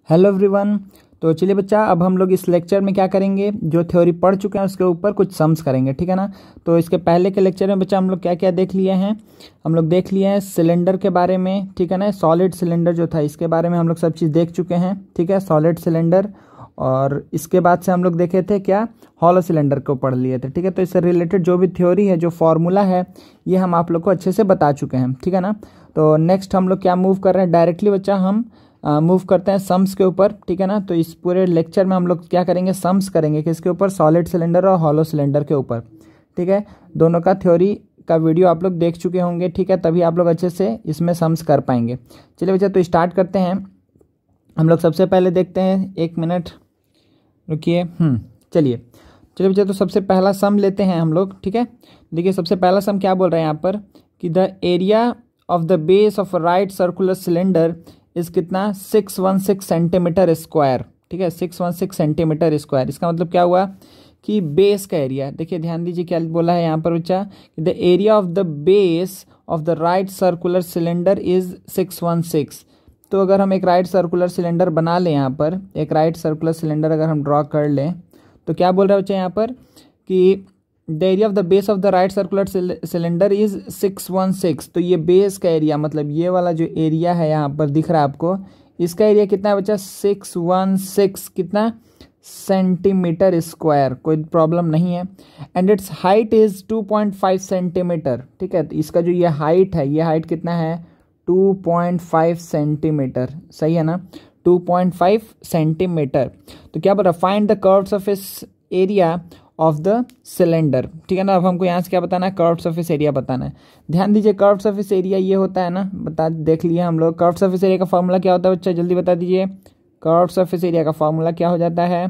Hello everyone. तो चलिए बच्चा, अब हम लोग इस लेक्चर में क्या करेंगे, जो थ्योरी पढ़ चुके हैं उसके ऊपर कुछ सम्स करेंगे, ठीक है ना। तो इसके पहले के लेक्चर में बच्चा हम लोग क्या क्या देख लिए हैं, हम लोग देख लिए हैं सिलेंडर के बारे में, ठीक है ना। सॉलिड सिलेंडर जो था इसके बारे में हम लोग सब चीज़ देख चुके हैं, ठीक है, सॉलिड सिलेंडर। और इसके बाद से हम लोग देखे थे क्या, हॉलो सिलेंडर को पढ़ लिए थे, ठीक है। तो इससे रिलेटेड जो भी थ्योरी है, जो फॉर्मूला है, ये हम आप लोग को अच्छे से बता चुके हैं, ठीक है ना। तो नेक्स्ट हम लोग क्या मूव कर रहे हैं, डायरेक्टली बच्चा हम मूव करते हैं सम्स के ऊपर, ठीक है ना। तो इस पूरे लेक्चर में हम लोग क्या करेंगे, सम्स करेंगे किसके ऊपर, सॉलिड सिलेंडर और हॉलो सिलेंडर के ऊपर, ठीक है। दोनों का थ्योरी का वीडियो आप लोग देख चुके होंगे, ठीक है, तभी आप लोग अच्छे से इसमें सम्स कर पाएंगे। चलिए बच्चा, तो स्टार्ट करते हैं। हम लोग सबसे पहले देखते हैं, 1 मिनट रुकिए। चलिए बच्चा, तो सबसे पहला सम लेते हैं हम लोग, ठीक है। देखिए सबसे पहला सम क्या बोल रहे हैं यहाँ पर कि the area of the base of a right circular cylinder इस कितना 616 सेंटीमीटर स्क्वायर, ठीक है, 616 सेंटीमीटर स्क्वायर। इसका मतलब क्या हुआ कि बेस का एरिया, देखिए ध्यान दीजिए क्या बोला है यहाँ पर बच्चा, the area of the base of the right circular cylinder is 616। तो अगर हम एक राइट सर्कुलर सिलेंडर बना लें, यहाँ पर एक राइट सर्कुलर सिलेंडर अगर हम ड्रॉ कर लें, तो क्या बोल रहा है बच्चा यहाँ पर कि the area of the base of the right circular cylinder is 616। तो ये बेस का एरिया, मतलब ये वाला जो एरिया है यहाँ पर दिख रहा है आपको, इसका एरिया कितना है बच्चा, 616 कितना सेंटीमीटर स्क्वायर, कोई प्रॉब्लम नहीं है। And its height is 2.5 centimetre, ठीक है। तो इसका जो ये हाइट है, ये हाइट कितना है 2.5 सेंटीमीटर, सही है ना, 2.5 सेंटीमीटर। तो क्या बोल रहा है, find the curve surface area of the cylinder, ठीक है ना। अब हमको यहाँ से क्या बताना है, कर्व सरफेस एरिया बताना है। ध्यान दीजिए, कर्व सरफेस एरिया ये होता है ना, देख लिए हम लोग। कर्व सरफेस एरिया का फॉर्मूला क्या होता है बच्चा, जल्दी बता दीजिए। कर्व सरफेस एरिया का फॉर्मूला क्या हो जाता है,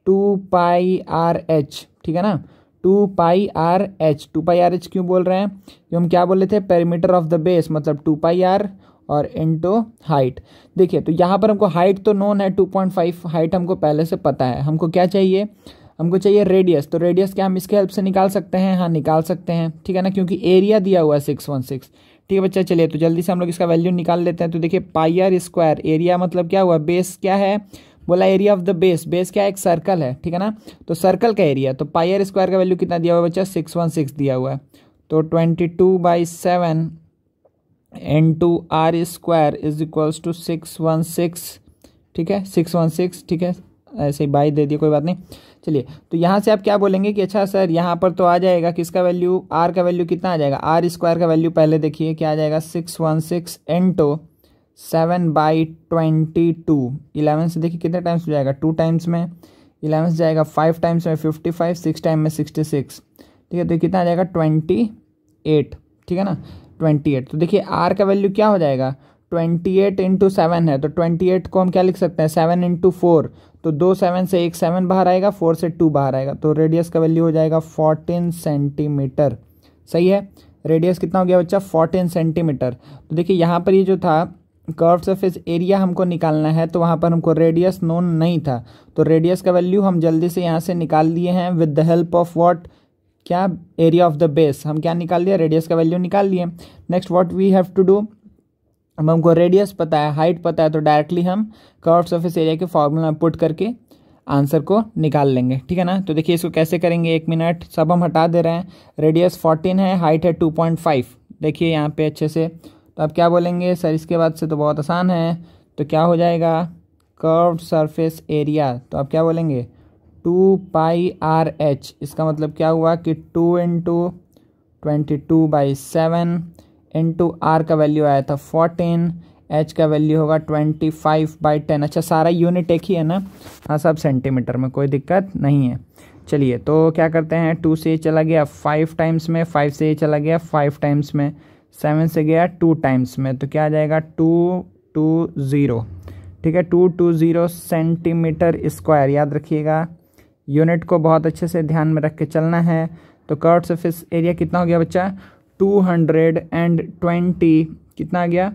2πr/h, ठीक है ना, 2πr/h। 2πr/h क्यों बोल रहे हैं, कि हम क्या बोल रहे थे, पेरीमीटर ऑफ द बेस, मतलब 2πr और इनटू हाइट। देखिए तो यहाँ पर हमको हाइट तो नोन है 2.5, हाइट हमको पहले से पता है। हमको क्या चाहिए, हमको चाहिए रेडियस। तो रेडियस क्या हम इसके हेल्प से निकाल सकते हैं, हाँ निकाल सकते हैं, ठीक है ना, क्योंकि एरिया दिया हुआ है 616, ठीक है बच्चा। चलिए तो जल्दी से हम लोग इसका वैल्यू निकाल लेते हैं। तो देखिए πr स्क्वायर, एरिया मतलब क्या हुआ, बेस क्या है, बोला area of the base, base क्या है, एक सर्कल है, ठीक है ना। तो सर्कल का एरिया, तो πr स्क्वायर का वैल्यू कितना दिया हुआ है बच्चा, 616 दिया हुआ है। तो 22/7 into R square is equals to 616, ठीक है, 616, ठीक है, ऐसे ही बाई दे दिए, कोई बात नहीं। चलिए तो यहाँ से आप क्या बोलेंगे कि अच्छा सर यहाँ पर तो आ जाएगा किसका वैल्यू, आर का वैल्यू कितना आ जाएगा, आर स्क्वायर का वैल्यू पहले देखिए क्या आ जाएगा, 616 इंटू 7/22। 11 से देखिए कितने टाइम्स हो जाएगा, 2 टाइम्स में 11 से जाएगा, 5 टाइम्स में 55, 6 टाइम में 66, ठीक है। तो कितना आ जाएगा 28, ठीक है ना, 28। तो देखिए आर का वैल्यू क्या हो जाएगा, 28 इंटू 7 है, तो 28 को हम क्या लिख सकते हैं, 7 इंटू 4, तो 2 7 से 1 7 बाहर आएगा, 4 से 2 बाहर आएगा, तो रेडियस का वैल्यू हो जाएगा 14 सेंटीमीटर, सही है। रेडियस कितना हो गया बच्चा, 14 सेंटीमीटर। तो देखिए यहाँ पर ये जो था कर्व सरफेस एरिया हमको निकालना है, तो वहाँ पर हमको रेडियस नोन नहीं था, तो रेडियस का वैल्यू हम जल्दी से यहाँ से निकाल लिए हैं with the help of what, क्या, एरिया ऑफ द बेस। हम क्या निकाल लिया, रेडियस का वैल्यू निकाल लिए। Next what we have to do, अब हमको रेडियस पता है, हाइट पता है, तो डायरेक्टली हम कर्व सरफेस एरिया के फॉर्मूला में पुट करके आंसर को निकाल लेंगे, ठीक है ना। तो देखिए इसको कैसे करेंगे, 1 मिनट, सब हम हटा दे रहे हैं। रेडियस 14 है, हाइट है 2.5, देखिए यहाँ पे अच्छे से। तो आप क्या बोलेंगे सर, इसके बाद से तो बहुत आसान है, तो क्या हो जाएगा, कर्व सरफेस एरिया, तो आप क्या बोलेंगे 2πr/h। इसका मतलब क्या हुआ कि 2 इंटू 22/7 इंटू आर का वैल्यू आया था 14, एच का वैल्यू होगा 25/10। अच्छा सारा यूनिट एक ही है ना, हाँ सब सेंटीमीटर में, कोई दिक्कत नहीं है। चलिए तो क्या करते हैं, 2 से चला गया 5 टाइम्स में, 5 से चला गया 5 टाइम्स में, 7 से गया 2 टाइम्स में, तो क्या आ जाएगा 220, ठीक है, 220 सेंटीमीटर स्क्वायर। याद रखिएगा, यूनिट को बहुत अच्छे से ध्यान में रख के चलना है। तो कर्व सरफेस एरिया कितना हो गया बच्चा, 220, कितना आ गया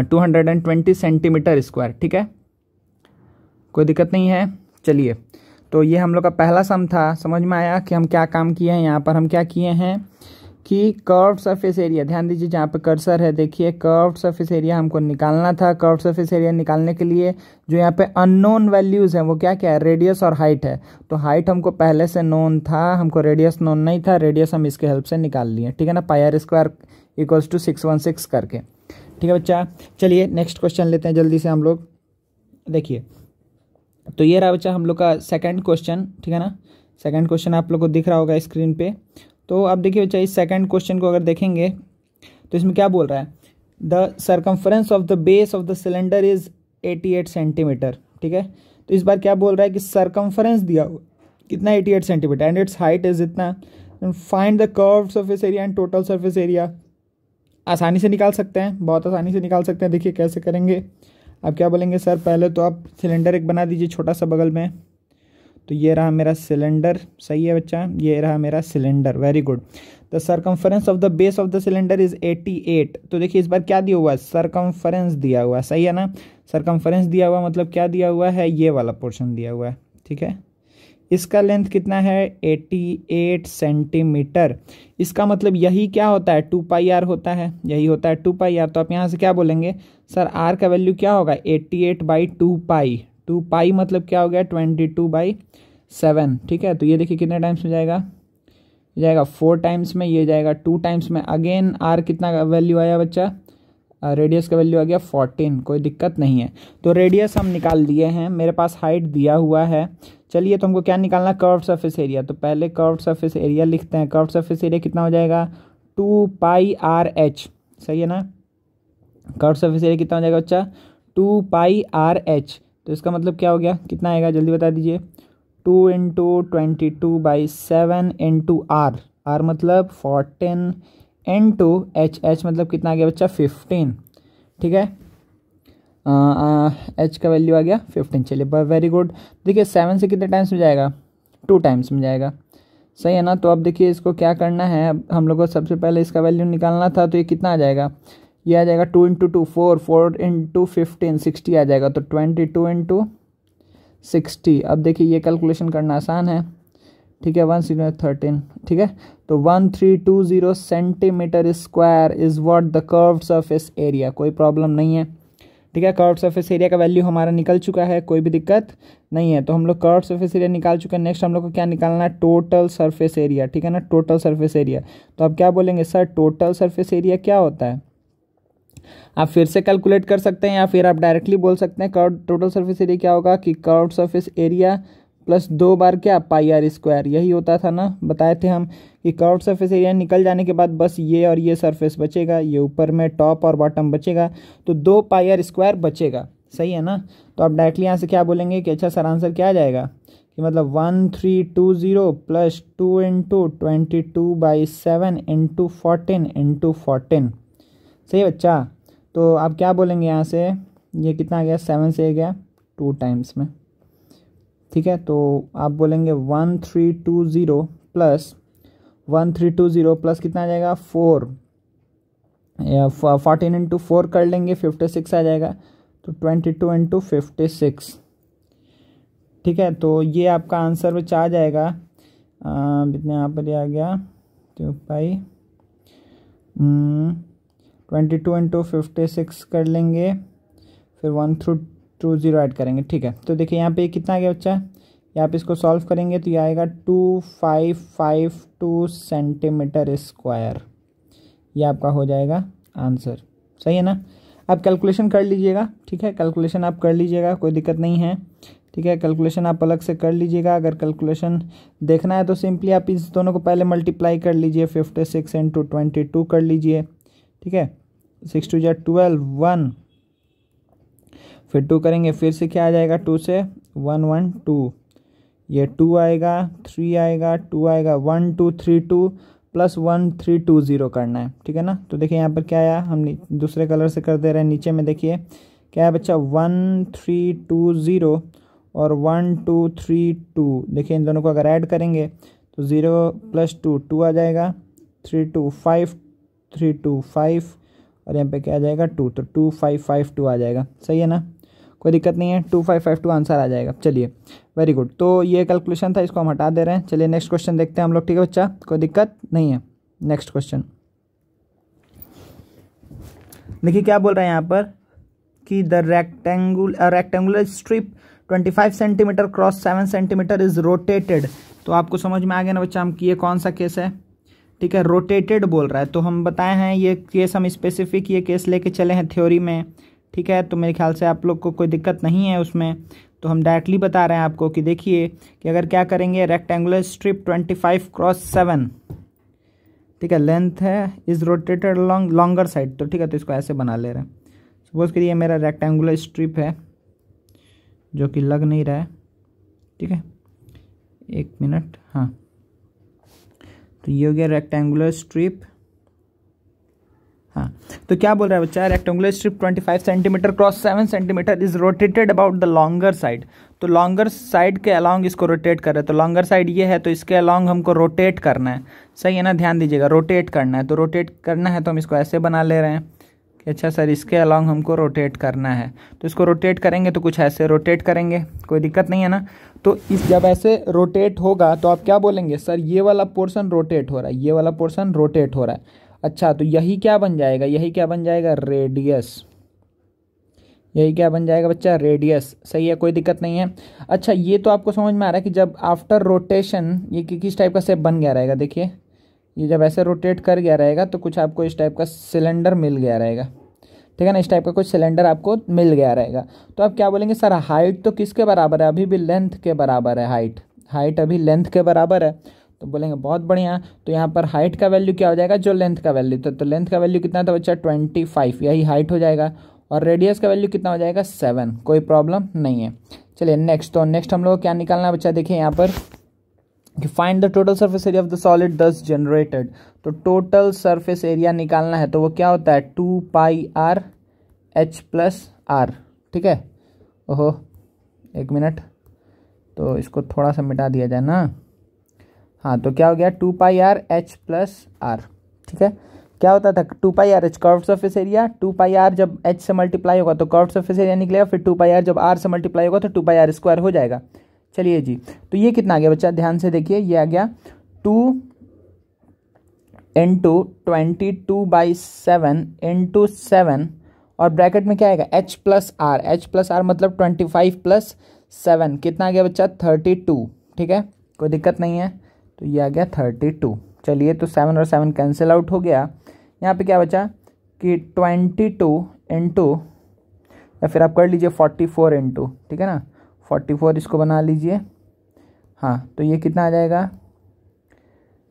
220 सेंटीमीटर स्क्वायर, ठीक है, कोई दिक्कत नहीं है। चलिए तो ये हम लोग का पहला सम था, समझ में आया कि हम क्या काम किए हैं। यहाँ पर हम क्या किए हैं कि कर्व्ड सरफेस एरिया, ध्यान दीजिए जहाँ पे कर्सर है देखिए, कर्व्ड सरफेस एरिया हमको निकालना था। कर्व्ड सरफेस एरिया निकालने के लिए जो यहाँ पे अननोन वैल्यूज़ हैं वो क्या क्या है, रेडियस और हाइट है। तो हाइट हमको पहले से नोन था, हमको रेडियस नोन नहीं था, रेडियस हम इसके हेल्प से निकाल लिए, ठीक है ना, pi are square equals to 616 करके। ठीक है बच्चा, चलिए नेक्स्ट क्वेश्चन लेते हैं जल्दी से हम लोग। देखिए तो ये रहा बच्चा हम लोग का सेकंड क्वेश्चन, ठीक है ना। सेकंड क्वेश्चन आप लोग को दिख रहा होगा स्क्रीन पे। तो अब देखिए बच्चा इस सेकंड क्वेश्चन को अगर देखेंगे तो इसमें क्या बोल रहा है, the circumference of the base of the cylinder is 88 centimetre. ठीक है, तो इस बार क्या बोल रहा है कि सरकमफ्रेंस दिया कितना, 88 centimetre, and its height is इतना, find the curved surface area and total surface area. आसानी से निकाल सकते हैं, बहुत आसानी से निकाल सकते हैं। देखिए कैसे करेंगे, आप क्या बोलेंगे, सर पहले तो आप सिलेंडर एक बना दीजिए छोटा सा बगल में। तो ये रहा मेरा सिलेंडर, सही है बच्चा, ये रहा मेरा cylinder, very good. The circumference of the base of the cylinder is 88। तो देखिए इस बार क्या दिया हुआ है, सरकमफ्रेंस दिया हुआ है, सही है ना। सरकमफ्रेंस दिया हुआ मतलब क्या दिया हुआ है, ये वाला पोर्शन दिया हुआ है, ठीक है। इसका लेंथ कितना है, 88 सेंटीमीटर। इसका मतलब यही क्या होता है, 2 पाई आर होता है, यही होता है 2 पाई आर। तो आप यहाँ से क्या बोलेंगे, सर आर का वैल्यू क्या होगा, 88/2 पाई। 2 पाई मतलब क्या हो गया, 22/7। ठीक है, तो ये देखिए कितने टाइम्स में जाएगा, ये जाएगा 4 टाइम्स में, ये जाएगा 2 टाइम्स में। अगेन आर कितना वैल्यू आया बच्चा, रेडियस का वैल्यू आ गया 14, कोई दिक्कत नहीं है। तो रेडियस हम निकाल दिए हैं, मेरे पास हाइट दिया हुआ है। चलिए तो हमको क्या निकालना, कर्व्ड सरफेस एरिया। तो पहले कर्व्ड सरफेस एरिया लिखते हैं। कर्व्ड सरफेस एरिया कितना हो जाएगा, 2 पाई आर एच, सही है ना। कर्व्ड सरफेस एरिया कितना हो जाएगा बच्चा, 2 पाई आर एच। तो इसका मतलब क्या हो गया, कितना आएगा जल्दी बता दीजिए, 2 × 22/7 × आर, आर मतलब 14 × एच मतलब कितना आ गया बच्चा, 15। ठीक है, एच का वैल्यू आ गया 15। चलिए वेरी गुड। देखिए 7 से कितने टाइम्स में जाएगा, 2 टाइम्स में जाएगा, सही है ना। तो अब देखिए इसको क्या करना है, अब हम लोग को सबसे पहले इसका वैल्यू निकालना था। तो ये कितना आ जाएगा, ये आ जाएगा 2 × 2 4, 4 × 15 60 आ जाएगा। तो 22 × 60। अब देखिए ये कैलकुलेशन करना आसान है, ठीक है, 1 0 13, ठीक है। तो 1320 centimetre square is what the curved surface area, कोई प्रॉब्लम नहीं है, ठीक है। कर्व्ड सरफेस एरिया का वैल्यू हमारा निकल चुका है, कोई भी दिक्कत नहीं है। तो हम लोग कर्व्ड सरफेस एरिया निकाल चुके हैं। नेक्स्ट हम लोग को क्या निकालना है, टोटल सरफेस एरिया, ठीक है ना, टोटल सरफेस एरिया। तो आप क्या बोलेंगे, सर टोटल सरफेस एरिया क्या होता है। आप फिर से कैलकुलेट कर सकते हैं या फिर आप डायरेक्टली बोल सकते हैं, कर्व्ड टोटल सरफेस एरिया क्या होगा कि कर्व्ड सरफेस एरिया प्लस 2 बार क्या, पाई आर स्क्वायर। यही होता था ना, बताए थे हम कि कर्व्ड सरफेस एरिया निकल जाने के बाद बस ये और ये सरफेस बचेगा, ये ऊपर में टॉप और बॉटम बचेगा, तो 2 पाई आर स्क्वायर बचेगा, सही है ना। तो आप डायरेक्टली यहाँ से क्या बोलेंगे कि अच्छा सर आंसर क्या आ जाएगा, कि मतलब 1320 प्लस 2 × 22/7 × 14 × 14, सही बच्चा। तो आप क्या बोलेंगे यहाँ से, ये कितना आ गया, 7 से गया 2 टाइम्स में, ठीक है। तो आप बोलेंगे 1320 प्लस कितना आ जाएगा, 4 या 14 × 4 कर लेंगे, 56 आ जाएगा। तो 22 × 56, ठीक है। तो ये आपका आंसर बच्चा आ जाएगा, कितने यहाँ पर आ गया, तो भाई 22 × 56 कर लेंगे, फिर 1320 ऐड करेंगे, ठीक है। तो देखिए यहाँ पे कितना आ गया बच्चा, यहाँ पे इसको सॉल्व करेंगे तो ये आएगा 2552 सेंटीमीटर स्क्वायर, ये आपका हो जाएगा आंसर, सही है ना। आप कैलकुलेशन कर लीजिएगा, ठीक है, कैलकुलेशन आप कर लीजिएगा, कोई दिक्कत नहीं है, ठीक है। कैलकुलेशन आप अलग से कर लीजिएगा। अगर कैलकुलेशन देखना है तो सिंपली आप इस दोनों को पहले मल्टीप्लाई कर लीजिए, 56 × 22 कर लीजिए, ठीक है। 6 2 12 1, फिर 2 करेंगे, फिर से क्या आ जाएगा, 2 से 1 1 2, ये 2 आएगा, 3 आएगा, 2 आएगा, 1 2 3 2 प्लस 1320 करना है, ठीक है ना। तो देखिए यहाँ पर क्या आया, हम दूसरे कलर से कर दे रहे हैं। नीचे में देखिए क्या है बच्चा, 1320 और 1232। देखिए इन दोनों को अगर ऐड करेंगे तो 0 + 2 2 आ जाएगा, 3 2 5 3 2 5 और यहाँ पे क्या आ जाएगा 2, तो 2552 आ जाएगा, सही है ना, कोई दिक्कत नहीं है, 2552 आंसर आ जाएगा। चलिए वेरी गुड। तो ये कैलकुलेशन था, इसको हम हटा दे रहे हैं। चलिए नेक्स्ट क्वेश्चन देखते हैं हम लोग, ठीक है बच्चा, कोई दिक्कत नहीं है। नेक्स्ट क्वेश्चन देखिए क्या बोल रहा है यहाँ पर कि the rectangular strip 25 centimetre cross 7 centimetre is rotated. तो आपको समझ में आ गया ना बच्चा हम कि ये कौन सा केस है, ठीक है, रोटेटेड बोल रहा है। तो हम बताए हैं ये केस, हम स्पेसिफिक ये केस लेके चले हैं थ्योरी में, ठीक है। तो मेरे ख्याल से आप लोग को कोई दिक्कत नहीं है उसमें, तो हम डायरेक्टली बता रहे हैं आपको कि देखिए कि अगर क्या करेंगे, रेक्टेंगुलर स्ट्रिप 25 क्रॉस 7, ठीक है, लेंथ है, is rotated along longer side. तो ठीक है, तो इसको ऐसे बना ले रहे हैं। सपोज करिए मेरा रेक्टेंगुलर स्ट्रिप है जो कि लग नहीं रहा है, ठीक है, 1 मिनट, हाँ। तो ये हो गया रेक्टेंगुलर स्ट्रिप, हाँ। तो क्या बोल रहा है बच्चा, rectangular strip 25 centimetre cross 7 centimetre is rotated about the longer side. तो लॉन्गर साइड के अलॉन्ग इसको रोटेट कर रहे हैं। तो लॉन्गर साइड ये है, तो इसके अलॉन्ग हमको रोटेट करना है, सही है ना, ध्यान दीजिएगा, रोटेट करना है। तो रोटेट करना है तो हम इसको ऐसे बना ले रहे हैं कि अच्छा सर इसके अलॉन्ग हमको रोटेट करना है। तो इसको रोटेट करेंगे तो कुछ ऐसे रोटेट करेंगे, कोई दिक्कत नहीं है ना। तो इस जब ऐसे रोटेट होगा तो आप क्या बोलेंगे, सर ये वाला पोर्शन रोटेट हो रहा है, ये वाला पोर्शन रोटेट हो रहा है। अच्छा, तो यही क्या बन जाएगा, यही क्या बन जाएगा, रेडियस। यही क्या बन जाएगा बच्चा, रेडियस, सही है, कोई दिक्कत नहीं है। अच्छा, ये तो आपको समझ में आ रहा है कि जब आफ्टर रोटेशन ये किस टाइप का शेप बन गया रहेगा। देखिए ये जब ऐसे रोटेट कर गया रहेगा तो कुछ आपको इस टाइप का सिलेंडर मिल गया रहेगा, ठीक है ना, इस टाइप का कुछ सिलेंडर आपको मिल गया रहेगा। तो आप क्या बोलेंगे, सर हाइट तो किसके बराबर है, अभी भी लेंथ के बराबर है, हाइट अभी लेंथ के बराबर है। तो बोलेंगे बहुत बढ़िया। तो यहाँ पर हाइट का वैल्यू क्या हो जाएगा, जो लेंथ का वैल्यू था, तो लेंथ का वैल्यू कितना था बच्चा, 25, यही हाइट हो जाएगा। और रेडियस का वैल्यू कितना हो जाएगा, 7, कोई प्रॉब्लम नहीं है। चलिए नेक्स्ट, तो नेक्स्ट हम लोग क्या निकालना है बच्चा, देखिए यहाँ पर कि find the total surface area of the solid दस जनरेटेड। तो टोटल सरफेस एरिया निकालना है तो वो क्या होता है, 2πr h+r, ठीक है। ओहो 1 मिनट, तो इसको थोड़ा सा मिटा दिया जाए ना, हाँ। तो क्या हो गया, 2πr h+r, ठीक है। क्या होता था, 2πr h curve surface area, 2πr जब h से मल्टीप्लाई होगा तो कर्व सरफेस एरिया निकलेगा, फिर 2πr जब r से मल्टीप्लाई होगा तो 2πr² हो जाएगा। चलिए जी, तो ये कितना आ गया बच्चा, ध्यान से देखिए, ये आ गया 2 × 22/7 × 7 और ब्रैकेट में क्या आएगा, h+r मतलब 25 + 7 कितना आ गया बच्चा, 32, ठीक है, कोई दिक्कत नहीं है। तो ये आ गया 32। चलिए, तो 7 और 7 कैंसिल आउट हो गया। यहाँ पे क्या बचा कि 22 × या फिर आप कर लीजिए 44 × ठीक है ना, 44 इसको बना लीजिए, हाँ। तो ये कितना आ जाएगा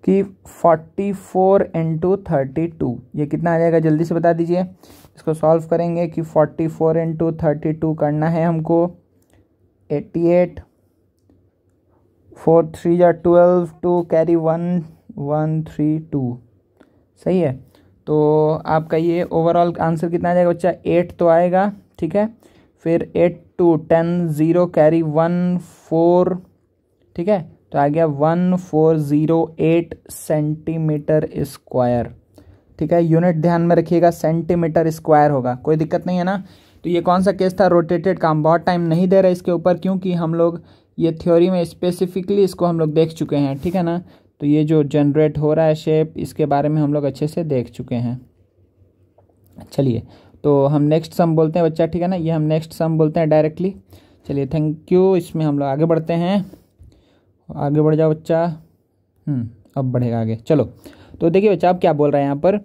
कि 44 × 32, ये कितना आ जाएगा, जल्दी से बता दीजिए। इसको सॉल्व करेंगे कि 44 × 32 करना है हमको, 88, 4 3 = 12, 2 कैरी 1 1 3 2, सही है। तो आपका ये ओवरऑल आंसर कितना आ जाएगा बच्चा, 8 तो आएगा, ठीक है। फिर 8 2 10 0 कैरी 1 4, ठीक है। तो आ गया 1408 सेंटीमीटर स्क्वायर, ठीक है। यूनिट ध्यान में रखिएगा, सेंटीमीटर स्क्वायर होगा, कोई दिक्कत नहीं है ना। तो ये कौन सा केस था, रोटेटेड का। हम बहुत टाइम नहीं दे रहे इसके ऊपर, क्योंकि हम लोग ये थ्योरी में स्पेसिफिकली इसको हम लोग देख चुके हैं, ठीक है ना। तो ये जो जनरेट हो रहा है शेप, इसके बारे में हम लोग अच्छे से देख चुके हैं। चलिए, तो हम नेक्स्ट सम बोलते हैं बच्चा, ठीक है ना, ये हम नेक्स्ट सम बोलते हैं डायरेक्टली। चलिए थैंक यू, इसमें हम लोग आगे बढ़ते हैं, आगे बढ़ जाओ बच्चा, अब बढ़ेगा आगे। चलो, तो देखिए बच्चा अब क्या बोल रहा है यहाँ पर,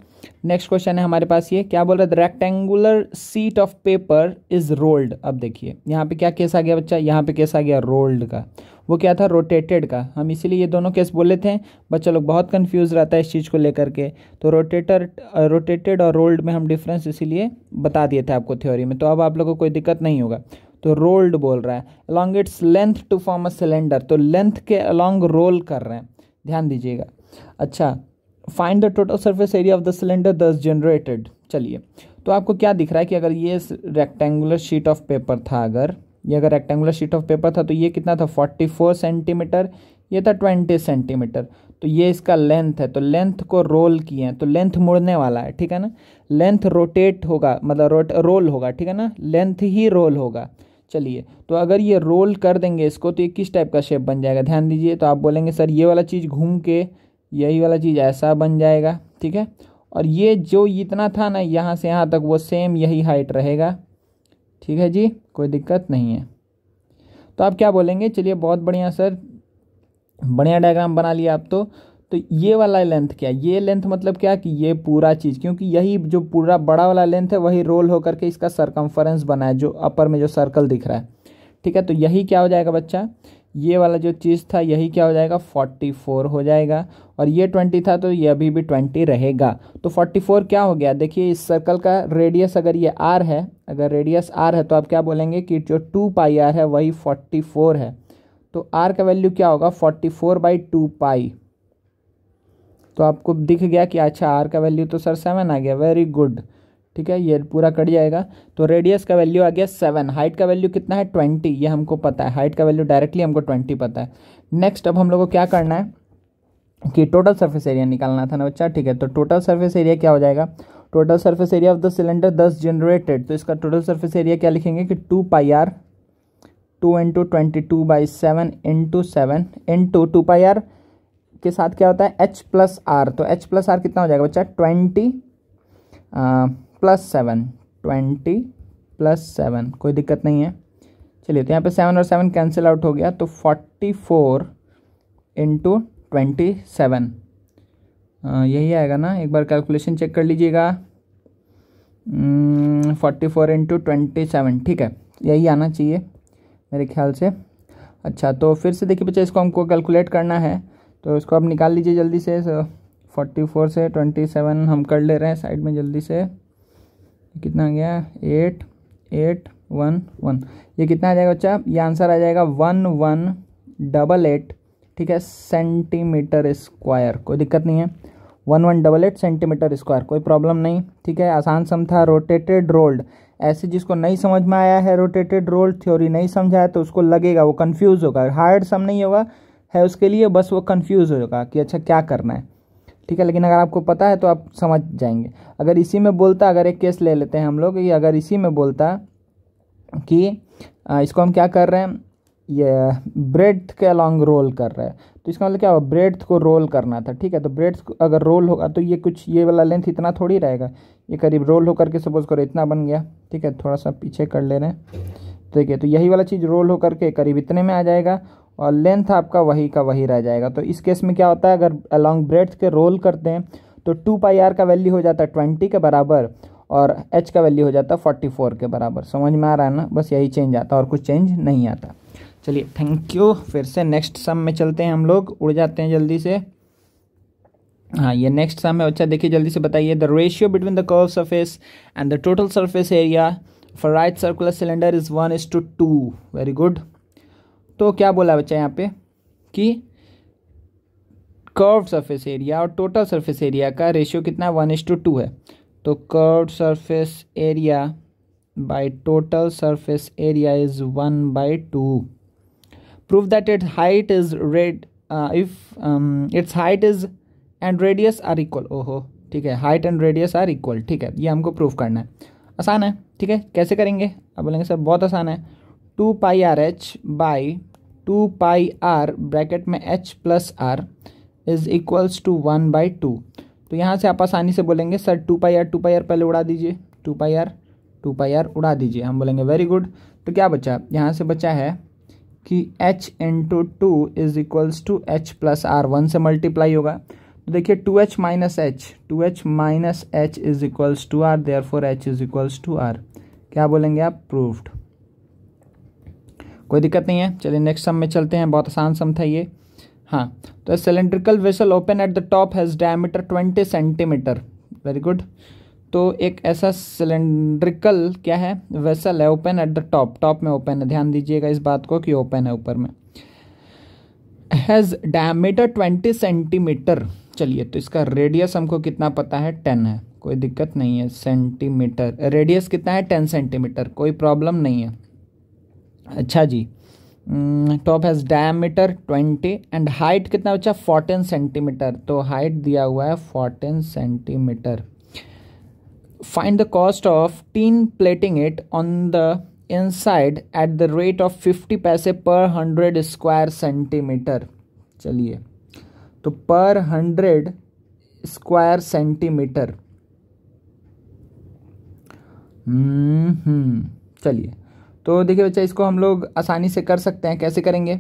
नेक्स्ट क्वेश्चन है हमारे पास, ये क्या बोल रहा है, the rectangular sheet of paper is rolled. अब देखिए यहाँ पे क्या केस आ गया बच्चा, यहाँ पे केस आ गया रोल्ड का, वो क्या था, रोटेटेड का। हम इसीलिए ये दोनों केस बोले थे, बच्चा लोग बहुत कंफ्यूज रहता है इस चीज़ को लेकर के। तो रोटेटेड और रोल्ड में हम डिफरेंस इसीलिए बता दिए थे आपको थ्योरी में, तो अब आप लोगों को कोई दिक्कत नहीं होगा। तो रोल्ड बोल रहा है, along its length to form a cylinder, तो लेंथ के अलॉन्ग रोल कर रहे हैं, ध्यान दीजिएगा। अच्छा, find the total surface area of the cylinder thus generated. चलिए, तो आपको क्या दिख रहा है कि अगर ये रेक्टेंगुलर शीट ऑफ पेपर था, अगर रेक्टेंगुलर शीट ऑफ पेपर था तो ये कितना था, 44 सेंटीमीटर, ये था 20 सेंटीमीटर। तो ये इसका लेंथ है, तो लेंथ को रोल किए हैं, तो लेंथ मुड़ने वाला है, ठीक है ना। लेंथ रोटेट होगा, मतलब रोल होगा, ठीक है ना, लेंथ ही रोल होगा। चलिए, तो अगर ये रोल कर देंगे इसको तो ये किस टाइप का शेप बन जाएगा, ध्यान दीजिए। तो आप बोलेंगे सर ये वाला चीज़ घूम के यही वाला चीज़ ऐसा बन जाएगा, ठीक है। और ये जो इतना था ना यहाँ से यहाँ तक वो सेम यही हाइट रहेगा, ठीक है जी, कोई दिक्कत नहीं है। तो आप क्या बोलेंगे, चलिए बहुत बढ़िया सर, बढ़िया डायग्राम बना लिया आप। तो ये वाला लेंथ क्या, ये लेंथ मतलब क्या कि ये पूरा चीज़, क्योंकि यही जो पूरा बड़ा वाला लेंथ है वही रोल होकर के इसका सरकमफरेंस बना है, जो अपर में जो सर्कल दिख रहा है, ठीक है। तो यही क्या हो जाएगा बच्चा, ये वाला जो चीज़ था यही क्या हो जाएगा 44 हो जाएगा, और ये 20 था तो ये अभी भी 20 रहेगा। तो 44 क्या हो गया, देखिए इस सर्कल का रेडियस अगर ये r है, अगर रेडियस r है तो आप क्या बोलेंगे कि जो 2 पाई r है वही 44 है। तो r का वैल्यू क्या होगा 44/2 पाई। तो आपको दिख गया कि अच्छा r का वैल्यू तो सर 7 आ गया, वेरी गुड, ठीक है, ये पूरा कट जाएगा। तो रेडियस का वैल्यू आ गया 7, हाइट का वैल्यू कितना है 20, ये हमको पता है, हाइट का वैल्यू डायरेक्टली हमको 20 पता है। नेक्स्ट अब हम लोग को क्या करना है कि टोटल सरफेस एरिया निकालना था ना बच्चा, ठीक है। तो टोटल सरफेस एरिया क्या हो जाएगा, total surface area of the cylinder 10 generated, तो इसका टोटल सरफेस एरिया क्या लिखेंगे कि 2 पाई r 2 × 22/7 × 7 × 2 पाई r के साथ क्या होता है h प्लस r, तो h प्लस r कितना हो जाएगा बच्चा 20 + 7, कोई दिक्कत नहीं है। चलिए तो यहाँ पे 7 और 7 कैंसिल आउट हो गया, तो 44 × 27 यही आएगा ना, एक बार कैलकुलेशन चेक कर लीजिएगा, 44 × 27, ठीक है, यही आना चाहिए मेरे ख्याल से। अच्छा तो फिर से देखिए बच्चा, इसको हमको कैलकुलेट करना है, तो इसको आप निकाल लीजिए जल्दी से। 44 से 27 हम कर ले रहे हैं साइड में जल्दी से, कितना आ गया 8811, ये कितना आ जाएगा बच्चा, ये आंसर आ जाएगा 1188, ठीक है, सेंटीमीटर स्क्वायर, कोई दिक्कत नहीं है, 1188 सेंटीमीटर स्क्वायर, कोई प्रॉब्लम नहीं, ठीक है, आसान सम था। रोटेटेड रोल्ड, ऐसे जिसको नहीं समझ में आया है रोटेटेड रोल्ड थ्योरी नहीं समझा है तो उसको लगेगा, वो कंफ्यूज होगा, हार्ड सम नहीं होगा है उसके लिए, बस वो कंफ्यूज होगा कि अच्छा क्या करना है, ठीक है। लेकिन अगर आपको पता है तो आप समझ जाएंगे। अगर इसी में बोलता, अगर एक केस ले लेते हैं हम लोग, ये अगर इसी में बोलता कि इसको हम क्या कर रहे हैं, ये ब्रेड्थ के अलॉन्ग रोल कर रहा है, तो इसका मतलब क्या होगा, ब्रेड्थ को रोल करना था, ठीक है। तो ब्रेड्थ अगर रोल होगा तो ये कुछ, ये वाला लेंथ इतना थोड़ी रहेगा, ये करीब रोल होकर के सपोज करो इतना बन गया, ठीक है, थोड़ा सा पीछे कर ले रहे हैं, ठीक है। तो यही वाला चीज़ रोल होकर के करीब इतने में आ जाएगा, और लेंथ आपका वही का वही रह जाएगा। तो इस केस में क्या होता है, अगर अलॉन्ग ब्रेड्थ के रोल करते हैं तो 2 पाई r का वैल्यू हो जाता है 20 के बराबर, और h का वैल्यू हो जाता है 44 के बराबर। समझ में आ रहा है ना, बस यही चेंज आता है और कुछ चेंज नहीं आता। चलिए थैंक यू, फिर से नेक्स्ट सम में चलते हैं हम लोग, उड़ जाते हैं जल्दी से। हाँ ये नेक्स्ट सम है बच्चा, देखिए जल्दी से बताइए, the ratio between the curve surface and the total surface area for right circular cylinder is 1:2। Very good. तो क्या बोला बच्चा यहाँ पे कि कर्व सरफेस एरिया और टोटल सरफेस एरिया का रेशियो कितना है 1:2 है। तो curve surface area by total surface area is 1/2। Prove that its height is red if its height is and radius are equal. ओहो ठीक है, height and radius are equal, ठीक है, ये हमको प्रूव करना है। आसान है, ठीक है, कैसे करेंगे अब बोलेंगे सर बहुत आसान है। 2 pi r h by 2 pi r bracket में h plus r is equals to 1/2। तो यहाँ से आप आसानी से बोलेंगे सर 2 पाई आर पहले उड़ा दीजिए, 2 पाई आर उड़ा दीजिए, हम बोलेंगे वेरी गुड। तो क्या बचा, यहाँ से बचा है कि h into 2 is equals to h plus R, 1 से मल्टीप्लाई होगा। तो देखिए 2h minus h is equals to R, therefore h is equals to R. क्या बोलेंगे आप, प्रूव्ड। कोई दिक्कत नहीं है। चलिए नेक्स्ट सम में चलते हैं, बहुत आसान सम था ये। हाँ तो cylindrical vessel open at the top has diameter 20 centimetre. Very good. तो एक ऐसा सिलेंड्रिकल क्या है, वेसल है, open at the top, top में ओपन है, ध्यान दीजिएगा इस बात को कि ओपन है ऊपर में, हैज़ डायमीटर 20 सेंटीमीटर। चलिए तो इसका रेडियस हमको कितना पता है, 10 है, कोई दिक्कत नहीं है, सेंटीमीटर, रेडियस कितना है 10 सेंटीमीटर, कोई प्रॉब्लम नहीं है। अच्छा जी, top has diameter 20 and height कितना बचा 14 सेंटीमीटर, तो हाइट दिया हुआ है 14 centimetre. Find the cost of tin plating it on the inside eight the rate of 50 पैसे पर 100 स्क्वायर सेंटीमीटर। चलिए तो पर 100 स्क्वायर सेंटीमीटर। चलिए, तो देखिए बच्चा, इसको हम लोग आसानी से कर सकते हैं। कैसे करेंगे?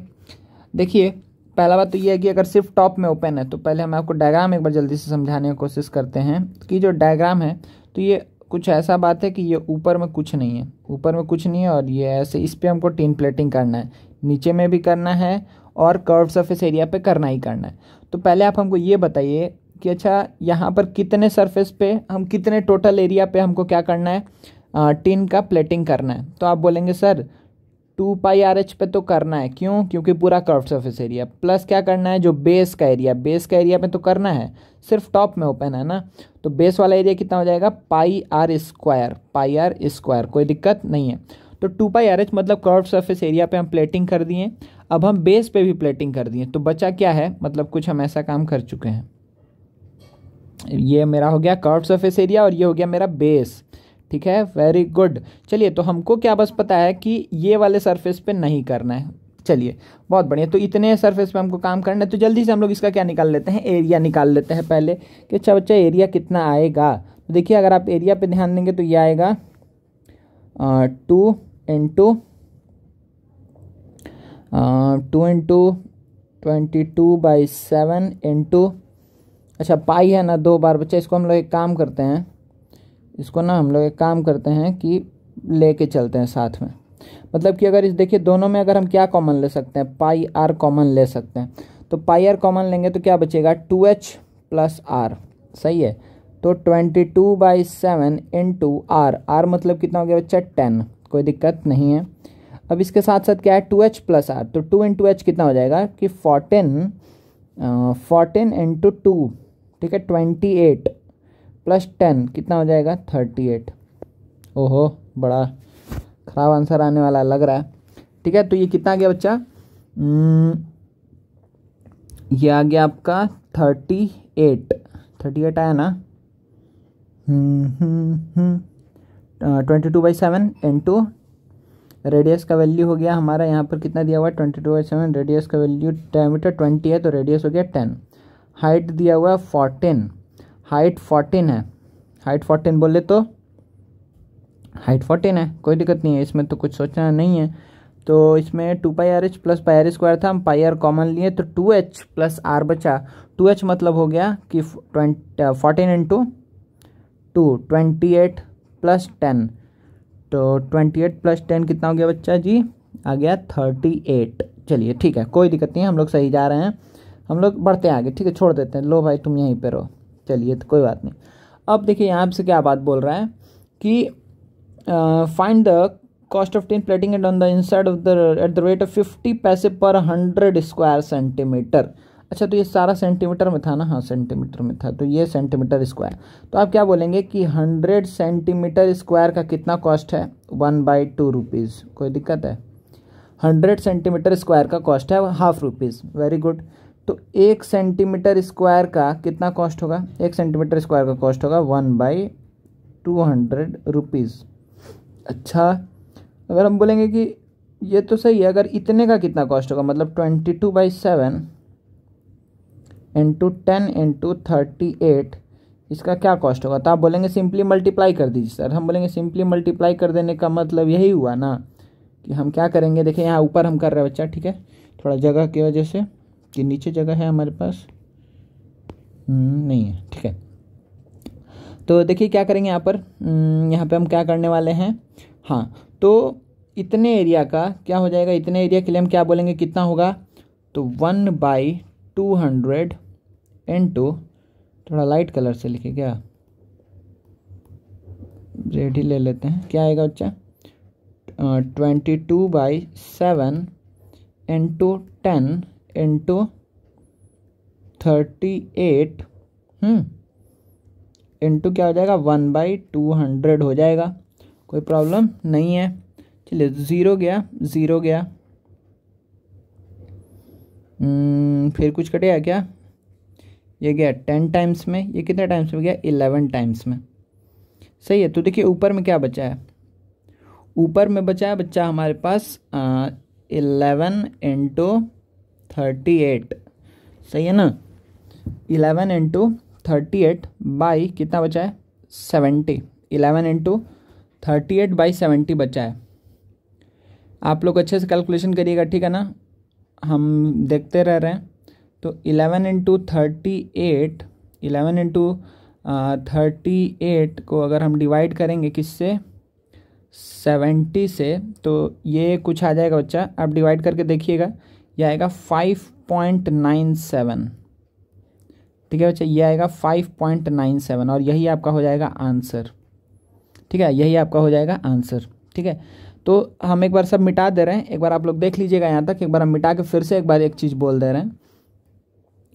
देखिए, पहला बात तो ये है कि अगर सिर्फ टॉप में ओपन है तो पहले हम आपको डायग्राम एक बार जल्दी से समझाने की कोशिश करते हैं कि जो डायग्राम है तो ये कुछ ऐसा बात है कि ये ऊपर में कुछ नहीं है, ऊपर में कुछ नहीं है, और ये ऐसे इस पर हमको टिन प्लेटिंग करना है, नीचे में भी करना है और कर्व सरफेस एरिया पे करना ही करना है। तो पहले आप हमको ये बताइए कि अच्छा, यहाँ पर कितने सरफेस पे हम कितने टोटल एरिया पे हमको क्या करना है, टिन का प्लेटिंग करना है। तो आप बोलेंगे सर 2πRH पे तो करना है, क्यों? क्योंकि पूरा कर्व सरफेस एरिया, प्लस क्या करना है, जो बेस का एरिया, बेस का एरिया पे तो करना है, सिर्फ टॉप में ओपन है ना, तो बेस वाला एरिया कितना हो जाएगा, πr²। कोई दिक्कत नहीं है। तो 2πRH मतलब कर्व सरफेस एरिया पे हम प्लेटिंग कर दिए। अब हम बेस पे भी प्लेटिंग कर दिए, तो बचा क्या है, मतलब कुछ हम ऐसा काम कर चुके हैं। ये मेरा हो गया कर्व सरफेस एरिया और ये हो गया मेरा बेस। ठीक है, वेरी गुड। चलिए, तो हमको क्या बस पता है कि ये वाले सरफेस पे नहीं करना है। चलिए, बहुत बढ़िया। तो इतने सरफेस पे हमको काम करना है, तो जल्दी से हम लोग इसका क्या निकाल लेते हैं, एरिया निकाल लेते हैं पहले कि अच्छा बच्चा एरिया कितना आएगा। तो देखिए, अगर आप एरिया पे ध्यान देंगे तो ये आएगा 2 इंटू 22/7 इंटू, अच्छा पाई है ना 2 बार। बच्चा इसको हम लोग एक काम करते हैं, इसको ना हम लोग एक काम करते हैं कि लेके चलते हैं साथ में। मतलब कि अगर इस देखिए दोनों में अगर हम क्या कॉमन ले सकते हैं, πr कॉमन ले सकते हैं। तो πr कॉमन लेंगे तो क्या बचेगा, 2h + r। सही है। तो 22/7 इंटू r मतलब कितना हो गया बच्चा, 10। कोई दिक्कत नहीं है। अब इसके साथ साथ क्या है, 2h + r, तो 2 इंटू h कितना हो जाएगा कि 14 इंटू 2, ठीक है, 28 + 10 कितना हो जाएगा, 38। ओहो, बड़ा खराब आंसर आने वाला लग रहा है। ठीक है, तो ये कितना आ गया बच्चा, ये आ गया आपका 38 आया ना। 22/7 इंटू रेडियस का वैल्यू हो गया हमारा यहाँ पर कितना दिया हुआ है, 22/7। रेडियस का वैल्यू, डायमीटर 20 है तो रेडियस हो गया 10। हाइट दिया हुआ है 14, हाइट 14 है, हाइट 14 बोले तो हाइट 14 है, कोई दिक्कत नहीं है, इसमें तो कुछ सोचना नहीं है। तो इसमें 2πRH + πr² था, हम πr कॉमन लिए तो 2h + r बचा। 2h मतलब हो गया कि 14 इंटू 2, 28 + 10, तो 28 + 10 कितना हो गया बच्चा जी, आ गया 38। चलिए ठीक है, कोई दिक्कत नहीं है, हम लोग सही जा रहे हैं, हम लोग बढ़ते हैं आगे। ठीक है, छोड़ देते हैं, लो भाई तुम यहीं पे रहो। चलिए, तो कोई बात नहीं। अब देखिए यहाँ से क्या बात बोल रहा है कि find the cost of tin plating and on the inside of the eight the rate of 50 पैसे पर 100 स्क्वायर सेंटीमीटर। अच्छा, तो ये सारा सेंटीमीटर में था ना, हाँ सेंटीमीटर में था, तो ये सेंटीमीटर स्क्वायर। तो आप क्या बोलेंगे कि 100 सेंटीमीटर स्क्वायर का कितना कॉस्ट है, 1/2 रुपीज़। कोई दिक्कत है, 100 सेंटीमीटर स्क्वायर का कॉस्ट है ₹1/2। Very good. तो 1 सेंटीमीटर स्क्वायर का कितना कॉस्ट होगा, 1 सेंटीमीटर स्क्वायर का कॉस्ट होगा 1/200 रुपीज़। अच्छा, अगर हम बोलेंगे कि ये तो सही है, अगर इतने का कितना कॉस्ट होगा, मतलब 22/7 इंटू 10 इंटू 38, इसका क्या कॉस्ट होगा। तो आप बोलेंगे सिंपली मल्टीप्लाई कर दीजिए सर। हम बोलेंगे सिंपली मल्टीप्लाई कर देने का मतलब यही हुआ ना कि हम क्या करेंगे, देखिए यहाँ ऊपर हम कर रहे हैं बच्चा, ठीक है, थोड़ा जगह की वजह से कि नीचे जगह है हमारे पास नहीं है, ठीक है। तो देखिए क्या करेंगे यहाँ पे हम क्या करने वाले हैं, हाँ, तो इतने एरिया का क्या हो जाएगा, इतने एरिया के लिए हम क्या बोलेंगे, कितना होगा, तो 1/200 इंटू, थोड़ा लाइट कलर से लिखे, क्या रेड ही ले लेते हैं, क्या आएगा बच्चा, 22/7 इंटू 10 इंटू 38 इंटू क्या हो जाएगा, 1/200 हो जाएगा। कोई प्रॉब्लम नहीं है। चलिए, ज़ीरो गया, फिर कुछ कटेगा क्या, ये गया 10 टाइम्स में, ये कितने टाइम्स में गया, 11 टाइम्स में। सही है। तो देखिए ऊपर में क्या बचा है, ऊपर में बचा है बच्चा हमारे पास 11 इंटू 38। सही है ना। 11 इंटू 38 बाई कितना बचा है 70, 11 इंटू 38 बाई 70 बचा है। आप लोग अच्छे से कैलकुलेशन करिएगा, ठीक है ना, हम देखते रह रहे हैं। तो 11 इंटू 38, 11 इंटू 38 को अगर हम डिवाइड करेंगे किससे 70 से, तो ये कुछ आ जाएगा बच्चा, आप डिवाइड करके देखिएगा, ये आएगा 5.97। ठीक है बच्चा, ये आएगा 5.97 और यही आपका हो जाएगा आंसर। ठीक है, यही आपका हो जाएगा आंसर। ठीक है, तो हम एक बार सब मिटा दे रहे हैं, एक बार आप लोग देख लीजिएगा यहाँ तक, एक बार हम मिटा के फिर से एक बार एक चीज़ बोल दे रहे हैं।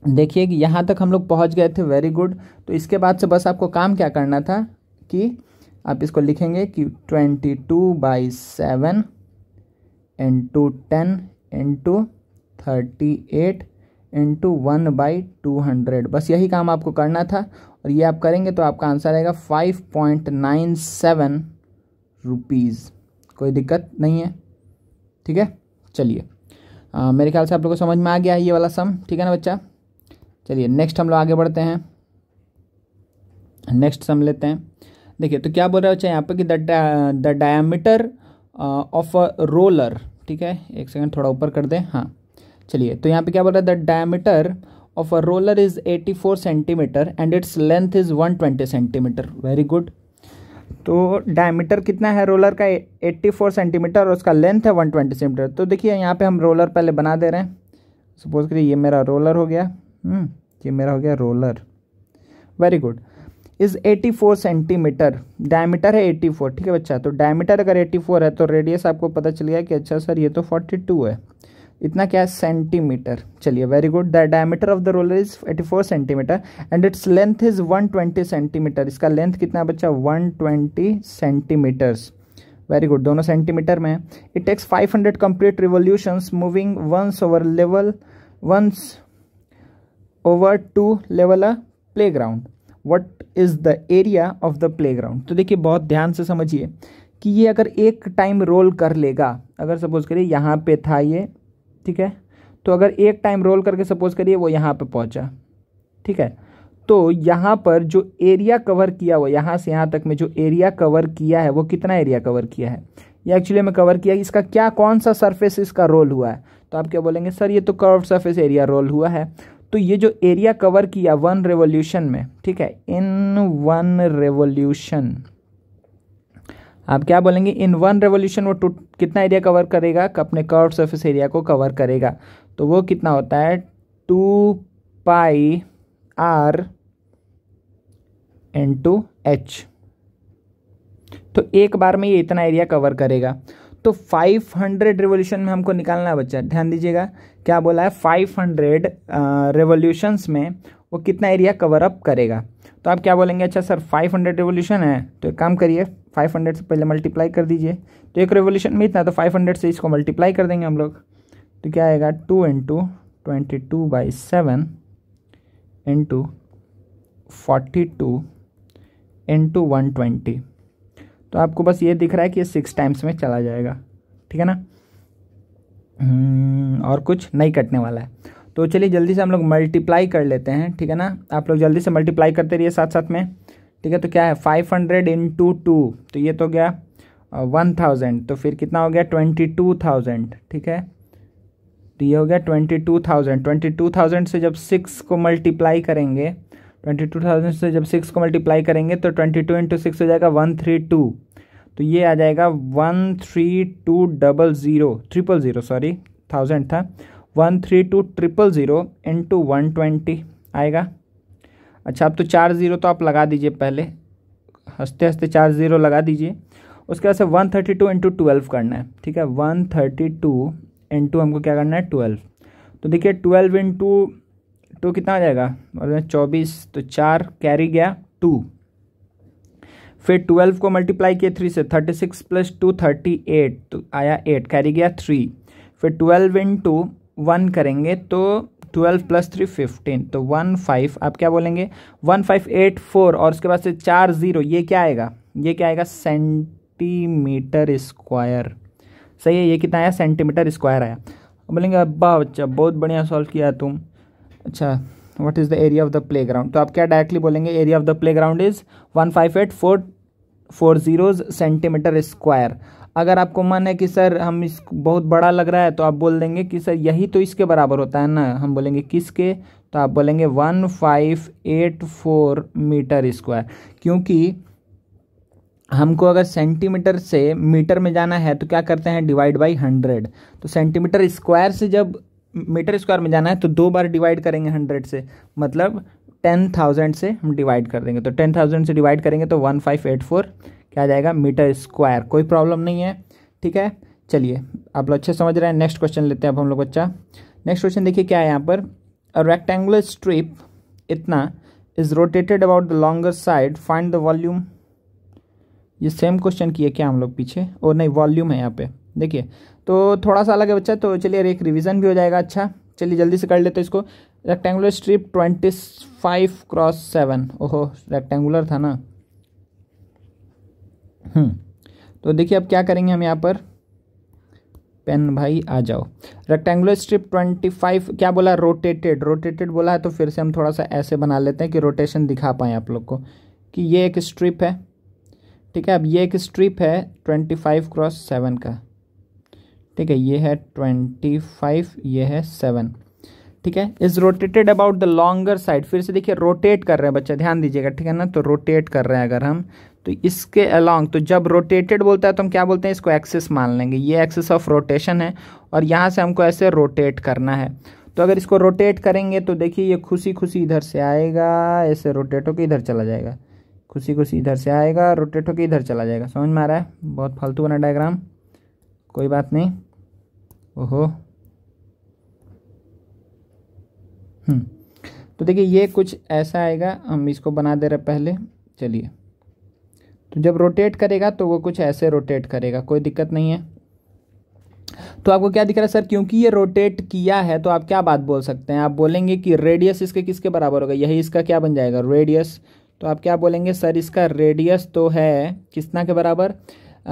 देखिए कि यहाँ तक हम लोग पहुँच गए थे, वेरी गुड। तो इसके बाद से बस आपको काम क्या करना था कि आप इसको लिखेंगे कि 22/7 इंटू 10 इंटू 38 इंटू 1/200, बस यही काम आपको करना था। और ये आप करेंगे तो आपका आंसर आएगा 5.97 रुपीज़। कोई दिक्कत नहीं है, ठीक है। चलिए, मेरे ख्याल से आप लोगों को समझ में आ गया है ये वाला सम, ठीक है ना बच्चा। चलिए नेक्स्ट हम लोग आगे बढ़ते हैं, नेक्स्ट सम लेते हैं। देखिए तो क्या बोल रहा है बच्चा यहाँ पर कि the diameter of a roller, ठीक है, एक सेकंड थोड़ा ऊपर कर दें, हाँ। चलिए तो यहाँ पे क्या बोल रहा है, the diameter of a roller is 84 centimetre and its length is 120 centimetre. Very good. तो डायमीटर कितना है रोलर का 84 सेंटीमीटर और उसका लेंथ है 120 सेंटीमीटर। तो देखिए यहाँ पे हम रोलर पहले बना दे रहे हैं। सपोज करिए ये मेरा रोलर हो गया, ये मेरा हो गया roller. Very good. Is 84 centimetre, diameter है 84, ठीक है बच्चा। तो डायमीटर अगर 84 है तो रेडियस आपको पता चल गया कि अच्छा सर ये तो 42 है, इतना क्या है सेंटीमीटर। चलिए very good. The diameter of the roller is 84 centimetre and its length is 120 centimetre. इसका लेंथ कितना बच्चा 120 सेंटीमीटर्स। वेरी गुड, दोनों सेंटीमीटर में है। It takes 500 complete revolutions moving once over to level a playground. What is the area of the playground. तो देखिए बहुत ध्यान से समझिए कि ये अगर एक टाइम रोल कर लेगा, अगर सपोज करिए यहाँ पे था ये, ठीक है, तो अगर एक टाइम रोल करके सपोज करिए वो यहाँ पे पहुँचा, ठीक है, तो यहाँ पर जो एरिया कवर किया वो यहाँ से यहाँ तक में जो एरिया कवर किया है वो कितना एरिया कवर किया है, ये एक्चुअली में कवर किया है, इसका क्या कौन सा सरफेस इसका रोल हुआ है। तो आप क्या बोलेंगे सर ये तो कर्व सरफेस एरिया रोल हुआ है। तो ये जो एरिया कवर किया 1 रेवोल्यूशन में, ठीक है, इन 1 रेवोल्यूशन, आप क्या बोलेंगे इन 1 रेवोल्यूशन वो कितना एरिया कवर करेगा, अपने कर्व सरफेस एरिया को कवर करेगा। तो वो कितना होता है 2πr इंटू h। तो एक बार में ये इतना एरिया कवर करेगा। तो 500 रेवोल्यूशन में हमको निकालना है बच्चा, ध्यान दीजिएगा क्या बोला है, 500 रेवोल्यूशंस में वो कितना एरिया कवर अप करेगा। तो आप क्या बोलेंगे अच्छा सर 500 रेवोल्यूशन है, तो एक काम करिए 500 से पहले मल्टीप्लाई कर दीजिए। तो एक रेवोल्यूशन में इतना, तो 500 से इसको मल्टीप्लाई कर देंगे हम लोग। तो क्या आएगा 2 इंटू 22/7 इंटू 42 इंटू 120। तो आपको बस ये दिख रहा है कि ये 6 टाइम्स में चला जाएगा, ठीक है ना, और कुछ नहीं कटने वाला है। तो चलिए जल्दी से हम लोग मल्टीप्लाई कर लेते हैं, ठीक है ना। आप लोग जल्दी से मल्टीप्लाई करते रहिए साथ साथ में, ठीक है। तो क्या है 500 इंटू 2, तो ये तो गया 1000, तो फिर कितना हो गया 22,000, ठीक है। तो ये हो गया 22,000। 22,000 से जब 6 को मल्टीप्लाई करेंगे, 22,000 से जब 6 को मल्टीप्लाई करेंगे तो 22 इंटू 6 हो जाएगा 132। तो ये आ जाएगा 132,000 सॉरी 1000 था, 132,000 इंटू 120 आएगा। अच्छा अब तो 4 0 तो आप लगा दीजिए, पहले हंसते हंसते 4 0 लगा दीजिए। उसके बाद से 132 इंटू 12 करना है, ठीक है। 132 इंटू हमको क्या करना है 12। तो देखिए 12 इंटू 2 कितना आ जाएगा, और 24, तो 4 कैरी गया 2। फिर 12 को मल्टीप्लाई किए 3 से, 36 + 2 38, तो आया 8, कैरी गया 3। फिर 12 इंटू 1 करेंगे तो 12 + 3 15, तो 15, आप क्या बोलेंगे 1584, और उसके बाद से 4 0, ये क्या आएगा, ये क्या आएगा सेंटीमीटर स्क्वायर। सही है, ये कितना आया सेंटीमीटर स्क्वायर आया। बोलेंगे अब्बा बच्चा बहुत बढ़िया सॉल्व किया तुम। अच्छा what is the area of the playground, तो आप क्या डायरेक्टली बोलेंगे, area of the play ground is 158,440 centimetre square. अगर आपको मन है कि सर हम इस बहुत बड़ा लग रहा है तो आप बोल देंगे कि सर यही तो इसके बराबर होता है ना, हम बोलेंगे किसके, तो आप बोलेंगे 1584 मीटर स्क्वायर, क्योंकि हमको अगर सेंटीमीटर से मीटर में जाना है तो क्या करते हैं, डिवाइड बाई 100। तो सेंटीमीटर स्क्वायर से जब मीटर स्क्वायर में जाना है तो 2 बार डिवाइड करेंगे 100 से, मतलब 10,000 से हम डिवाइड कर देंगे। तो 10,000 से डिवाइड करेंगे तो 1584 क्या आ जाएगा, मीटर स्क्वायर। कोई प्रॉब्लम नहीं है, ठीक है। चलिए आप लोग अच्छे समझ रहे हैं। नेक्स्ट क्वेश्चन लेते हैं अब हम लोग बच्चा। नेक्स्ट क्वेश्चन देखिए क्या है यहाँ पर, अ रेक्टेंगुलर स्ट्रिप इतना is rotated about the longer side, find the volume. ये सेम क्वेश्चन किए क्या हम लोग पीछे, और नहीं वॉल्यूम है यहाँ पे, देखिए तो थोड़ा सा अलग है बच्चा। तो चलिए एक रिवीजन भी हो जाएगा। अच्छा चलिए जल्दी से कर लेते हैं इसको। रेक्टेंगुलर स्ट्रिप 25x7, ओहो रेक्टेंगुलर था ना। तो देखिए अब क्या करेंगे हम यहाँ पर, पेन भाई आ जाओ। रेक्टेंगुलर स्ट्रिप 25 क्या बोला, रोटेटेड, रोटेटेड बोला है, तो फिर से हम थोड़ा सा ऐसे बना लेते हैं कि रोटेशन दिखा पाएँ आप लोग को, कि ये एक स्ट्रिप है, ठीक है। अब ये एक स्ट्रिप है 25x7 का, ठीक है, ये है 25, ये है 7, ठीक है। Is rotated about the longer side, फिर से देखिए रोटेट कर रहे हैं बच्चा, ध्यान दीजिएगा, ठीक है ना। तो रोटेट कर रहे हैं अगर हम, तो इसके अलोंग, तो जब रोटेटेड बोलता है तो हम क्या बोलते हैं, इसको एक्सिस मान लेंगे, ये एक्सिस ऑफ रोटेशन है, और यहाँ से हमको ऐसे रोटेट करना है। तो अगर इसको रोटेट करेंगे तो देखिए ये खुशी खुशी इधर से आएगा, ऐसे रोटेट होकर इधर चला जाएगा, खुशी खुशी इधर से आएगा, रोटेट होकर इधर चला जाएगा। समझ में आ रहा है, बहुत फालतू बना डायग्राम, कोई बात नहीं। ओहो तो देखिए ये कुछ ऐसा आएगा, हम इसको बना दे रहे पहले। चलिए तो जब रोटेट करेगा तो वो कुछ ऐसे रोटेट करेगा, कोई दिक्कत नहीं है। तो आपको क्या दिख रहा है सर, क्योंकि ये रोटेट किया है तो आप क्या बात बोल सकते हैं, आप बोलेंगे कि रेडियस इसके किसके बराबर होगा, यही इसका क्या बन जाएगा, रेडियस। तो आप क्या बोलेंगे, सर इसका रेडियस तो है कितना के बराबर,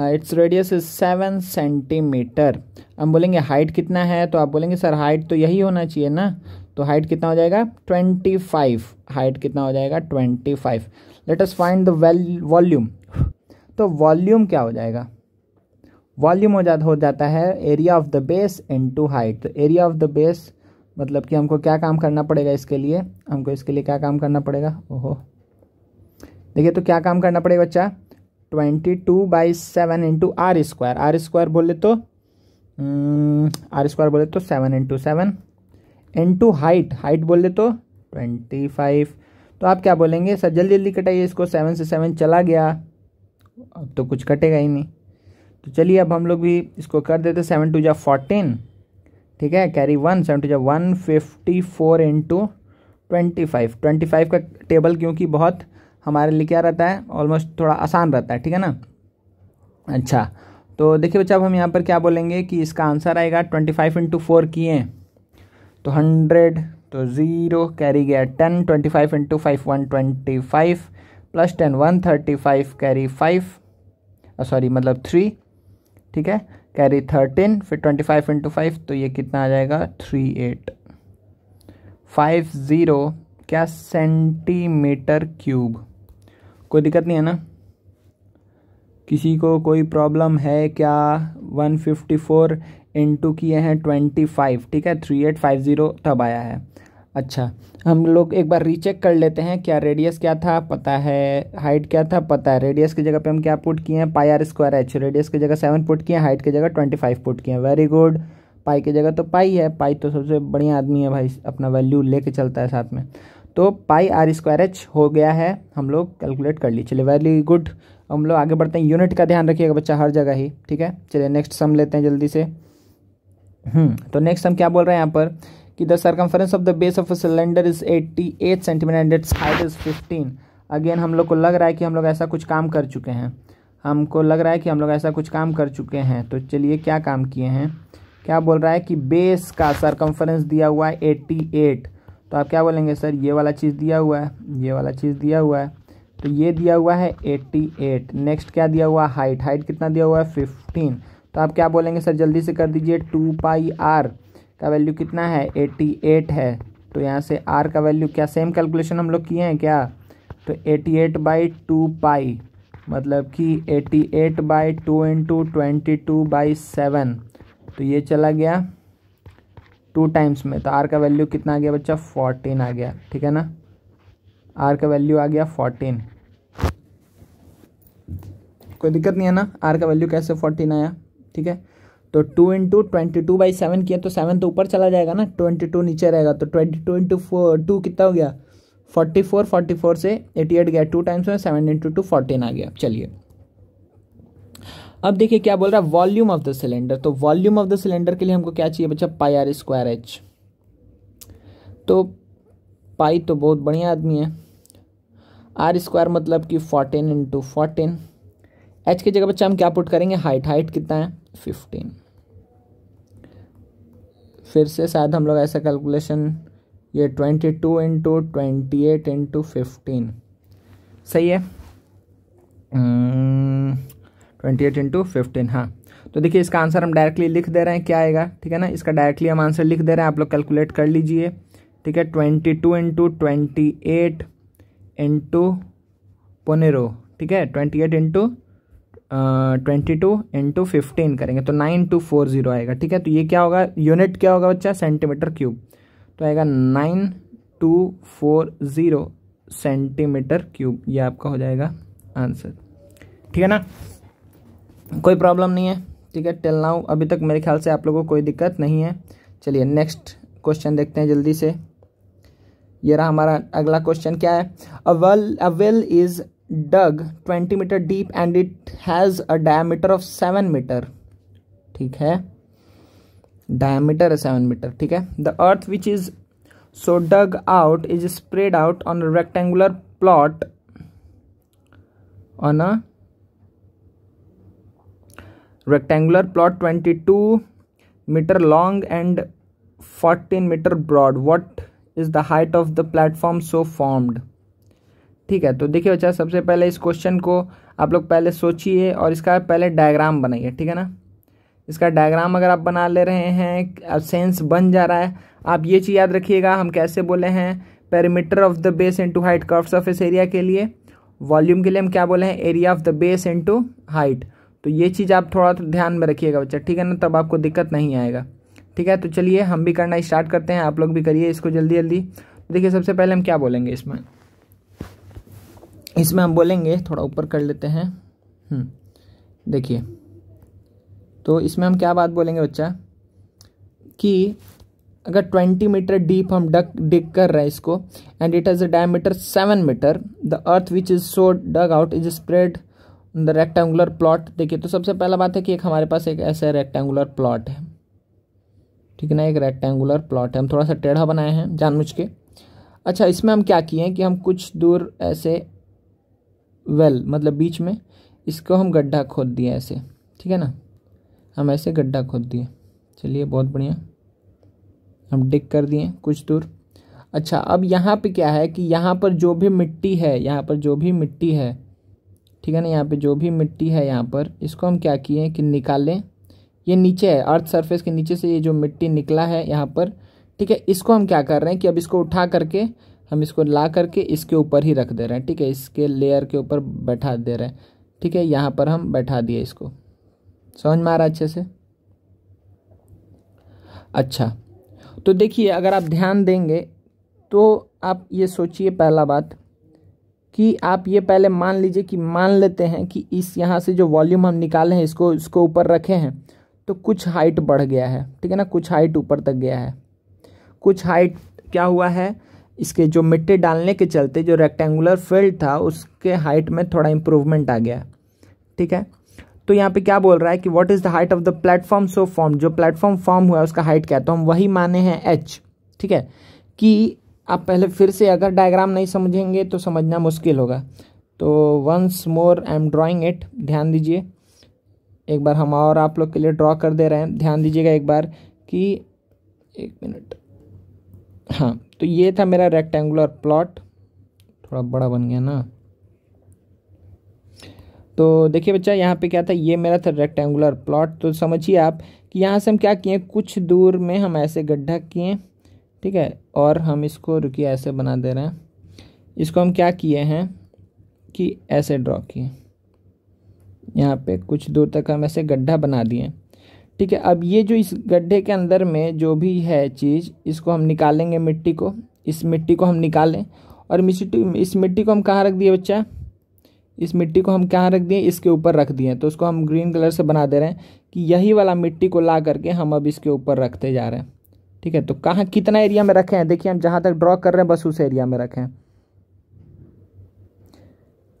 इट्स रेडियस इज 7 सेंटीमीटर। हम बोलेंगे हाइट कितना है, तो आप बोलेंगे सर हाइट तो यही होना चाहिए ना, तो हाइट कितना हो जाएगा 25, हाइट कितना हो जाएगा 25। Let us find the volume. तो वॉल्यूम क्या हो जाएगा, वॉल्यूम हो जाता है area of the base into height. तो एरिया ऑफ द बेस मतलब कि हमको क्या काम करना पड़ेगा इसके लिए, हमको इसके लिए क्या काम करना पड़ेगा, ओहो देखिए तो क्या काम करना पड़ेगा बच्चा, 22/7 into R square, R square बोले तो 7 इंटू 7 इंटू हाइट, हाइट बोले तो 25। तो आप क्या बोलेंगे सर, जल्दी जल्दी कटाइए इसको, 7 से 7 चला गया, अब तो कुछ कटेगा ही नहीं। तो चलिए अब हम लोग भी इसको कर देते, 7 2 जा 14, ठीक है, कैरी 1, 7 2 जा 154 इंटू 25 का टेबल क्योंकि बहुत हमारे लिए क्या रहता है, ऑलमोस्ट थोड़ा आसान रहता है, ठीक है ना। अच्छा तो देखिए बच्चा अब हम यहाँ पर क्या बोलेंगे कि इसका आंसर आएगा 25 इंटू 4 किए तो 100, तो 0 कैरी गया 10, 25 इंटू 5 125 प्लस 10 135 कैरी 5 सॉरी मतलब 3, ठीक है, कैरी 13, फिर 25 इंटू 5 तो ये कितना आ जाएगा 3850 क्या सेंटीमीटर क्यूब। कोई दिक्कत नहीं है ना, किसी को कोई प्रॉब्लम है क्या, 154 इंटू किए हैं 25, ठीक है, 3850 तब आया है। अच्छा हम लोग एक बार रीचेक कर लेते हैं, क्या रेडियस क्या था पता है, हाइट क्या था पता है, रेडियस की जगह पे हम क्या पुट किए हैं पाई आर स्क्वायर एच, रेडियस की जगह 7 पुट किए हैं, हाइट की जगह 25 पुट किए हैं, वेरी गुड। पाई की जगह तो पाई है, पाई तो सबसे बढ़िया आदमी है भाई, अपना वैल्यू लेके चलता है साथ में। तो पाई आर स्क्वायर एच हो गया है, हम लोग कैलकुलेट कर ली, चलिए वेरी गुड। हम लोग आगे बढ़ते हैं, यूनिट का ध्यान रखिएगा बच्चा हर जगह ही, ठीक है। चलिए नेक्स्ट सम लेते हैं जल्दी से। तो नेक्स्ट हम क्या बोल रहे हैं यहाँ पर कि the circumference of the base of a cylinder is 88 centimetre and its height is 15। Again हम लोग को लग रहा है कि हम लोग ऐसा कुछ काम कर चुके हैं, तो चलिए क्या काम किए हैं, क्या बोल रहा है कि बेस का सर्कमफरेंस दिया हुआ है 88, तो आप क्या बोलेंगे सर ये वाला चीज़ दिया हुआ है, ये वाला चीज़ दिया हुआ है, तो ये दिया हुआ है 88। नेक्स्ट क्या दिया हुआ है, हाइट, हाइट कितना दिया हुआ है 15, तो आप क्या बोलेंगे सर जल्दी से कर दीजिए, 2 पाई आर का वैल्यू कितना है 88 है, तो यहाँ से आर का वैल्यू क्या सेम कैलकुलेशन हम लोग किए हैं क्या, तो 88/2 मतलब कि 88/2 इंटू 22/7, तो ये चला गया 2 टाइम्स में, तो आर का वैल्यू कितना आ गया बच्चा 14 आ गया, ठीक है ना, आर का वैल्यू आ गया 14। कोई दिक्कत नहीं है ना, आर का वैल्यू कैसे 14 आया, ठीक है। तो 2 इंटू 22/7 किया तो 7 तो ऊपर चला जाएगा ना, 22 नीचे रहेगा, तो 22 इंटू 2 कितना हो गया 44, 44 से 88 गया 2 टाइम्स में, 7 इंटू 2 14 आ गया। चलिए अब देखिए क्या बोल रहा है, वॉल्यूम ऑफ द सिलेंडर। तो वॉल्यूम ऑफ द सिलेंडर के लिए हमको क्या चाहिए बच्चा, पाई आर स्क्वायर एच। तो पाई तो बहुत बढ़िया आदमी है, आर स्क्वायर मतलब कि 14 इंटू 14, एच की जगह बच्चा हम क्या पुट करेंगे, हाइट, हाइट कितना है 15। फिर से शायद हम लोग ऐसा कैलकुलेशन, ये 22 इंटू 28 इंटू 15 सही है, 28 इंटू 15, हाँ। तो देखिए इसका आंसर हम डायरेक्टली लिख दे रहे हैं, क्या आएगा, ठीक है ना, इसका डायरेक्टली हम आंसर लिख दे रहे हैं, आप लोग कैलकुलेट कर लीजिए, ठीक है। 22 इंटू 28 इंटू 15, ठीक है, 28 इंटू 22 इंटू 15 करेंगे तो 9240 आएगा, ठीक है। तो ये क्या होगा, यूनिट क्या होगा बच्चा, सेंटीमीटर क्यूब, तो आएगा 9240 सेंटीमीटर क्यूब, ये आपका हो जाएगा आंसर, ठीक है ना, कोई प्रॉब्लम नहीं है, ठीक है। टिल नाउ अभी तक मेरे ख्याल से आप लोगों को कोई दिक्कत नहीं है। चलिए नेक्स्ट क्वेश्चन देखते हैं जल्दी से। ये रहा हमारा अगला क्वेश्चन, क्या है, a well is dug 20 metre deep and it has a diameter of 7 metre, ठीक है, डायमीटर है 7 मीटर, ठीक है। The earth which is so dug out is spread out on a rectangular plot on a rectangular plot 22 meter long and 14 meter broad. What is the height of the platform so formed? ठीक है, तो देखिए बच्चा सबसे पहले इस question को आप लोग पहले सोचिए और इसका पहले डायग्राम बनाइए, ठीक है ना। इसका डायग्राम अगर आप बना ले रहे हैं, अब सेंस बन जा रहा है, आप ये चीज़ याद रखिएगा, हम कैसे बोले हैं, perimeter of the base into height curve surface area के लिए, वॉल्यूम के लिए हम क्या बोले हैं, area of the base into height. तो ये चीज़ आप थोड़ा तो ध्यान में रखिएगा बच्चा, ठीक है ना, तब आपको दिक्कत नहीं आएगा, ठीक है। तो चलिए हम भी करना स्टार्ट करते हैं, आप लोग भी करिए इसको जल्दी जल्दी। तो देखिए सबसे पहले हम क्या बोलेंगे इसमें हम बोलेंगे, थोड़ा ऊपर कर लेते हैं, देखिए तो इसमें हम क्या बात बोलेंगे बच्चा, कि अगर 20 मीटर डीप हम डिग कर रहे हैं इसको, and it has a diameter 7 metre, the earth which is so dug out is spread the rectangular plot. देखिए तो सबसे पहला बात है कि एक हमारे पास एक ऐसा रेक्टेंगुलर प्लॉट है, ठीक है ना, एक रेक्टेंगुलर प्लॉट है, हम थोड़ा सा टेढ़ा बनाए हैं जानबूझ के। अच्छा, इसमें हम क्या किए हैं कि हम कुछ दूर ऐसे वेल मतलब बीच में इसको हम गड्ढा खोद दिए ऐसे, ठीक है ना, हम ऐसे गड्ढा खोद दिए, चलिए बहुत बढ़िया, हम डिग कर दिए कुछ दूर। अच्छा, अब यहाँ पे क्या है कि यहाँ पर जो भी मिट्टी है, यहाँ पर जो भी मिट्टी है, ठीक है ना, यहाँ पे जो भी मिट्टी है यहाँ पर, इसको हम क्या किए कि निकालें, ये नीचे है, अर्थ सरफेस के नीचे से ये जो मिट्टी निकला है यहाँ पर, ठीक है, इसको हम क्या कर रहे हैं कि अब इसको उठा करके हम इसको ला करके इसके ऊपर ही रख दे रहे हैं, ठीक है, इसके लेयर के ऊपर बैठा दे रहे हैं, ठीक है, यहाँ पर हम बैठा दिए इसको, समझ में आ रहा है अच्छे से। अच्छा, तो देखिए अगर आप ध्यान देंगे तो आप ये सोचिए, पहला बात कि आप ये पहले मान लीजिए कि मान लेते हैं कि इस यहाँ से जो वॉल्यूम हम निकाले हैं इसको ऊपर रखे हैं तो कुछ हाइट बढ़ गया है, ठीक है ना, कुछ हाइट ऊपर तक गया है, कुछ हाइट क्या हुआ है, इसके जो मिट्टी डालने के चलते जो रेक्टेंगुलर फील्ड था उसके हाइट में थोड़ा इम्प्रूवमेंट आ गया, ठीक है। तो यहाँ पे क्या बोल रहा है कि what is the height of the platform so form, जो प्लेटफॉर्म फॉर्म हुआ है उसका हाइट क्या है, तो हम वही माने हैं एच, ठीक है। कि आप पहले फिर से अगर डायग्राम नहीं समझेंगे तो समझना मुश्किल होगा, तो once more I am drawing it, ध्यान दीजिए एक बार, हम और आप लोग के लिए ड्रॉ कर दे रहे हैं, ध्यान दीजिएगा एक बार कि 1 मिनट, हाँ, तो ये था मेरा रेक्टेंगुलर प्लॉट, थोड़ा बड़ा बन गया ना, तो देखिए बच्चा यहाँ पे क्या था, ये मेरा था रेक्टेंगुलर प्लॉट। तो समझिए आप कि यहाँ से हम क्या किए, कुछ दूर में हम ऐसे गड्ढा किए, ठीक है। और हम इसको रुकिए ऐसे बना दे रहे हैं, इसको हम क्या किए हैं कि ऐसे ड्रॉ किए, यहाँ पे कुछ दूर तक हम ऐसे गड्ढा बना दिए, ठीक है। अब ये जो इस गड्ढे के अंदर में जो भी है चीज़, इसको हम निकालेंगे, मिट्टी को, इस मिट्टी को हम निकालें, और इस मिट्टी को हम कहाँ रख दिए बच्चा, इस मिट्टी को हम कहाँ रख दिए, इसके ऊपर रख दिए। तो उसको हम ग्रीन कलर से बना दे रहे हैं कि यही वाला मिट्टी को ला करके हम अब इसके ऊपर रखते जा रहे हैं, ठीक है। तो कहाँ कितना एरिया में रखे हैं, देखिए हम जहाँ तक ड्रॉ कर रहे हैं बस उस एरिया में रखें।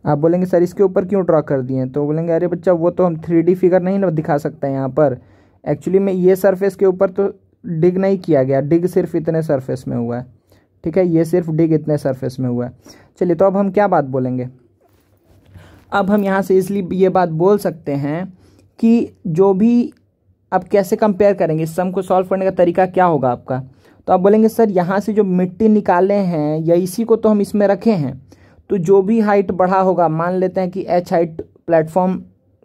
आप बोलेंगे सर इसके ऊपर क्यों ड्रॉ कर दिए, तो बोलेंगे अरे बच्चा वो तो हम 3D फिगर नहीं ना दिखा सकते हैं यहाँ पर, एक्चुअली में ये सरफेस के ऊपर तो डिग नहीं किया गया, डिग सिर्फ इतने सरफेस में हुआ है, ठीक है, ये सिर्फ डिग इतने सरफेस में हुआ है। चलिए तो अब हम क्या बात बोलेंगे, अब हम यहाँ से इसलिए ये बात बोल सकते हैं कि जो भी अब कैसे कंपेयर करेंगे, इस सम को सॉल्व करने का तरीका क्या होगा आपका, तो आप बोलेंगे सर यहाँ से जो मिट्टी निकाले हैं या इसी को तो हम इसमें रखे हैं, तो जो भी हाइट बढ़ा होगा, मान लेते हैं कि h हाइट प्लेटफॉर्म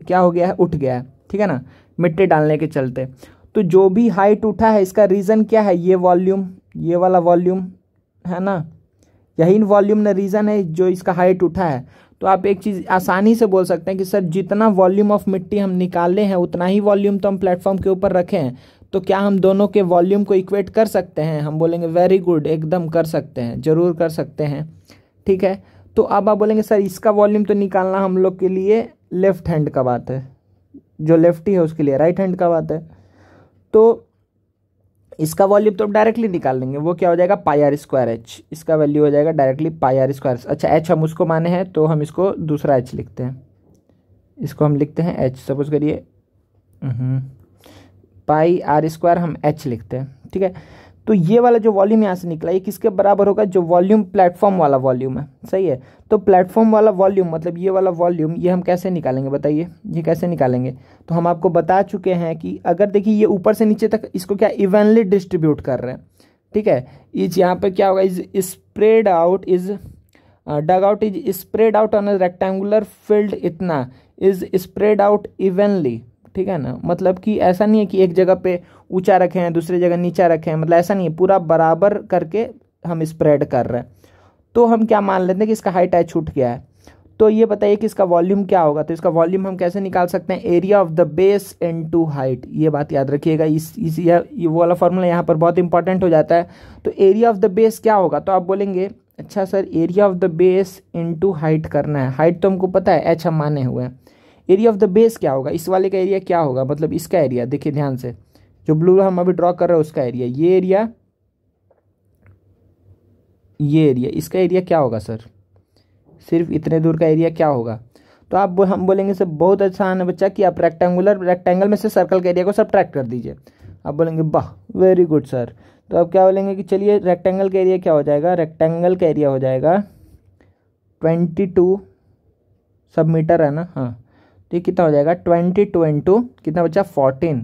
क्या हो गया है, उठ गया है, ठीक है ना, मिट्टी डालने के चलते, तो जो भी हाइट उठा है इसका रीज़न क्या है, ये वॉल्यूम, ये वाला वॉल्यूम है ना, यही वॉल्यूम ना रीज़न है जो इसका हाइट उठा है। तो आप एक चीज़ आसानी से बोल सकते हैं कि सर जितना वॉल्यूम ऑफ मिट्टी हम निकाले हैं उतना ही वॉल्यूम तो हम प्लेटफॉर्म के ऊपर रखे हैं, तो क्या हम दोनों के वॉल्यूम को इक्वेट कर सकते हैं, हम बोलेंगे वेरी गुड, एकदम कर सकते हैं, ज़रूर कर सकते हैं, ठीक है। तो अब आप बोलेंगे सर इसका वॉल्यूम तो निकालना हम लोग के लिए लेफ्ट हैंड का बात है, जो लेफ्टी है उसके लिए राइट हैंड का बात है, तो इसका वॉल्यूम तो डायरेक्टली निकाल लेंगे, वो क्या हो जाएगा पाई आर स्क्वायर एच, इसका वैल्यू हो जाएगा डायरेक्टली पाई आर स्क्वायर। अच्छा एच हम उसको माने हैं तो हम इसको दूसरा एच लिखते हैं, इसको हम लिखते हैं एच, सपोज करिए पाई आर स्क्वायर हम एच लिखते हैं, ठीक है। तो ये वाला जो वॉल्यूम यहाँ से निकला ये किसके बराबर होगा, जो वॉल्यूम प्लेटफॉर्म वाला वॉल्यूम है, सही है। तो प्लेटफॉर्म वाला वॉल्यूम मतलब ये वाला वॉल्यूम, ये हम कैसे निकालेंगे बताइए, ये कैसे निकालेंगे, तो हम आपको बता चुके हैं कि अगर देखिए ये ऊपर से नीचे तक इसको क्या इवनली डिस्ट्रीब्यूट कर रहे हैं, ठीक है। इस यहाँ पे क्या होगा, is spread out, is dug out is spread out on a rectangular field, इतना इज स्प्रेड आउट इवनली, ठीक है ना, मतलब कि ऐसा नहीं है कि एक जगह पे ऊंचा रखे हैं दूसरी जगह नीचा रखे हैं, मतलब ऐसा नहीं है, पूरा बराबर करके हम स्प्रेड कर रहे हैं। तो हम क्या मान लेते हैं कि इसका हाइट एच उठ गया है, तो ये बताइए कि इसका वॉल्यूम क्या होगा, तो इसका वॉल्यूम हम कैसे निकाल सकते हैं, area of the base into height, ये बात याद रखिएगा, ये वो वाला फॉर्मूला यहाँ पर बहुत इंपॉर्टेंट हो जाता है। तो एरिया ऑफ द बेस क्या होगा, तो आप बोलेंगे अच्छा sir area of the base into height करना है, हाइट तो हमको पता है एच हम माने हुए हैं, एरिया ऑफ द बेस क्या होगा, इस वाले का एरिया क्या होगा, मतलब इसका एरिया देखिए ध्यान से, जो ब्लू हम अभी ड्रॉ कर रहे हैं उसका एरिया, ये एरिया, ये एरिया, इसका एरिया क्या होगा सर, सिर्फ इतने दूर का एरिया क्या होगा, तो आप हम बोलेंगे सर बहुत आसान है बच्चा कि आप रेक्टेंगल में से सर्कल के एरिया को सब्ट्रैक्ट कर दीजिए। आप बोलेंगे वाह वेरी गुड सर, तो आप क्या बोलेंगे कि चलिए रेक्टेंगल का एरिया क्या हो जाएगा, रेक्टेंगल का एरिया हो जाएगा 22 सब मीटर है ना, हाँ, तो ये कितना हो जाएगा 22 इंटू कितना बच्चा 14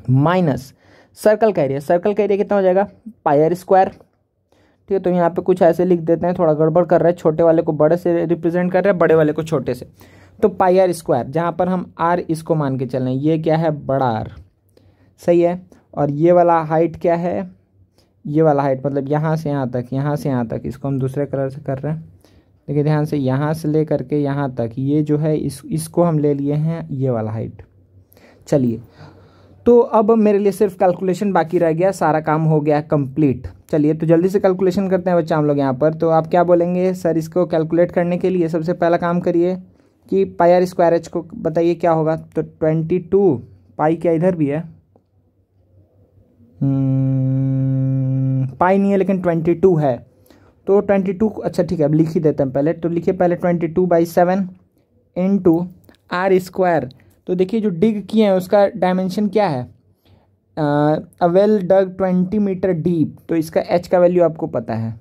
माइनस सर्कल का एरिया कितना हो जाएगा पाई आर स्क्वायर, ठीक है। तो यहाँ पे कुछ ऐसे लिख देते हैं, थोड़ा गड़बड़ कर रहा है, छोटे वाले को बड़े से रिप्रेजेंट कर रहे हैं, बड़े वाले को छोटे से, तो पाई आर स्क्वायर, जहाँ पर हम आर इसको मान के चल रहे हैं, ये क्या है बड़ा आर, सही है। और ये वाला हाइट क्या है, ये वाला हाइट मतलब यहाँ से यहाँ तक, यहाँ से यहाँ तक, इसको हम दूसरे कलर से कर रहे हैं, देखिए ध्यान से, यहाँ से ले करके यहाँ तक, ये जो है इसको हम ले लिए हैं ये वाला हाइट। चलिए तो अब मेरे लिए सिर्फ कैलकुलेशन बाकी रह गया, सारा काम हो गया कंप्लीट। चलिए तो जल्दी से कैलकुलेशन करते हैं बच्चा हम लोग यहाँ पर। तो आप क्या बोलेंगे सर, इसको कैलकुलेट करने के लिए सबसे पहला काम करिए कि पाई आर स्क्वायर एच को बताइए क्या होगा, तो 22 पाई क्या इधर भी है, पाई नहीं है लेकिन 22 है, तो 22 अच्छा ठीक है अब लिख ही देते हैं पहले, तो लिखिए पहले 22/7 इंटू आर स्क्वायर। तो देखिए जो डिग किए हैं उसका डायमेंशन क्या है, a well dug 20 metre deep, तो इसका एच का वैल्यू आपको पता है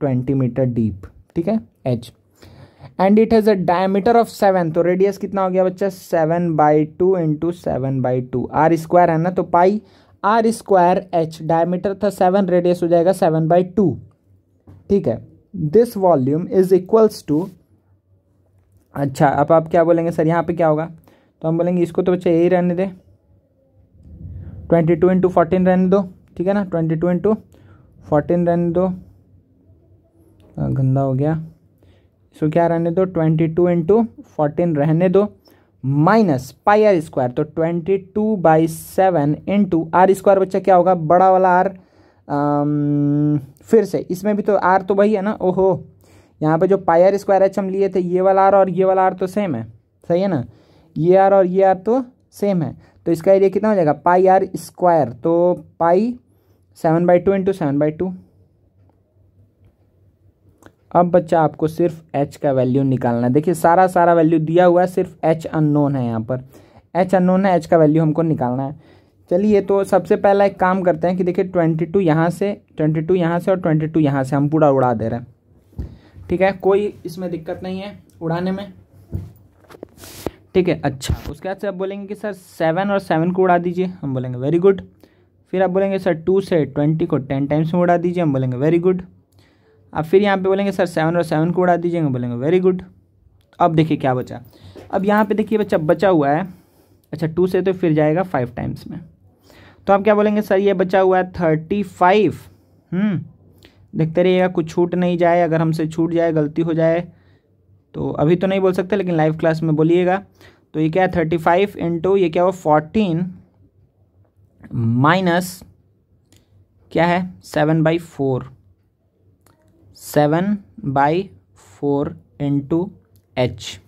20 मीटर डीप, ठीक है H, and it has a diameter of 7, तो रेडियस कितना हो गया बच्चा 7/2 इंटू 7/2, आर स्क्वायर है ना, तो pi are square H, diameter था 7, रेडियस हो जाएगा 7/2, ठीक है। This volume is equals to, अच्छा अब आप क्या बोलेंगे सर यहाँ पे क्या होगा, तो हम बोलेंगे इसको तो बच्चा यही रहने दे, 22 इंटू 14 रहने दो, ठीक है ना। 22 इंटू 14 रहने दो, गंदा हो गया, इसको क्या रहने दो, 22 इंटू 14 रहने दो, माइनस पाई आर स्क्वायर। तो 22/7 इंटू आर स्क्वायर बच्चा क्या होगा, बड़ा वाला आर, फिर से इसमें भी तो आर तो वही है ना, ओहो यहाँ पे जो पाई आर स्क्वायर एच हम लिए थे, ये वाला आर और ये वाला आर तो सेम है, सही है ना, ये आर और ये आर तो सेम है, तो इसका एरिया कितना हो जाएगा, पाई आर स्क्वायर, तो पाई 7/2 इंटू 7/2। अब बच्चा आपको सिर्फ एच का वैल्यू निकालना है। देखिए सारा वैल्यू दिया हुआ है, सिर्फ एच अननोन है, यहाँ पर एच अननोन है, एच का वैल्यू हमको निकालना है। चलिए तो सबसे पहला एक काम करते हैं कि देखिए 22 यहाँ से, 22 यहाँ से और 22 यहाँ से हम पूरा उड़ा दे रहे हैं, ठीक है, कोई इसमें दिक्कत नहीं है उड़ाने में, ठीक है। अच्छा उसके बाद से आप बोलेंगे कि सर 7 और 7 को उड़ा दीजिए, हम बोलेंगे वेरी गुड। फिर आप बोलेंगे सर 2 से 20 को 10 टाइम्स में उड़ा दीजिए, हम बोलेंगे वेरी गुड। अब फिर यहाँ पे बोलेंगे सर 7 और 7 को उड़ा दीजिए, हम बोलेंगे वेरी गुड। अब देखिए क्या बचा, अब यहाँ पे देखिए बच्चा बचा हुआ है, अच्छा 2 से तो फिर जाएगा 5 टाइम्स में, तो आप क्या बोलेंगे सर ये बचा हुआ है 35। देखते रहिएगा कुछ छूट नहीं जाए, अगर हमसे छूट जाए गलती हो जाए तो अभी तो नहीं बोल सकते, लेकिन लाइव क्लास में बोलिएगा। तो ये क्या है 35 इंटू ये क्या हुआ 14 माइनस क्या है 7/4, 7/4 इंटू एच,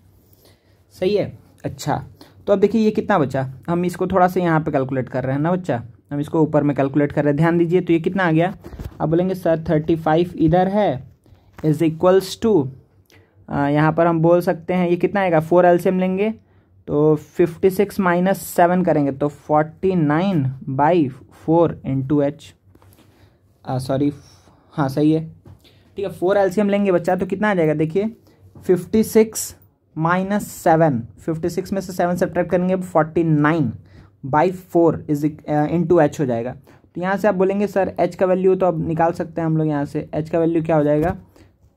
सही है। अच्छा तो अब देखिए ये कितना बचा, हम इसको थोड़ा सा यहाँ पे कैलकुलेट कर रहे हैं ना बच्चा, हम इसको ऊपर में कैलकुलेट कर रहे हैं, ध्यान दीजिए। तो ये कितना आ गया, अब बोलेंगे सर 35 इधर है इज इक्वल्स टू, यहाँ पर हम बोल सकते हैं ये कितना आएगा, 4 एलसीएम लेंगे तो 56 माइनस 7 करेंगे तो 49/4 इंटू एच, सॉरी हाँ सही है, ठीक है। 4 एलसीएम लेंगे बच्चा तो कितना आ जाएगा, देखिए 56 माइनस 7, 56 में से 7 सब्ट्रैक्ट करेंगे 49/4 इज इंटू एच हो जाएगा। तो यहाँ से आप बोलेंगे सर एच का वैल्यू तो अब निकाल सकते हैं हम लोग, यहाँ से एच का वैल्यू क्या हो जाएगा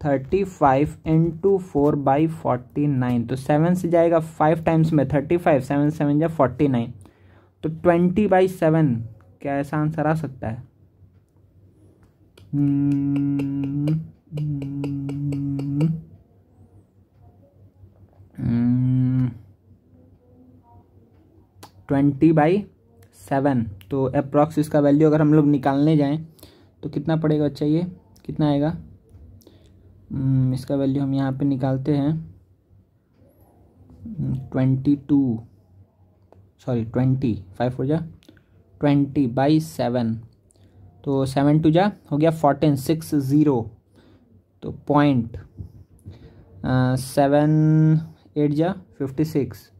35 इंटू 4/49, तो 7 से जाएगा 5 टाइम्स में 35, 7 7 जा 49, तो 20/7 क्या ऐसा आंसर आ सकता है, 20/7। तो अप्रॉक्स इसका वैल्यू अगर हम लोग निकालने जाएं तो कितना पड़ेगा बच्चा, ये कितना आएगा, इसका वैल्यू हम यहाँ पे निकालते हैं 22, सॉरी 20, 5 हो जा 20/7, तो 7 2 जा हो गया 14, 60, तो 7 8 जा 56,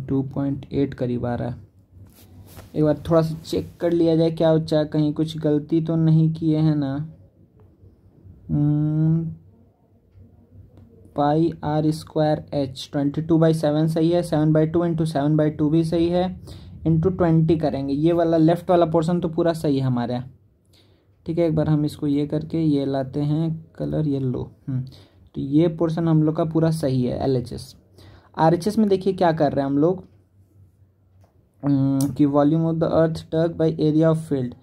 2.8 करीब आ रहा है। एक बार थोड़ा सा चेक कर लिया जाए क्या बच्चा, कहीं कुछ गलती तो नहीं किए हैं ना। पाई आर स्क्वायर एच 22/7 सही है, 7/2 इंटू 7/2 भी सही है, इंटू 20 करेंगे, ये वाला लेफ्ट वाला पोर्शन तो पूरा सही है हमारे यहाँ, ठीक है। एक बार हम इसको ये करके ये लाते हैं कलर येलो, तो ये पोर्शन हम लोग का पूरा सही है। LHS RHS में देखिए क्या कर रहे हैं हम लोग कि volume of the earth dug by area of field,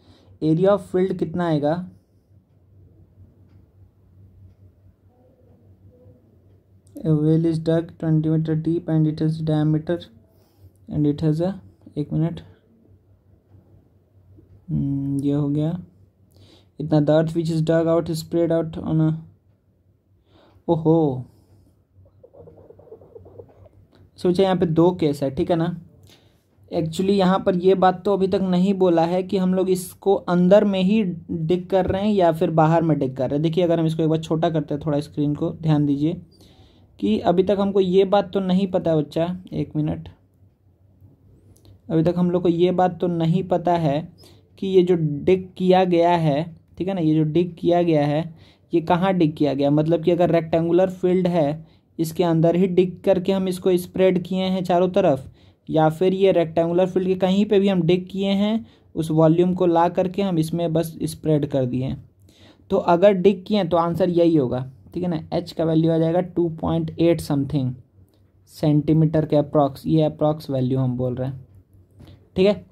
area of field कितना आएगा, a well is dug 20 meter deep and it has diameter and it has a, एक मिनट, ये हो गया इतना, the earth which is dug out is spread out on a, ओहो सोचा यहाँ पे 2 केस है, ठीक है ना। एक्चुअली यहाँ पर ये बात तो अभी तक नहीं बोला है कि हम लोग इसको अंदर में ही डिग कर रहे हैं या फिर बाहर में डिग कर रहे हैं। देखिए अगर हम इसको एक बार छोटा करते हैं थोड़ा स्क्रीन को, ध्यान दीजिए कि अभी तक हमको ये बात तो नहीं पता है बच्चा, एक मिनट, अभी तक हम लोग को ये बात तो नहीं पता है कि ये जो डिग किया गया है, ठीक है ना, ये जो डिग किया गया है ये कहाँ डिग किया गया, मतलब कि अगर रेक्टेंगुलर फील्ड है इसके अंदर ही डिग करके हम इसको स्प्रेड किए हैं चारों तरफ, या फिर ये रेक्टेंगुलर फील्ड के कहीं पे भी हम डिग किए हैं उस वॉल्यूम को ला करके हम इसमें बस स्प्रेड कर दिए हैं। तो अगर डिग किए हैं तो आंसर यही होगा, ठीक है ना। एच का वैल्यू आ जाएगा 2.8 समथिंग, सेंटीमीटर के अप्रॉक्स, ये अप्रॉक्स वैल्यू हम बोल रहे हैं, ठीक है।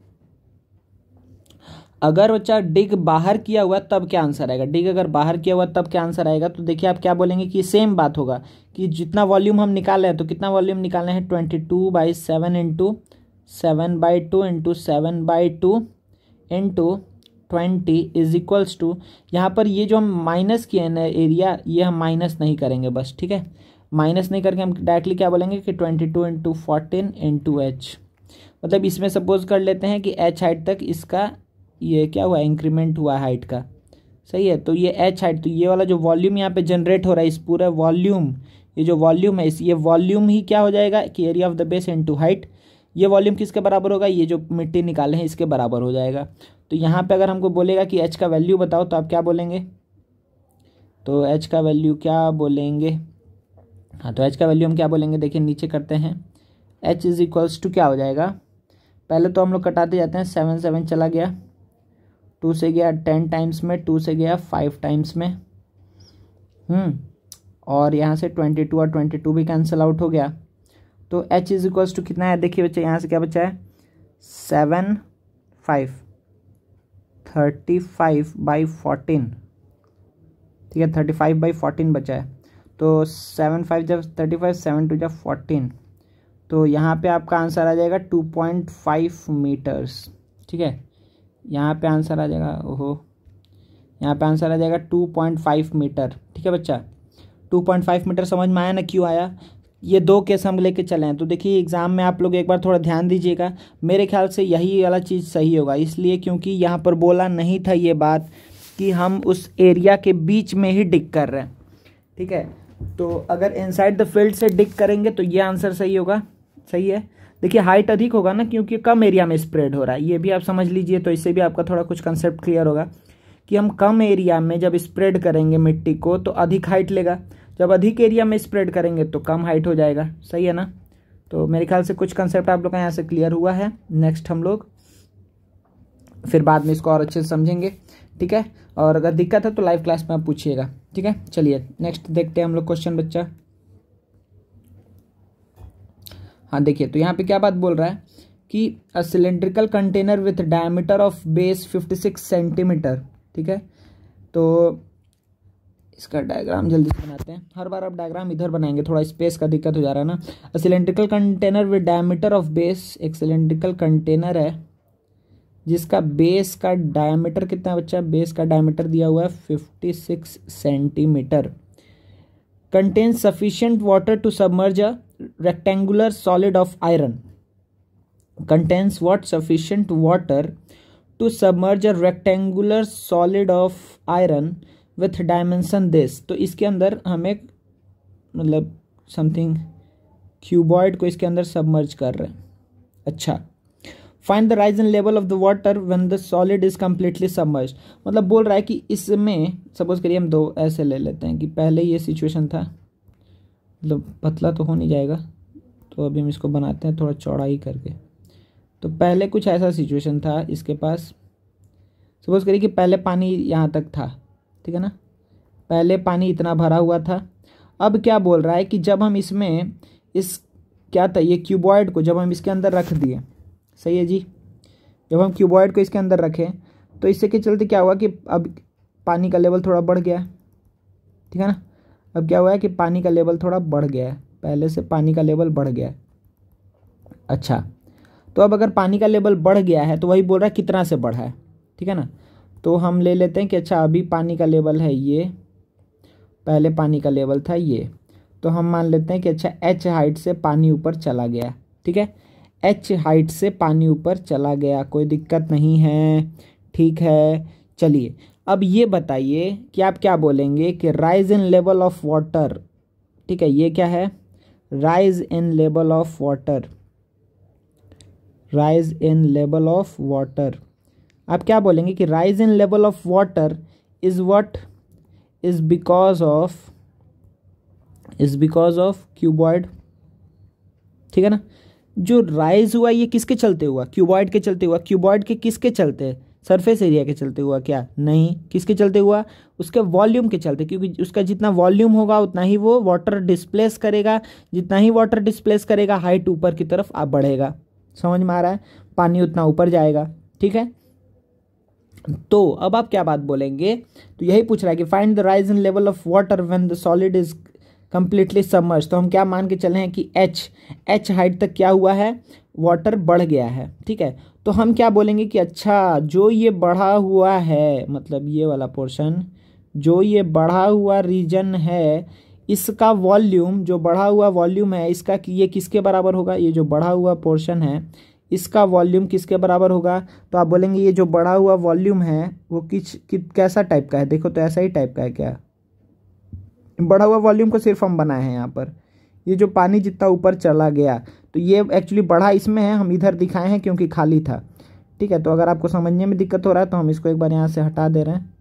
अगर बच्चा डिग बाहर किया हुआ तब क्या आंसर आएगा, डिग अगर बाहर किया हुआ तब क्या आंसर आएगा, तो देखिए आप क्या बोलेंगे कि सेम बात होगा कि जितना वॉल्यूम हम निकाल रहे हैं, तो कितना वॉल्यूम निकालना है, 22/7 into 7/2 into 7/2 into 20 is equals to, यहाँ पर ये जो हम माइनस किए ना एरिया, ये हम माइनस नहीं करेंगे बस, ठीक है। माइनस नहीं करके हम डायरेक्टली क्या बोलेंगे कि 22 इंटू 14 इंटू एच, मतलब इसमें सपोज कर लेते हैं कि एच हाइट तक इसका ये क्या हुआ, इंक्रीमेंट हुआ हाइट का, सही है। तो ये एच हाइट, तो ये वाला जो वॉल्यूम यहाँ पे जनरेट हो रहा है, इस पूरा वॉल्यूम, ये जो वॉल्यूम है, इस ये वॉल्यूम ही क्या हो जाएगा कि area of the base into height, ये वॉल्यूम किसके बराबर होगा, ये जो मिट्टी निकाले हैं इसके बराबर हो जाएगा। तो यहाँ पे अगर हमको बोलेगा कि एच का वैल्यू बताओ, तो आप क्या बोलेंगे, तो एच का वैल्यू क्या बोलेंगे, हाँ तो एच का वैल्यू हम क्या बोलेंगे, देखिए नीचे करते हैं, एच इज इक्वल्स टू क्या हो जाएगा, पहले तो हम लोग कटाते जाते हैं, 7 7 चला गया, 2 से गया 10 टाइम्स में, 2 से गया 5 टाइम्स में, और यहाँ से 22 और 22 भी कैंसिल आउट हो गया। तो h इज इक्वल्स टू कितना है, देखिए बच्चे यहाँ से क्या बचा है, 7 5 35/14, ठीक है, 35/14 बचा है। तो 7 5 जब 35, 7 2 जब 14, तो यहाँ पे आपका आंसर आ जाएगा 2.5 मीटर्स, ठीक है। यहाँ पे आंसर आ जाएगा, ओहो, यहाँ पे आंसर आ जाएगा 2.5 मीटर, ठीक है बच्चा। 2.5 मीटर समझ में आया ना, क्यों आया, ये दो केस हम लेके चले हैं। तो देखिए एग्जाम में आप लोग एक बार थोड़ा ध्यान दीजिएगा, मेरे ख्याल से यही वाला चीज़ सही होगा, इसलिए क्योंकि यहाँ पर बोला नहीं था ये बात कि हम उस एरिया के बीच में ही डिग कर रहे हैं, ठीक है। तो अगर इनसाइड द फील्ड से डिग करेंगे तो ये आंसर सही होगा, सही है। देखिए हाइट अधिक होगा ना, क्योंकि कम एरिया में स्प्रेड हो रहा है, ये भी आप समझ लीजिए, तो इससे भी आपका थोड़ा कुछ कंसेप्ट क्लियर होगा कि हम कम एरिया में जब स्प्रेड करेंगे मिट्टी को तो अधिक हाइट लेगा, जब अधिक एरिया में स्प्रेड करेंगे तो कम हाइट हो जाएगा, सही है ना। तो मेरे ख्याल से कुछ कंसेप्ट आप लोग का यहाँ से क्लियर हुआ है। नेक्स्ट हम लोग फिर बाद में इसको और अच्छे से समझेंगे, ठीक है। और अगर दिक्कत है तो लाइव क्लास में आप पूछिएगा, ठीक है। चलिए नेक्स्ट देखते हैं हम लोग क्वेश्चन बच्चा। हाँ देखिए, तो यहाँ पे क्या बात बोल रहा है कि a cylindrical container with diameter of base 56 centimetre, ठीक है। तो इसका डायग्राम जल्दी से बनाते हैं, हर बार आप डायग्राम इधर बनाएंगे, थोड़ा स्पेस का दिक्कत हो जा रहा है ना। A cylindrical container with diameter of base, एक सिलेंड्रिकल कंटेनर है जिसका बेस का डायमीटर कितना है बच्चा, बेस का डायमीटर दिया हुआ है 56 centimetre, contains sufficient water to submerge a rectangular solid of iron, contains what, sufficient water to submerge a rectangular solid of iron with dimension this। तो इसके अंदर हम एक मतलब समथिंग क्यूबॉइड को इसके अंदर सबमर्ज कर रहे हैं। अच्छा, find the rise in level of the water when the solid is completely submerge, मतलब बोल रहा है कि इसमें सपोज करिए हम दो ऐसे ले लेते हैं कि पहले ये सिचुएशन था, मतलब पतला तो हो नहीं जाएगा, तो अभी हम इसको बनाते हैं थोड़ा चौड़ाई करके। तो पहले कुछ ऐसा सिचुएशन था इसके पास, सपोज करिए कि पहले पानी यहाँ तक था, ठीक है ना, पहले पानी इतना भरा हुआ था। अब क्या बोल रहा है कि जब हम इसमें इस क्या था, ये क्यूबॉइड को जब हम इसके अंदर रख दिए, सही है जी, जब हम क्यूबॉइड को इसके अंदर रखें तो इससे के चलते क्या हुआ कि अब पानी का लेवल थोड़ा बढ़ गया, ठीक है ना। अब क्या हुआ है कि पानी का लेवल थोड़ा बढ़ गया है, पहले से पानी का लेवल बढ़ गया है। अच्छा, तो अब अगर पानी का लेवल बढ़ गया है तो वही बोल रहा है कितना से बढ़ा है, ठीक है ना। तो हम ले लेते हैं कि अच्छा अभी पानी का लेवल है ये, पहले पानी का लेवल था ये, तो हम मान लेते हैं कि अच्छा एच हाइट से पानी ऊपर चला गया, ठीक है, एच हाइट से पानी ऊपर चला गया, कोई दिक्कत नहीं है, ठीक है। चलिए अब ये बताइए कि आप क्या बोलेंगे कि rise in level of water, ठीक है, ये क्या है, rise in level of water, rise in level of water. आप क्या बोलेंगे कि rise in level of water is what, is because of cuboid, ठीक है ना। जो राइज हुआ ये किसके चलते हुआ, क्यूबॉइड के चलते हुआ, क्यूबॉइड के किसके चलते, सरफेस एरिया के चलते हुआ क्या? नहीं। किसके चलते हुआ? उसके वॉल्यूम के चलते, क्योंकि उसका जितना वॉल्यूम होगा उतना ही वो वाटर डिस्प्लेस करेगा, जितना ही वाटर डिस्प्लेस करेगा हाइट ऊपर की तरफ आप बढ़ेगा। समझ में आ रहा है? पानी उतना ऊपर जाएगा। ठीक है, तो अब आप क्या बात बोलेंगे? तो यही पूछ रहा है कि find the rise in level of water when the solid is completely submerge. तो हम क्या मान के चले हैं कि एच हाइट तक क्या हुआ है? वाटर बढ़ गया है। ठीक है, तो हम क्या बोलेंगे कि अच्छा जो ये बढ़ा हुआ है, मतलब ये वाला पोर्शन, जो ये बढ़ा हुआ रीजन है, इसका वॉल्यूम, जो बढ़ा हुआ वॉल्यूम है इसका, ये किसके बराबर होगा? ये जो बढ़ा हुआ पोर्शन है इसका वॉल्यूम किसके बराबर होगा? तो आप बोलेंगे ये जो बढ़ा हुआ वॉल्यूम है वो कैसा टाइप का है? देखो तो ऐसा ही टाइप का है क्या? बढ़ा हुआ वॉल्यूम को सिर्फ हम बनाए हैं यहाँ पर, ये जो पानी जितना ऊपर चला गया, तो ये एक्चुअली बढ़ा इसमें है, हम इधर दिखाए हैं क्योंकि खाली था। ठीक है, तो अगर आपको समझने में दिक्कत हो रहा है तो हम इसको एक बार यहाँ से हटा दे रहे हैं।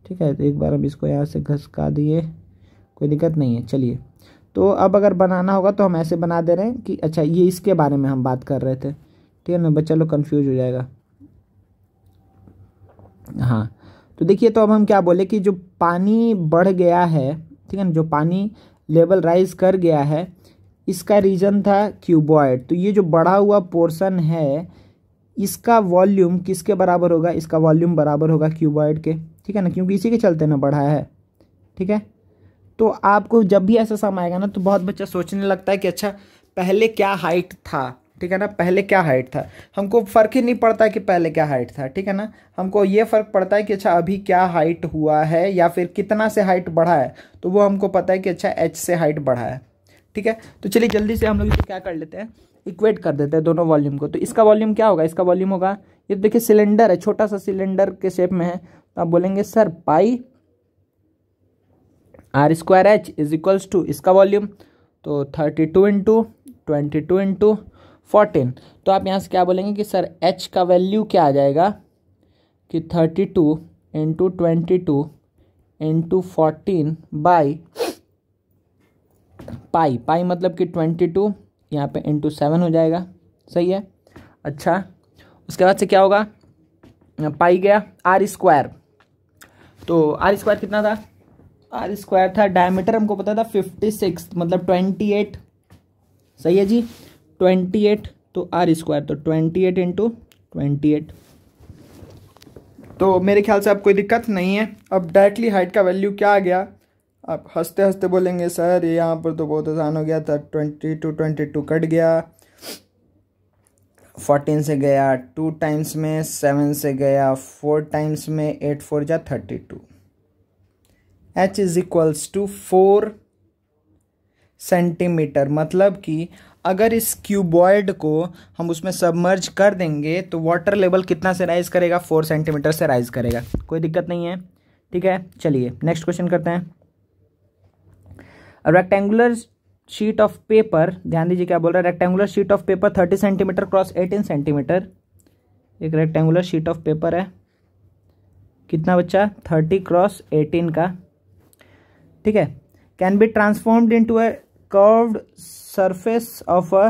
ठीक है, तो एक बार हम इसको यहाँ से घसका दिए, कोई दिक्कत नहीं है। चलिए, तो अब अगर बनाना होगा तो हम ऐसे बना दे रहे हैं कि अच्छा ये इसके बारे में हम बात कर रहे थे। ठीक है ना, बच्चा लोग कन्फ्यूज हो जाएगा। हाँ, तो देखिए, तो अब हम क्या बोले कि जो पानी बढ़ गया है, ठीक है ना, जो पानी लेवल राइज कर गया है, इसका रीजन था क्यूबॉइड। तो ये जो बढ़ा हुआ पोर्शन है इसका वॉल्यूम किसके बराबर होगा? इसका वॉल्यूम बराबर होगा क्यूबॉइड के। ठीक है ना, क्योंकि इसी के चलते ना बढ़ा है। ठीक है, तो आपको जब भी ऐसा समय आएगा ना तो बहुत बच्चा सोचने लगता है कि अच्छा पहले क्या हाइट था। ठीक है ना, पहले क्या हाइट था। हमको फ़र्क ही नहीं पड़ता कि पहले क्या हाइट था। ठीक है ना, हमको ये फ़र्क पड़ता है कि अच्छा अभी क्या हाइट हुआ है या फिर कितना से हाइट बढ़ा है, तो वो हमको पता है कि अच्छा एच से हाइट बढ़ा है। ठीक है, तो चलिए जल्दी से हम लोग इसे क्या कर लेते हैं, इक्वेट कर देते हैं दोनों वॉल्यूम को। तो इसका वॉल्यूम क्या होगा? इसका वॉल्यूम होगा, ये देखिए सिलेंडर है, छोटा सा सिलेंडर के शेप में है, तो आप बोलेंगे sir pi are square H is equals to इसका वॉल्यूम, तो 32 इंटू 22 इंटू 14। तो आप यहाँ से क्या बोलेंगे कि सर एच का वैल्यू क्या आ जाएगा कि 32 इंटू 22 इंटू 14 बाई पाई मतलब कि 22 यहाँ पे इंटू 7 हो जाएगा। सही है। अच्छा, उसके बाद से क्या होगा? पाई गया आर स्क्वायर, तो आर स्क्वायर कितना था? आर स्क्वायर था, डायमीटर हमको पता था 56, मतलब 28। सही है जी, 28, तो आर स्क्वायर तो 28 इंटू 28। तो मेरे ख्याल से अब कोई दिक्कत नहीं है। अब डायरेक्टली हाइट का वैल्यू क्या आ गया? आप हंसते हंसते बोलेंगे सर ये यहाँ पर तो बहुत आसान हो गया था, 22 कट गया, 14 से गया 2 टाइम्स में, 7 से गया 4 टाइम्स में, 8 4 जा 32। h is equals to 4 centimetre. मतलब कि अगर इस क्यूबॉइड को हम उसमें सबमर्ज कर देंगे तो वाटर लेवल कितना से राइज करेगा? 4 सेंटीमीटर से राइज करेगा। कोई दिक्कत नहीं है। ठीक है, चलिए नेक्स्ट क्वेश्चन करते हैं। रेक्टेंगुलर शीट ऑफ पेपर, ध्यान दीजिए क्या बोल रहा है, rectangular sheet of paper 30 centimetre cross 18 centimetre. एक रेक्टेंगुलर शीट ऑफ पेपर है, कितना बच्चा? 30 क्रॉस 18 का। ठीक है, can be transformed into a curved surface of a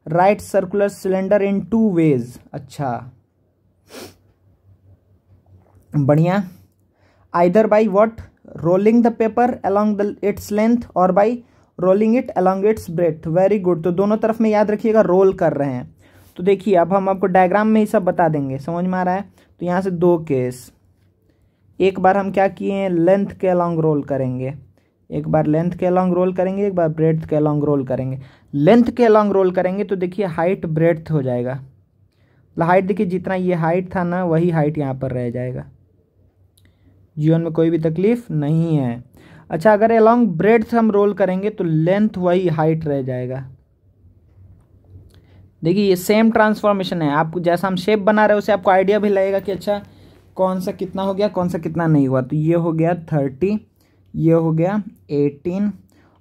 right circular cylinder in 2 ways. अच्छा, बढ़िया। Either by what? Rolling the paper along its length और by rolling it along its breadth। Very good. तो दोनों तरफ में याद रखिएगा role कर रहे हैं। तो देखिए अब हम आपको डायग्राम में ही सब बता देंगे, समझ में आ रहा है? तो यहाँ से 2 केस, एक बार हम क्या किए हैं, लेंथ के अलॉन्ग रोल करेंगे, एक बार लेंथ के अलॉन्ग रोल करेंगे, एक बार ब्रेड्थ के अलॉन्ग रोल करेंगे। लेंथ के अलॉन्ग रोल करेंगे तो देखिए हाइट ब्रेड्थ हो जाएगा। हाइट देखिए जितना ये हाइट था ना वही हाइट यहाँ पर रह जाएगा, जीवन में कोई भी तकलीफ नहीं है। अच्छा, अगर अलॉन्ग ब्रेड्थ हम रोल करेंगे तो लेंथ वही हाइट रह जाएगा। देखिए ये सेम ट्रांसफॉर्मेशन है, आपको जैसा हम शेप बना रहे हैं उसे आपको आइडिया भी लगेगा कि अच्छा कौन सा कितना हो गया, कौन सा कितना नहीं हुआ। तो ये हो गया 30, ये हो गया 18,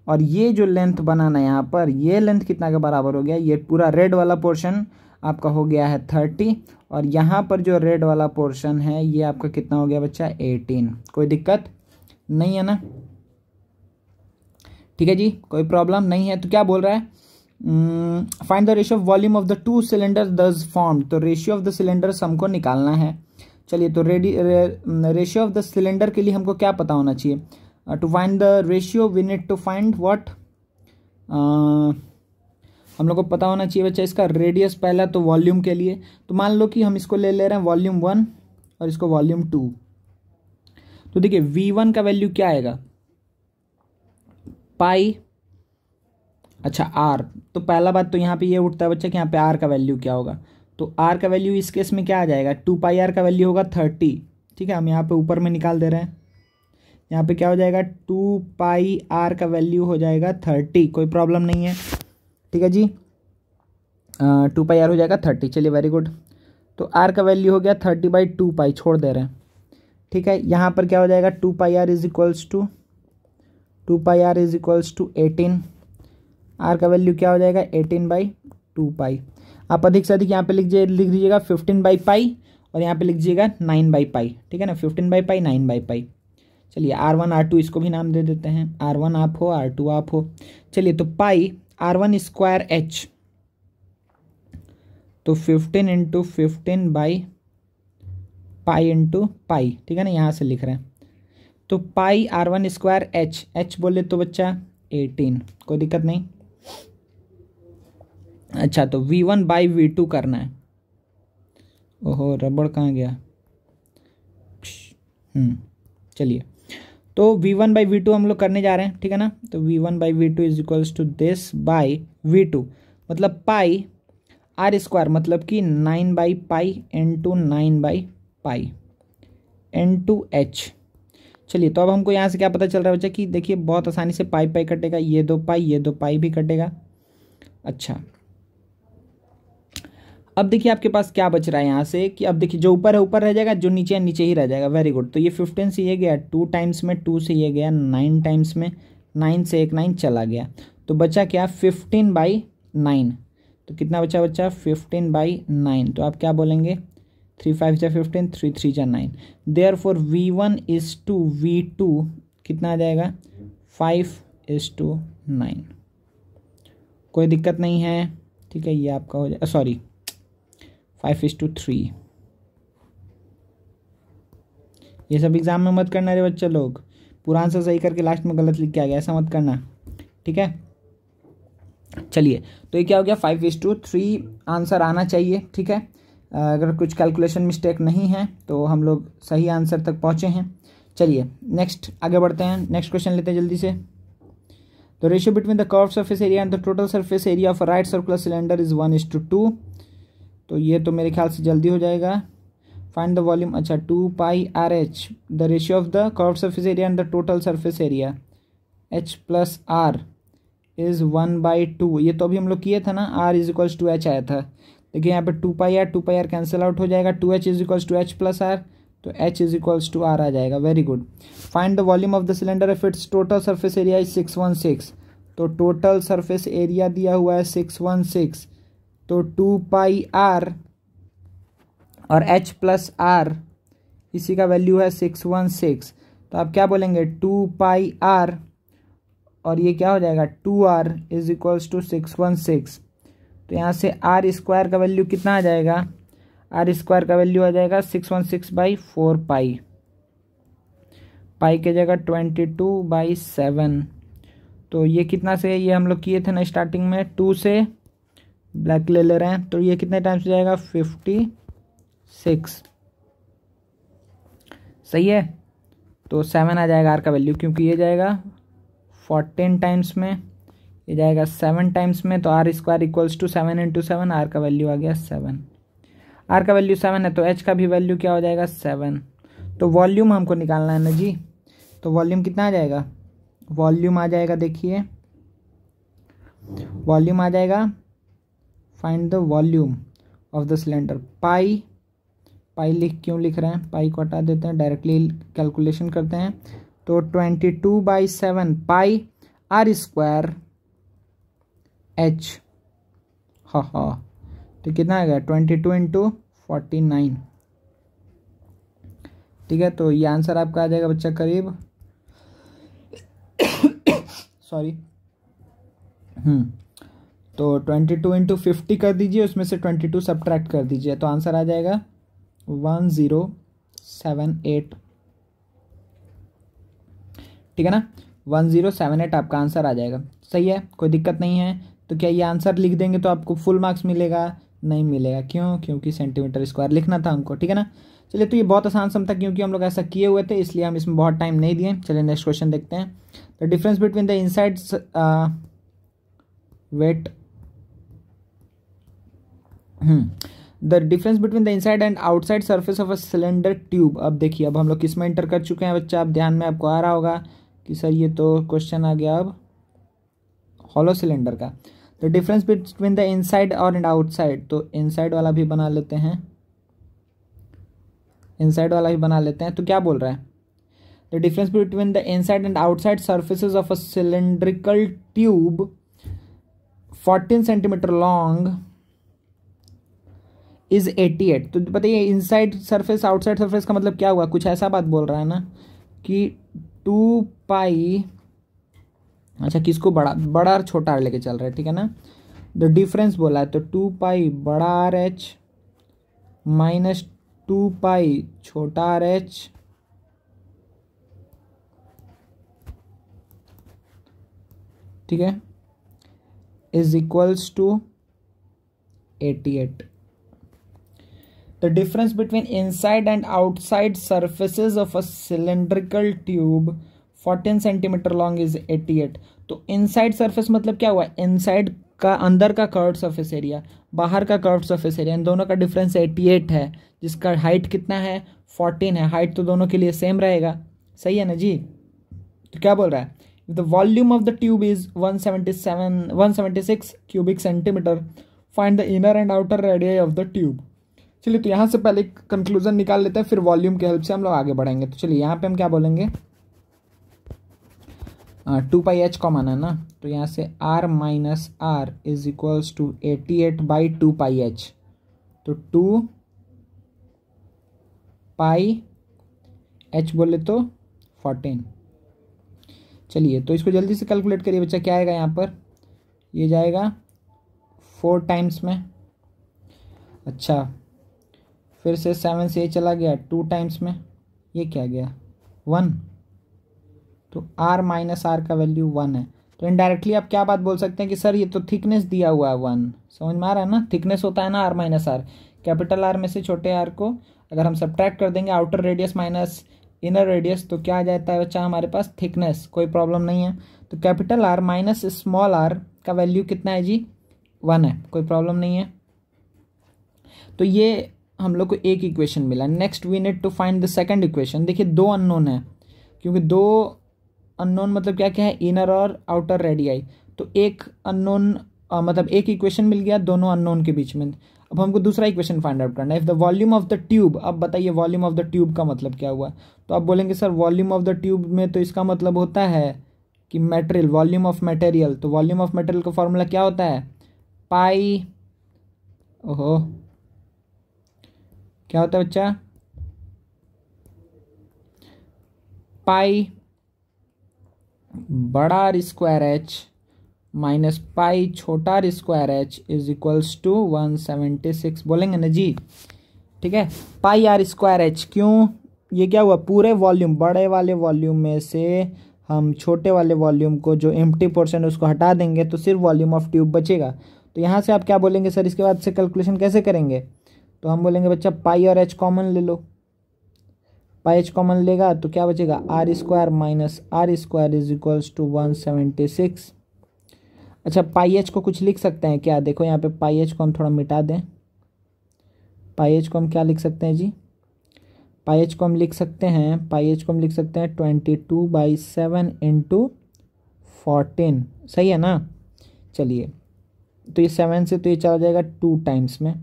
और ये जो लेंथ बनाना है यहाँ पर, ये लेंथ कितना के बराबर हो गया? ये पूरा रेड वाला पोर्शन आपका हो गया है 30, और यहाँ पर जो रेड वाला पोर्शन है ये आपका कितना हो गया बच्चा? 18। कोई दिक्कत नहीं है ना? ठीक है जी, कोई प्रॉब्लम नहीं है। तो क्या बोल रहा है? Find the ratio of volume of the 2 cylinder दस फॉर्म्ड। तो रेशियो ऑफ द सिलेंडर्स हमको निकालना है। चलिए, तो रेशियो ऑफ द सिलेंडर के लिए हमको क्या पता होना चाहिए? To find the ratio we need to find what, हम लोग को पता होना चाहिए बच्चा इसका रेडियस पहला, तो वॉल्यूम के लिए तो मान लो कि हम इसको ले रहे हैं वॉल्यूम 1 और इसको वॉल्यूम 2। तो देखिए V1 का वैल्यू क्या आएगा, पाई, अच्छा R। तो पहला बात तो यहाँ पे ये उठता है बच्चा कि यहाँ पे R का वैल्यू क्या होगा। तो R का वैल्यू इस केस में क्या आ जाएगा, 2πr का वैल्यू होगा 30। ठीक है, हम यहाँ पे ऊपर में निकाल दे रहे हैं, यहाँ पे क्या हो जाएगा 2πr का वैल्यू हो जाएगा 30, कोई प्रॉब्लम नहीं है। ठीक है जी, 2πr हो जाएगा 30। चलिए वेरी गुड। तो R का वैल्यू हो गया 30/2π, छोड़ दे रहे हैं। ठीक है, यहाँ पर क्या हो जाएगा 2πr is equals to 18। R का वैल्यू क्या हो जाएगा 18/2π। आप अधिक से अधिक यहाँ पे लिख दीजिएगा 15/π और यहाँ पे लिख दीजिएगा 9/π। ठीक है ना, 15/π 9/π। चलिए R1 R2 इसको भी नाम दे देते हैं, R1 आप हो R2 आप हो। चलिए तो पाई R1 स्क्वायर H, तो 15 इंटू 15/π इंटू पाई। ठीक है ना, यहाँ से लिख रहे हैं। तो पाई R1 स्क्वायर H बोले तो बच्चा 18, कोई दिक्कत नहीं। अच्छा, तो V1/V2 करना है। ओहो, रबड़ कहाँ गया? चलिए, तो V1/V2 हम लोग करने जा रहे हैं। ठीक है ना, तो V1/V2 is equals to this by V2, मतलब पाई R स्क्वायर मतलब कि 9/π इंटू 9/π इंटू H। चलिए, तो अब हमको यहाँ से क्या पता चल रहा है बच्चा कि देखिए बहुत आसानी से पाई कटेगा, ये 2π भी कटेगा। अच्छा, अब देखिए आपके पास क्या बच रहा है यहाँ से कि अब देखिए जो ऊपर है ऊपर रह जाएगा, जो नीचे है नीचे ही रह जाएगा। Very good. तो ये 15 से ये गया 2 टाइम्स में, 2 से ये गया 9 टाइम्स में, 9 से एक 9 चला गया, तो बचा क्या 15/9। तो कितना बचा बच्चा 15/9। तो आप क्या बोलेंगे 3 5 जा 15, 3 3 जा 9। Therefore V1 is to V2 कितना आ जाएगा 5:9। कोई दिक्कत नहीं है। ठीक है, ये आपका हो जाएगा, सॉरी 5:3। ये सब एग्जाम में मत करना रे बच्चे लोग, पूरा आंसर सही करके लास्ट में गलत लिख के आ गया, ऐसा मत करना। ठीक है, चलिए, तो ये क्या हो गया 5:3 आंसर आना चाहिए। ठीक है, अगर कुछ कैलकुलेशन मिस्टेक नहीं है तो हम लोग सही आंसर तक पहुँचे हैं। चलिए नेक्स्ट आगे बढ़ते हैं, नेक्स्ट क्वेश्चन लेते हैं जल्दी से। The ratio between the curve surface area and the total surface area of a right circular cylinder is 1:2। तो ये तो मेरे ख्याल से जल्दी हो जाएगा। फाइंड द वॉल्यूम, अच्छा 2πRH, the ratio of the curve surface area and the total surface area H+R is 1/2। ये तो अभी हम लोग किए था ना, R is equals to H आया था। देखिए यहाँ पे 2πR कैंसिल आउट हो जाएगा, 2H is equals to H+R, तो H is equals to R आ जाएगा। Very good. Find the volume of the cylinder if its total surface area is 616। तो टोटल सरफेस एरिया दिया हुआ है 616, तो 2πR और H+R इसी का वैल्यू है 616। तो आप क्या बोलेंगे 2πR और ये क्या हो जाएगा 2R इज इक्वल्स टू 616। तो यहाँ से R स्क्वायर का वैल्यू कितना आ जाएगा, R स्क्वायर का वैल्यू आ जाएगा 616/4π, पाई के जगह 22/7। तो ये कितना से, ये हम लोग किए थे ना स्टार्टिंग में, 2 से ब्लैक ले रहे हैं, तो ये कितने टाइम्स हो जाएगा 56। सही है, तो 7 आ जाएगा R का वैल्यू, क्योंकि ये जाएगा 14 टाइम्स में, ये जाएगा 7 टाइम्स में, तो R square equals to 7 into 7, R का वैल्यू आ गया 7। R का वैल्यू 7 है, तो H का भी वैल्यू क्या हो जाएगा 7। तो वॉल्यूम हमको निकालना है ना जी, तो वॉल्यूम कितना आ जाएगा, वॉल्यूम आ जाएगा, देखिए वॉल्यूम आ जाएगा, find the volume of the cylinder. Pi क्यों लिख रहे हैं, पाई को हटा देते हैं, डायरेक्टली कैलकुलेशन करते हैं। तो 22/7 पाई R स्क्वायर H, हाँ, तो कितना आ गया 22 इंटू 49। ठीक है, तो ये आंसर आपका आ जाएगा बच्चा करीब सॉरी तो 22 इंटू 50 कर दीजिए, उसमें से 22 सब्ट्रैक्ट कर दीजिए, तो आंसर आ जाएगा 10 1078, ठीक है ना, 1078 आपका आंसर आ जाएगा। सही है, कोई दिक्कत नहीं है। तो क्या ये आंसर लिख देंगे तो आपको फुल मार्क्स मिलेगा? नहीं मिलेगा। क्यों? क्योंकि सेंटीमीटर स्क्वायर लिखना था हमको, ठीक है ना। चलिए, तो ये बहुत आसान सम था क्योंकि हम लोग ऐसा किए हुए थे, इसलिए हम इसमें बहुत टाइम नहीं दिए। चलिए नेक्स्ट क्वेश्चन देखते हैं। The difference between the inside wait the difference between the inside and outside surface of a cylinder tube. अब देखिए, अब हम लोग किस में एंटर कर चुके हैं बच्चा? आप ध्यान में आपको आ रहा होगा कि सर ये तो क्वेश्चन आ गया अब हॉलो सिलेंडर का। The difference between the inside और एंड आउटसाइड, तो इनसाइड वाला भी बना लेते हैं, इनसाइड वाला भी बना लेते हैं। तो क्या बोल रहा है? The difference between the inside and outside surfaces of a cylindrical tube 14 centimetre long is 88। तो बताइए, इनसाइड सरफेस आउटसाइड सरफेस का मतलब क्या हुआ? कुछ ऐसा बात बोल रहा है ना कि 2 पाई, अच्छा किसको बड़ा बड़ा और छोटा आर लेके चल रहा है, ठीक है ना। द डिफरेंस बोला है तो 2 पाई बड़ा आर एच माइनस 2 पाई छोटा आर एच, ठीक है, is equals to 88। The difference between inside and outside surfaces of a cylindrical tube 14 centimetre long is 88। तो इनसाइड सरफेस मतलब क्या हुआ? इनसाइड का अंदर का कर्व्ड सरफेस एरिया, बाहर का कर्व्ड सरफेस एरिया, इन दोनों का डिफरेंस 88 है, जिसका हाइट कितना है? 14 है। हाइट तो दोनों के लिए सेम रहेगा, सही है ना जी। तो क्या बोल रहा है? The volume of the tube is 176 cubic centimetre, find the inner and outer radius of the tube. चलिए, तो यहाँ से पहले कंक्लूजन निकाल लेते हैं, फिर वॉल्यूम की हेल्प से हम लोग आगे बढ़ेंगे। तो चलिए, यहाँ पे हम क्या बोलेंगे? 2 पाई एच कॉमन है ना, तो यहाँ से r minus R is equals to 88 by 2 pi H. तो 2 पाई एच बोले तो 14। चलिए, तो इसको जल्दी से कैलकुलेट करिए बच्चा, क्या आएगा यहाँ पर? ये जाएगा 4 टाइम्स में, अच्छा फिर से 7 से ये चला गया 2 टाइम्स में, ये क्या गया 1। तो r माइनस आर का वैल्यू 1 है। तो इनडायरेक्टली आप क्या बात बोल सकते हैं कि सर ये तो थिकनेस दिया हुआ है 1। समझ में आ रहा है ना? थिकनेस होता है ना r minus R, capital R में से छोटे r को अगर हम सब्ट्रैक्ट कर देंगे outer radius minus inner radius, तो क्या आ जाता है बच्चा हमारे पास? थिकनेस। कोई प्रॉब्लम नहीं है। तो capital R minus small r का वैल्यू कितना है जी? 1 है, कोई प्रॉब्लम नहीं है। तो ये हम लोग को एक इक्वेशन मिला। Next we need to find the second equation. देखिए, 2 अननोन है, क्योंकि 2 अननोन मतलब क्या क्या है? इनर और आउटर रेडियाई। तो एक अननोन मतलब एक इक्वेशन मिल गया दोनों अननोन के बीच में। अब हमको दूसरा इक्वेशन फाइंड आउट करना है। If the volume of the tube, अब बताइए वॉल्यूम ऑफ द ट्यूब का मतलब क्या हुआ? तो आप बोलेंगे sir volume of the tube में तो इसका मतलब होता है कि मटेरियल, वॉल्यूम ऑफ मटेरियल। तो वॉल्यूम ऑफ मटेरियल का फॉर्मूला क्या होता है? पाई, ओहो क्या होता है बच्चा? पाई बड़ा r square h minus pi छोटा r square H is equals to 176 बोलेंगे ना जी, ठीक है। पाई आर स्क्वायर एच, क्यों? ये क्या हुआ? पूरे वॉल्यूम, बड़े वाले वॉल्यूम में से हम छोटे वाले वॉल्यूम को, जो एम्प्टी पोर्शन है उसको हटा देंगे तो सिर्फ वॉल्यूम ऑफ ट्यूब बचेगा। तो यहाँ से आप क्या बोलेंगे सर? इसके बाद से कैलकुलेशन कैसे करेंगे? तो हम बोलेंगे बच्चा पाई और एच कॉमन ले लो। पाई एच कॉमन लेगा तो क्या बचेगा? R square minus R square is equals to 176। अच्छा, पाई एच को कुछ लिख सकते हैं क्या? देखो यहाँ पे पाई एच को हम थोड़ा मिटा दें। पाई एच को हम क्या लिख सकते हैं जी? पाई एच को हम लिख सकते हैं, पाई एच को हम लिख सकते हैं 22/7 इंटू 14, सही है ना। चलिए, तो ये 7 से तो ये चला जाएगा 2 टाइम्स में।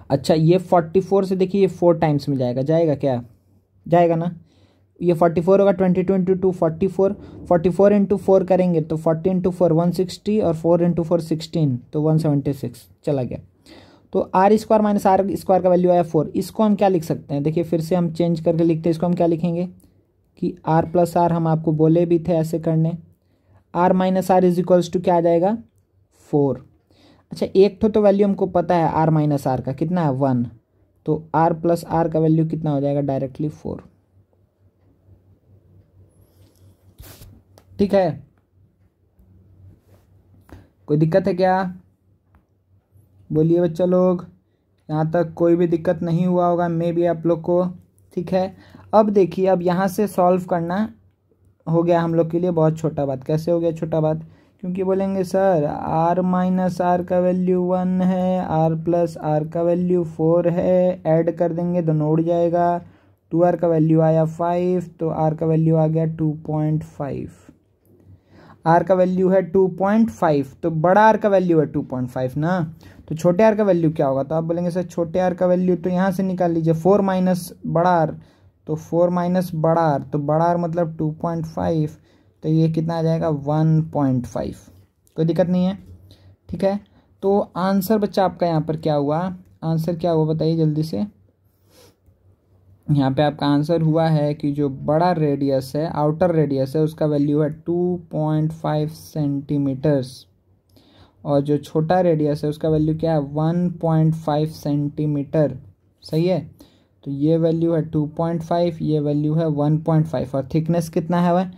अच्छा, ये 44 से देखिए ये 4 टाइम्स में जाएगा, जाएगा क्या? जाएगा ना। ये 44 होगा, 22 इंटू 2 44, 44 इंटू 4 करेंगे तो 40 इंटू 4 160 और 4 इंटू 4 16, तो 176 चला गया। तो R square minus R square का वैल्यू आया 4। इसको हम क्या लिख सकते हैं? देखिए फिर से हम चेंज करके लिखते हैं। इसको हम क्या लिखेंगे कि आर प्लस आर, हम आपको बोले भी थे ऐसे करने। R minus R is equals to क्या आ जाएगा? 4। अच्छा, एक तो वैल्यू हमको पता है आर माइनस आर का कितना है? 1। तो r प्लस आर का वैल्यू कितना हो जाएगा, डायरेक्टली 4। ठीक है, कोई दिक्कत है क्या? बोलिए बच्चा लोग, यहाँ तक कोई भी दिक्कत नहीं हुआ होगा मे भी आप लोग को। ठीक है, अब देखिए, अब यहाँ से सॉल्व करना हो गया हम लोग के लिए बहुत छोटा बात। कैसे हो गया छोटा बात? क्योंकि बोलेंगे सर r माइनस आर का वैल्यू 1 है, r प्लस आर का वैल्यू 4 है, ऐड कर देंगे दोनों उड़ जाएगा। 2r का वैल्यू आया 5, तो r का वैल्यू आ गया 2.5। r का वैल्यू है 2.5, तो बड़ा r का वैल्यू है 2.5 ना, तो छोटे r का वैल्यू क्या होगा? तो आप बोलेंगे सर छोटे r का वैल्यू तो यहाँ से निकाल लीजिए, 4 माइनस बड़ा r, तो 4 माइनस बड़ा r, तो बड़ा r मतलब 2.5, तो ये कितना आ जाएगा 1.5। कोई दिक्कत नहीं है। ठीक है, तो आंसर बच्चा आपका यहाँ पर क्या हुआ? आंसर क्या हुआ बताइए जल्दी से। यहाँ पे आपका आंसर हुआ है कि जो बड़ा रेडियस है, आउटर रेडियस है, उसका वैल्यू है 2.5 सेंटीमीटर्स, और जो छोटा रेडियस है उसका वैल्यू क्या है, 1.5 सेंटीमीटर। सही है, तो ये वैल्यू है 2.5, ये वैल्यू है 1.5, और थिकनेस कितना है वह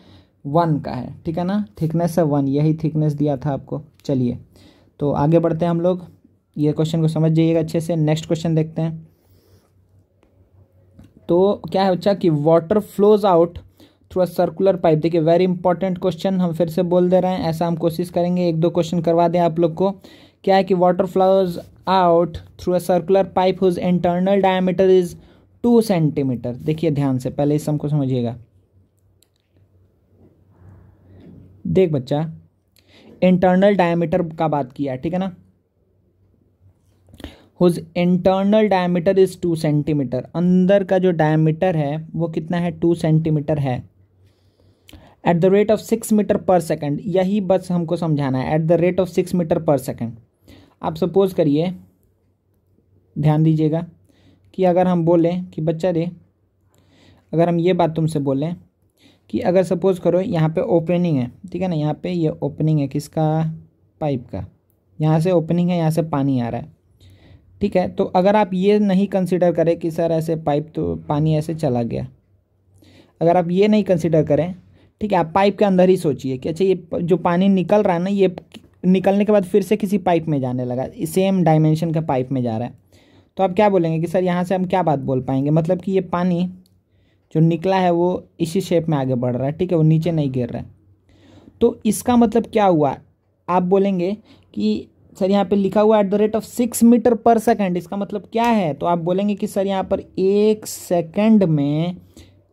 1 का है। ठीक है ना, थिकनेस है 1, यही थिकनेस दिया था आपको। चलिए तो आगे बढ़ते हैं हम लोग, ये क्वेश्चन को समझ जाइएगा अच्छे से। नेक्स्ट क्वेश्चन देखते हैं। तो क्या है बच्चा कि water flows out through a circular pipe. देखिए वेरी इंपॉर्टेंट क्वेश्चन, हम फिर से बोल दे रहे हैं, ऐसा हम कोशिश करेंगे 1-2 क्वेश्चन करवा दें आप लोग को। क्या है कि water flows out through a circular pipe whose internal diameter is 2 centimetre. देखिए ध्यान से, पहले इस हमको समझिएगा। देख बच्चा, इंटरनल डायमीटर का बात किया है, ठीक है ना, whose internal diameter is 2 centimetre. अंदर का जो डायमीटर है वो कितना है, 2 सेंटीमीटर है। At the rate of 6 metre per second, यही बस हमको समझाना है, at the rate of 6 metre per second. आप सपोज करिए, ध्यान दीजिएगा कि अगर हम बोलें कि बच्चा रे, अगर हम ये बात तुमसे बोलें कि अगर सपोज करो यहाँ पे ओपनिंग है, ठीक है ना, यहाँ पे ये ओपनिंग है किसका, पाइप का, यहाँ से ओपनिंग है, यहाँ से पानी आ रहा है। ठीक है, तो अगर आप ये नहीं कंसिडर करें कि सर ऐसे पाइप तो पानी ऐसे चला गया, अगर आप ये नहीं कंसिडर करें, ठीक है, आप पाइप के अंदर ही सोचिए कि अच्छा ये जो पानी निकल रहा है ना, ये निकलने के बाद फिर से किसी पाइप में जाने लगा, सेम डायमेंशन का पाइप में जा रहा है, तो आप क्या बोलेंगे कि सर यहाँ से हम क्या बात बोल पाएंगे, मतलब कि ये पानी जो निकला है वो इसी शेप में आगे बढ़ रहा है, ठीक है, वो नीचे नहीं गिर रहा है। तो इसका मतलब क्या हुआ, आप बोलेंगे कि सर यहाँ पे लिखा हुआ at the rate of 6 metre per second, इसका मतलब क्या है, तो आप बोलेंगे कि सर यहाँ पर 1 सेकंड में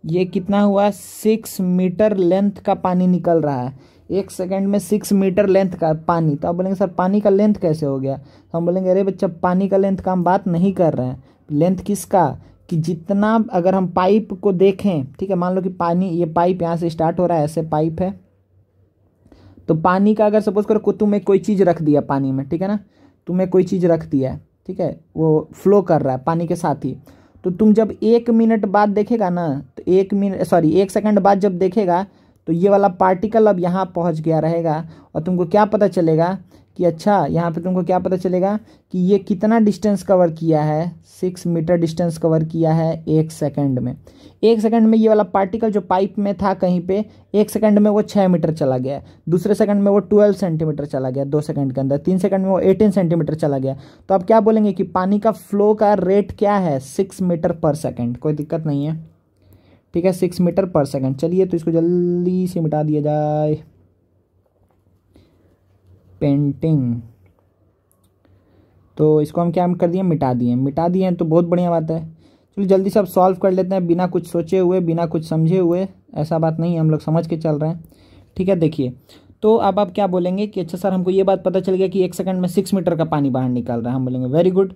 ये कितना हुआ, 6 मीटर लेंथ का पानी निकल रहा है। 1 सेकंड में 6 मीटर लेंथ का पानी, तो आप बोलेंगे सर पानी का लेंथ कैसे हो गया, तो हम बोलेंगे अरे बच्चा पानी का लेंथ का हम बात नहीं कर रहे हैं, लेंथ किसका, कि जितना अगर हम पाइप को देखें, ठीक है, मान लो कि पानी, ये पाइप यहाँ से स्टार्ट हो रहा है, ऐसे पाइप है, तो पानी का अगर सपोज करो तुम्हें कोई चीज़ रख दिया पानी में, ठीक है ना, तुम्हें कोई चीज़ रख दिया है, ठीक है, वो फ्लो कर रहा है पानी के साथ ही, तो तुम जब 1 मिनट बाद देखेगा ना, तो 1 सेकंड बाद जब देखेगा, तो ये वाला पार्टिकल अब यहाँ पहुँच गया रहेगा, और तुमको क्या पता चलेगा कि अच्छा यहाँ पे तुमको क्या पता चलेगा कि ये कितना डिस्टेंस कवर किया है, 6 मीटर डिस्टेंस कवर किया है 1 सेकंड में। 1 सेकंड में ये वाला पार्टिकल जो पाइप में था कहीं पे, 1 सेकंड में वो 6 मीटर चला गया, दूसरे सेकंड में वो 12 सेंटीमीटर चला गया 2 सेकंड के अंदर, 3 सेकंड में वो 18 सेंटीमीटर चला गया। तो आप क्या बोलेंगे कि पानी का फ्लो का रेट क्या है, 6 मीटर पर सेकंड। कोई दिक्कत नहीं है, ठीक है, 6 मीटर पर सेकंड। चलिए तो इसको जल्दी से मिटा दिया जाए, पेंटिंग, तो इसको हम क्या कर दिए, मिटा दिए, तो बहुत बढ़िया बात है। चलिए जल्दी से अब सॉल्व कर लेते हैं, बिना कुछ सोचे हुए, बिना कुछ समझे हुए, ऐसा बात नहीं है, हम लोग समझ के चल रहे हैं। ठीक है, देखिए तो अब आप क्या बोलेंगे कि अच्छा सर हमको ये बात पता चल गया कि 1 सेकंड में 6 मीटर का पानी बाहर निकल रहा है, हम बोलेंगे वेरी गुड।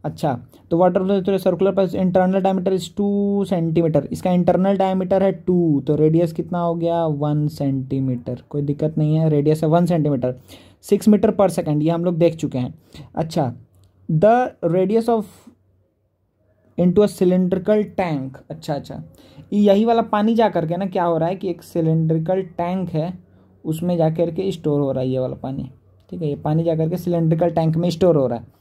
अच्छा, तो water flow circular pipe internal diameter is 2 centimetre, इसका इंटरनल डायमीटर है 2, तो रेडियस कितना हो गया 1 सेंटीमीटर। कोई दिक्कत नहीं है, रेडियस है 1 सेंटीमीटर, 6 मीटर पर सेकंड, ये हम लोग देख चुके हैं। अच्छा, the radius of into a cylindrical tank, अच्छा, यही वाला पानी जा करके ना क्या हो रहा है कि एक सिलेंड्रिकल टैंक है, उसमें जा करके स्टोर हो रहा है ये वाला पानी, ठीक है, ये पानी जा करके सिलेंड्रिकल टैंक में स्टोर हो रहा है।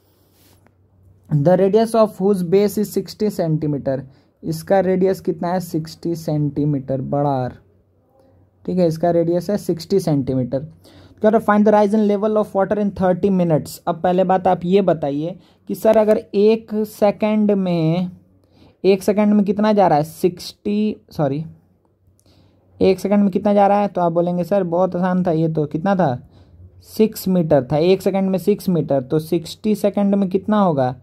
The radius of whose base is 60 centimetre. इसका रेडियस कितना है? 60 सेंटीमीटर, बड़ा आर। ठीक है, इसका रेडियस है 60 सेंटीमीटर। तो find the rise in level of water in 30 minutes. अब पहले बात आप ये बताइए कि सर अगर एक सेकंड में कितना जा रहा है? 1 सेकंड में कितना जा रहा है? तो आप बोलेंगे सर बहुत आसान था, ये तो कितना था? 6 मीटर था। 1 सेकंड में 6 मीटर, तो 60 सेकंड में कितना होगा?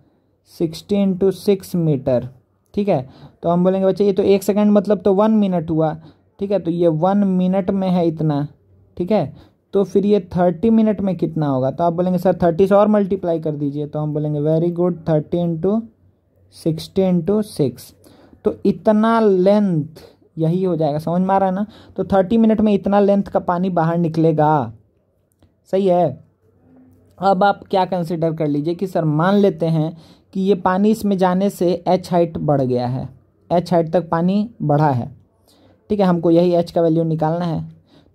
60 इंटू 6 मीटर। ठीक है, तो हम बोलेंगे बच्चे ये तो 1 सेकंड मतलब तो 1 मिनट हुआ। ठीक है, तो ये 1 मिनट में है इतना। ठीक है, तो फिर ये 30 मिनट में कितना होगा? तो आप बोलेंगे सर 30 से और मल्टीप्लाई कर दीजिए। तो हम बोलेंगे वेरी गुड, 30 इंटू 60 इंटू 6, तो इतना लेंथ यही हो जाएगा। समझ में आ रहा है ना? तो 30 मिनट में इतना लेंथ का पानी बाहर निकलेगा। सही है। अब आप क्या कंसिडर कर लीजिए कि सर मान लेते हैं कि ये पानी इसमें जाने से एच हाइट बढ़ गया है, एच हाइट तक पानी बढ़ा है। ठीक है, हमको यही एच का वैल्यू निकालना है।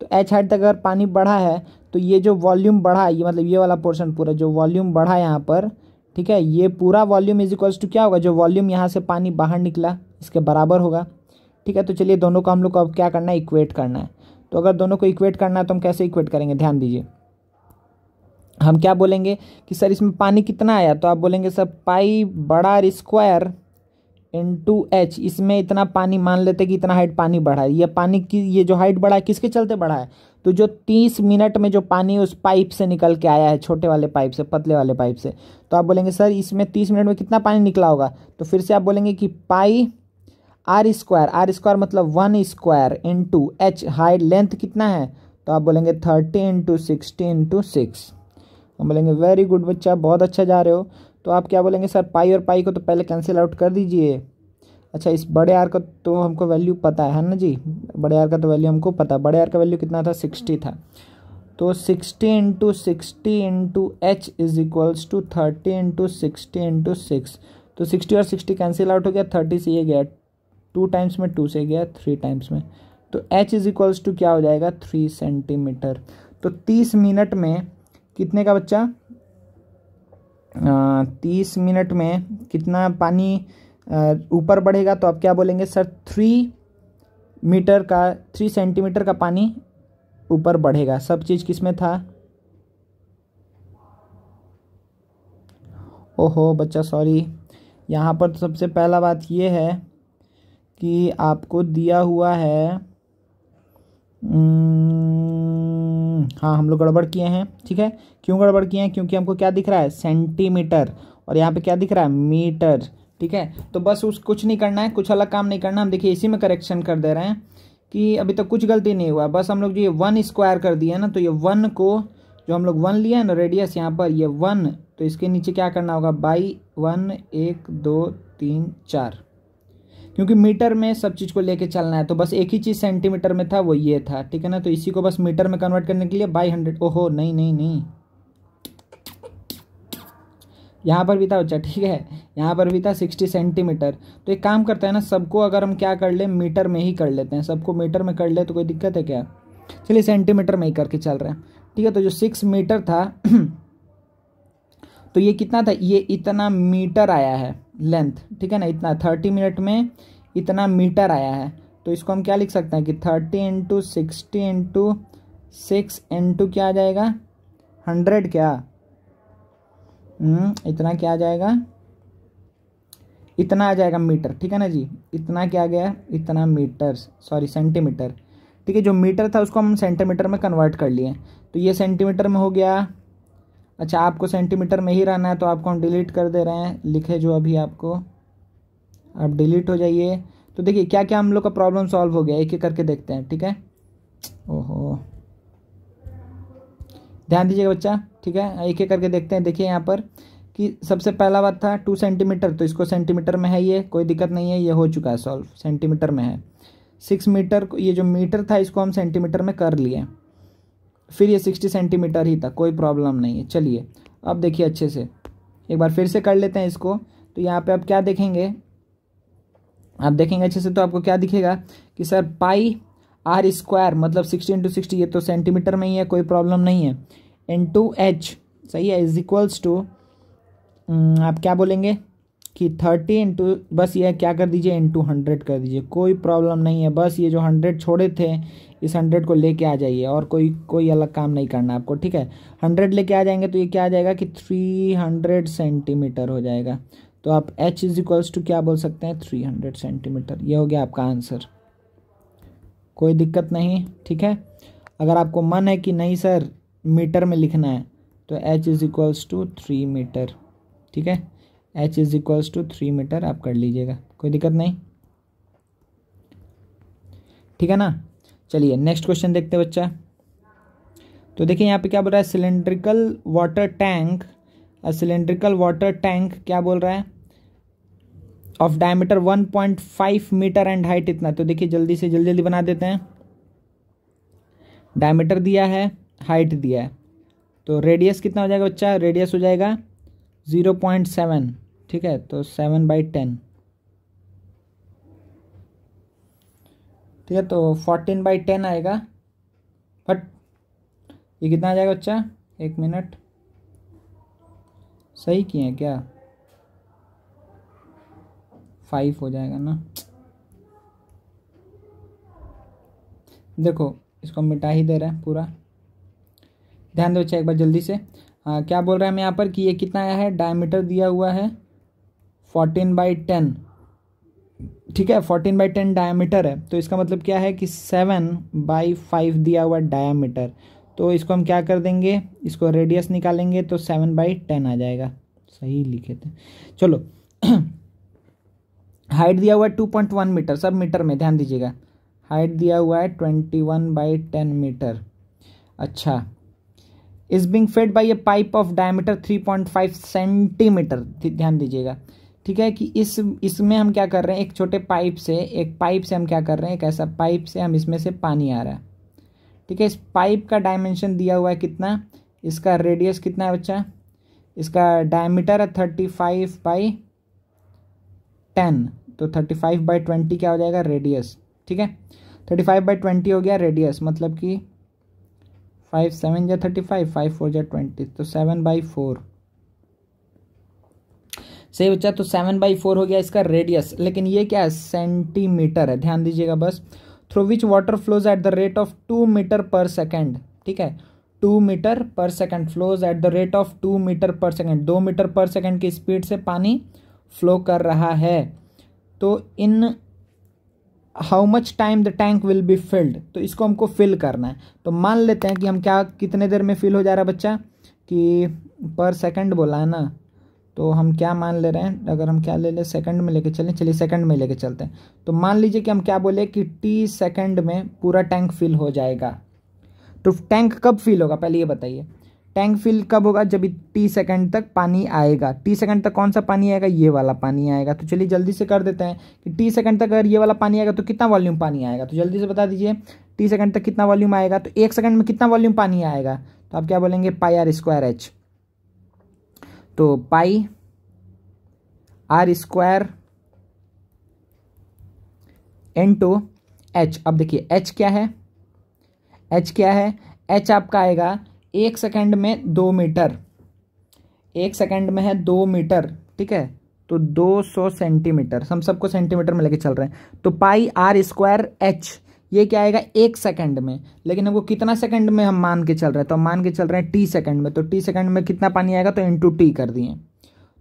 तो एच हाइट तक अगर पानी बढ़ा है तो ये जो वॉल्यूम बढ़ा, ये मतलब ये वाला पोर्शन पूरा जो वॉल्यूम बढ़ा यहाँ पर, ठीक है, ये पूरा वॉल्यूम इज इक्वल्स टू क्या होगा? जो वॉल्यूम यहाँ से पानी बाहर निकला इसके बराबर होगा। ठीक है, तो चलिए दोनों को हम लोग को अब क्या करना है? इक्वेट करना है। तो अगर दोनों को इक्वेट करना है तो हम कैसे इक्वेट करेंगे? ध्यान दीजिए, हम क्या बोलेंगे कि सर इसमें पानी कितना आया? तो आप बोलेंगे सर पाई बड़ा आर स्क्वायर इंटू एच। इसमें इतना पानी मान लेते कि इतना हाइट पानी बढ़ा है। ये पानी की ये जो हाइट बढ़ा है किसके चलते बढ़ा है? तो जो 30 मिनट में जो पानी उस पाइप से निकल के आया है, छोटे वाले पाइप से, पतले वाले पाइप से, तो आप बोलेंगे सर इसमें 30 मिनट में कितना पानी निकला होगा? तो फिर से आप बोलेंगे कि पाई आर स्क्वायर मतलब 1 square into H, height length कितना है? तो आप बोलेंगे 30 इंटू 60 इंटू 6। हम बोलेंगे वेरी गुड बच्चा, बहुत अच्छा जा रहे हो। तो आप क्या बोलेंगे सर पाई और पाई को तो पहले कैंसिल आउट कर दीजिए। अच्छा, इस बड़े आर का तो हमको वैल्यू पता है ना जी? बड़े आर का तो वैल्यू हमको पता है। बड़े आर का वैल्यू कितना था? 60 था। तो 60 into 60 into h is equals to 30 into 60 into 6। तो 60 और 60 कैंसिल आउट हो गया, 30 से ये गया 2 टाइम्स में, 2 से गया 3 टाइम्स में। तो एच इज इक्वल्स टू क्या हो जाएगा? 3 सेंटीमीटर। तो 30 मिनट में कितने का बच्चा? 30 मिनट में कितना पानी ऊपर बढ़ेगा? तो आप क्या बोलेंगे सर 3 सेंटीमीटर का पानी ऊपर बढ़ेगा। सब चीज़ किस में था? ओहो बच्चा सॉरी, यहाँ पर तो सबसे पहला बात ये है कि आपको दिया हुआ है, हाँ हम लोग गड़बड़ किए हैं। ठीक है, क्यों गड़बड़ किए हैं? क्योंकि हमको क्या दिख रहा है? सेंटीमीटर, और यहाँ पे क्या दिख रहा है? मीटर। ठीक है, तो बस कुछ नहीं करना है, कुछ अलग काम नहीं करना। हम देखिए इसी में करेक्शन कर दे रहे हैं कि अभी तक कुछ गलती नहीं हुआ। बस हम लोग जो ये 1 स्क्वायर कर दिए ना, तो ये 1 को जो हम लोग 1 लिया है ना रेडियस यहाँ पर, ये 1, तो इसके नीचे क्या करना होगा? बाई 1, 1 2 3 4, क्योंकि मीटर में सब चीज़ को लेके चलना है। तो बस एक ही चीज़ सेंटीमीटर में था, वो ये था। ठीक है ना, तो इसी को बस मीटर में कन्वर्ट करने के लिए बाई 100। ओहो नहीं नहीं नहीं, यहाँ पर भी था बच्चा। ठीक है, यहाँ पर भी था 60 सेंटीमीटर। तो एक काम करते हैं ना, सबको अगर हम क्या कर ले, मीटर में ही कर लेते हैं। सबको मीटर में कर ले तो कोई दिक्कत है क्या? चलिए सेंटीमीटर में ही करके चल रहे हैं। ठीक है, तो जो 6 मीटर था तो ये कितना था? ये इतना मीटर आया है लेंथ। ठीक है ना, इतना 30 मिनट में इतना मीटर आया है। तो इसको हम क्या लिख सकते हैं कि 30 इंटू 60 इंटू 6 इंटू क्या आ जाएगा? 100। क्या इतना क्या आ जाएगा? इतना आ जाएगा मीटर। ठीक है ना जी, इतना क्या आ गया? इतना मीटर, सॉरी सेंटीमीटर। ठीक है, जो मीटर था उसको हम सेंटीमीटर में कन्वर्ट कर लिए। तो ये सेंटीमीटर में हो गया। अच्छा, आपको सेंटीमीटर में ही रहना है तो आपको हम डिलीट कर दे रहे हैं, लिखे जो अभी आपको, आप डिलीट हो जाइए। तो देखिए क्या क्या हम लोग का प्रॉब्लम सॉल्व हो गया, एक एक करके देखते हैं। ठीक है, ओहो ध्यान दीजिएगा बच्चा। ठीक है, एक एक करके देखते हैं। देखिए यहाँ पर कि सबसे पहला बात था 2 सेंटीमीटर, तो इसको सेंटीमीटर में है, ये कोई दिक्कत नहीं है, ये हो चुका है सॉल्व, सेंटीमीटर में है। 6 मीटर, ये जो मीटर था इसको हम सेंटीमीटर में कर लिए। फिर ये 60 सेंटीमीटर ही था, कोई प्रॉब्लम नहीं है। चलिए अब देखिए अच्छे से, एक बार फिर से कर लेते हैं इसको। तो यहाँ पे आप क्या देखेंगे? आप देखेंगे अच्छे से तो आपको क्या दिखेगा कि सर पाई आर स्क्वायर मतलब 60 इंटू 60, ये तो सेंटीमीटर में ही है, कोई प्रॉब्लम नहीं है, इंटू एच, सही है, इज इक्वल्स टू आप क्या बोलेंगे कि 30 इंटू, बस ये क्या कर दीजिए, इंटू 100 कर दीजिए, कोई प्रॉब्लम नहीं है। बस ये जो 100 छोड़े थे इस 100 को लेके आ जाइए, और कोई अलग काम नहीं करना आपको, ठीक है। 100 लेके आ जाएंगे तो ये क्या आ जाएगा कि 300 सेंटीमीटर हो जाएगा। तो आप h इज इक्वल्स टू क्या बोल सकते हैं, 300 सेंटीमीटर। ये हो गया आपका आंसर, कोई दिक्कत नहीं, ठीक है। अगर आपको मन है कि नहीं सर मीटर में लिखना है तो h is equals to 3 metre, ठीक है। h is equals to 3 metre आप कर लीजिएगा, कोई दिक्कत नहीं, ठीक है ना। चलिए नेक्स्ट क्वेश्चन देखते हैं बच्चा। तो देखिए यहाँ पे क्या बोल रहा है, cylindrical water tank, cylindrical water tank क्या बोल रहा है, of diameter 1.5 metre and height इतना। तो देखिए जल्दी से जल्दी बना देते हैं। डायमीटर दिया है, हाइट दिया है, तो रेडियस कितना हो जाएगा बच्चा, रेडियस हो जाएगा 0.7, ठीक है। तो 7/10, ठीक है। तो 14/10 आएगा, बट ये कितना आ जाएगा बच्चा, 1 मिनट, सही किए हैं क्या, 5 हो जाएगा ना। देखो इसको मिटा ही दे रहे हैं पूरा, ध्यान दो बच्चा एक बार जल्दी से। क्या बोल रहे हैं हम यहाँ पर कि ये कितना आया है, डायमीटर दिया हुआ है 14/10, ठीक है। 14/10 डायमीटर है, तो इसका मतलब क्या है कि 7/5 दिया हुआ डायमीटर। तो इसको हम क्या कर देंगे, इसको रेडियस निकालेंगे तो 7/10 आ जाएगा, सही लिखे थे। चलो हाइट दिया हुआ है 2.1 मीटर, सब मीटर में ध्यान दीजिएगा। हाइट दिया हुआ है 21/10 मीटर। अच्छा, is being fade by A pipe of diameter 3.5 centimetre, ध्यान दीजिएगा, ठीक है। कि इसमें हम क्या कर रहे हैं, एक छोटे पाइप से, एक पाइप से हम क्या कर रहे हैं, एक ऐसा पाइप से हम इसमें से पानी आ रहा है, ठीक है। इस पाइप का डायमेंशन दिया हुआ है कितना, इसका रेडियस कितना है बच्चा, इसका डायमीटर है 35/10, तो 35/20 क्या हो जाएगा, रेडियस, ठीक है। 35/20 हो गया रेडियस, मतलब कि 5 7 या 35, 5 4 या 20, तो 7/4, सही बच्चा। तो 7/4 हो गया इसका रेडियस, लेकिन ये क्या है, सेंटीमीटर है, ध्यान दीजिएगा बस। Through which water flows at the rate of 2 metre per second, ठीक है। 2 metre per second, flows at the rate of 2 metre per second, 2 metre per second की स्पीड से पानी फ्लो कर रहा है। तो in how much time the tank will be filled, तो इसको हमको फिल करना है। तो मान लेते हैं कि हम क्या, कितने देर में फिल हो जा रहा है बच्चा, कि पर सेकंड बोला है ना, तो हम क्या मान ले रहे हैं, अगर हम क्या ले लें, सेकंड में लेके चलें, चलिए सेकंड में लेके चलते हैं। तो मान लीजिए कि हम क्या बोले कि t सेकंड में पूरा टैंक फिल हो जाएगा। तो टैंक कब फिल होगा, पहले ये बताइए, टैंक फिल कब होगा, जब t सेकंड तक पानी आएगा। t सेकंड तक कौन सा पानी आएगा, ये वाला पानी आएगा। तो चलिए जल्दी से कर देते हैं कि t सेकंड तक अगर ये वाला पानी आएगा तो कितना वॉल्यूम पानी आएगा, तो जल्दी से बता दीजिए t सेकंड तक कितना वॉल्यूम आएगा। तो 1 सेकंड में कितना वॉल्यूम पानी आएगा, तो आप क्या बोलेंगे, πr²h। तो πr² इंटू h। अब देखिए h क्या है, h क्या है, h आपका आएगा 1 सेकंड में 2 मीटर, 1 सेकंड में है 2 मीटर, ठीक है। तो 200 सेंटीमीटर, हम सबको सेंटीमीटर में लेके चल रहे हैं। तो πr²h ये क्या आएगा, 1 सेकंड में, लेकिन हमको कितना सेकंड में हम मान के चल रहे हैं, तो हम मान के चल रहे हैं t सेकंड में। तो t सेकंड में कितना पानी आएगा, तो इंटू t कर दिए।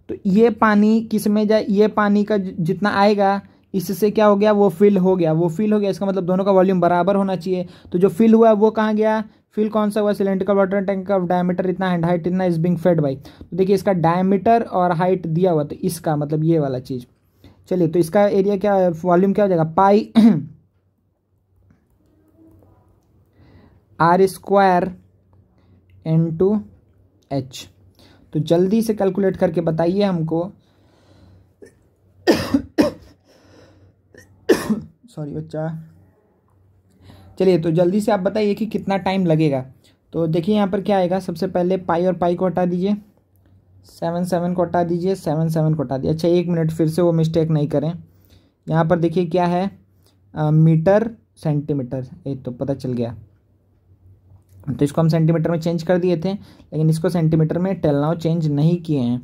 तो ये पानी किस में जाए, ये पानी का जितना आएगा इससे क्या हो गया, वो फिल हो गया, वो फिल हो गया। इसका मतलब दोनों का वॉल्यूम बराबर होना चाहिए। तो जो फिल हुआ वो कहाँ गया, फिल कौन सा हुआ, सिलेंड्रिकल वाटर टैंक का डायमीटर इतना एंड हाइट इतना इज बिंग फेड बाई। तो देखिए इसका डायमीटर और हाइट दिया हुआ, तो इसका मतलब ये वाला चीज। चलिए तो इसका एरिया क्या, वॉल्यूम क्या हो जाएगा, पाई r² इंटू h। तो जल्दी से कैलकुलेट करके बताइए हमको सॉरी बच्चा। चलिए तो जल्दी से आप बताइए कि कितना टाइम लगेगा। तो देखिए यहाँ पर क्या आएगा, सबसे पहले पाई और पाई को हटा दीजिए, 7 7 को हटा दीजिए, 7 7 को हटा दीजिए। अच्छा 1 मिनट, फिर से वो मिस्टेक नहीं करें। यहाँ पर देखिए क्या है, मीटर सेंटीमीटर, ये तो पता चल गया। तो इसको हम सेंटीमीटर में चेंज कर दिए थे, लेकिन इसको सेंटीमीटर में टिल नाउ चेंज नहीं किए हैं।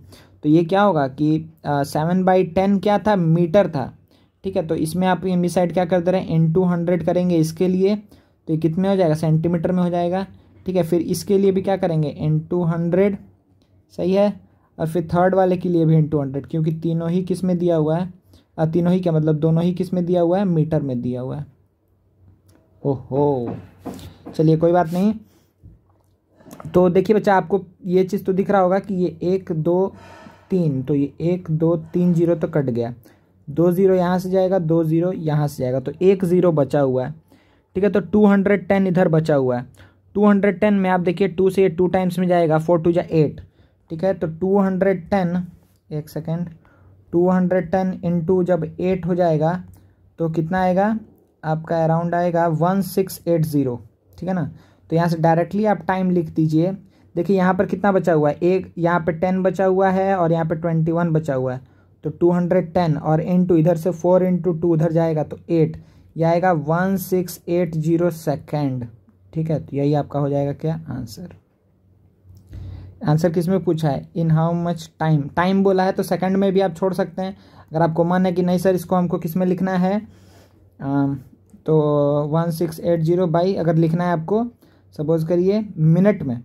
तो ये क्या होगा कि 7/10 क्या था, मीटर था। ठीक है, तो इसमें आप इस साइड क्या कर दे रहे हैं, इंटू 100 करेंगे इसके लिए, तो ये कितने हो जाएगा, सेंटीमीटर में हो जाएगा। ठीक है, फिर इसके लिए भी क्या करेंगे, इंटू 100, सही है। और फिर थर्ड वाले के लिए भी इंटू 100, क्योंकि तीनों ही किस में दिया हुआ है, तीनों ही क्या मतलब दोनों ही किस में दिया हुआ है, मीटर में दिया हुआ है। ओहो, चलिए कोई बात नहीं। तो देखिए बच्चा, आपको ये चीज़ तो दिख रहा होगा कि ये 1 2 3, तो ये 1 2 3 जीरो तो कट गया, 2 जीरो यहाँ से जाएगा, 2 जीरो यहाँ से जाएगा, तो 1 जीरो बचा हुआ है। ठीक है, तो 210 इधर बचा हुआ है। 210 में आप देखिए 2 से ये 2 टाइम्स में जाएगा, 4 2 जा 8। ठीक है, तो 210, एक सेकेंड, 210 इंटू जब 8 हो जाएगा तो कितना आएगा आपका, अराउंड आएगा 1680। ठीक है ना, तो यहाँ से डायरेक्टली आप टाइम लिख दीजिए। देखिए यहाँ पर कितना बचा हुआ है, एक यहाँ पे 10 बचा हुआ है और यहाँ पे 21 बचा हुआ है, तो 210 और इंटू इधर से 4 इंटू 2 उधर जाएगा तो 8, यह आएगा 1680 सेकेंड। ठीक है, तो यही आपका हो जाएगा क्या आंसर। आंसर किस में पूछा है, इन हाउ मच टाइम, टाइम बोला है तो सेकंड में भी आप छोड़ सकते हैं। अगर आपको मन है कि नहीं सर इसको हमको किस में लिखना है, तो 1680 बाई, अगर लिखना है आपको सपोज करिए मिनट में,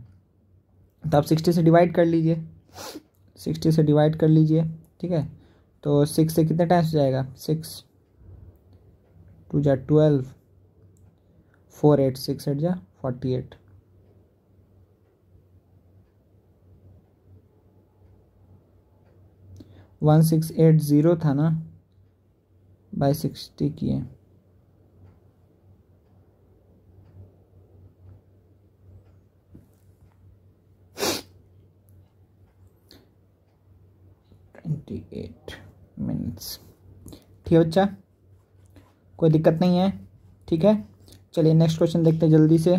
तो आप 60 से डिवाइड कर लीजिए, 60 से डिवाइड कर लीजिए। ठीक है, तो 6 से कितने टाइम्स जाएगा, 6 2 जा 12, 4 8 6 8 जा 48। वन 1680 था ना, बाई 60 किए, मिनट्स। ठीक है बच्चा, कोई दिक्कत नहीं है। ठीक है, चलिए नेक्स्ट क्वेश्चन देखते हैं जल्दी से।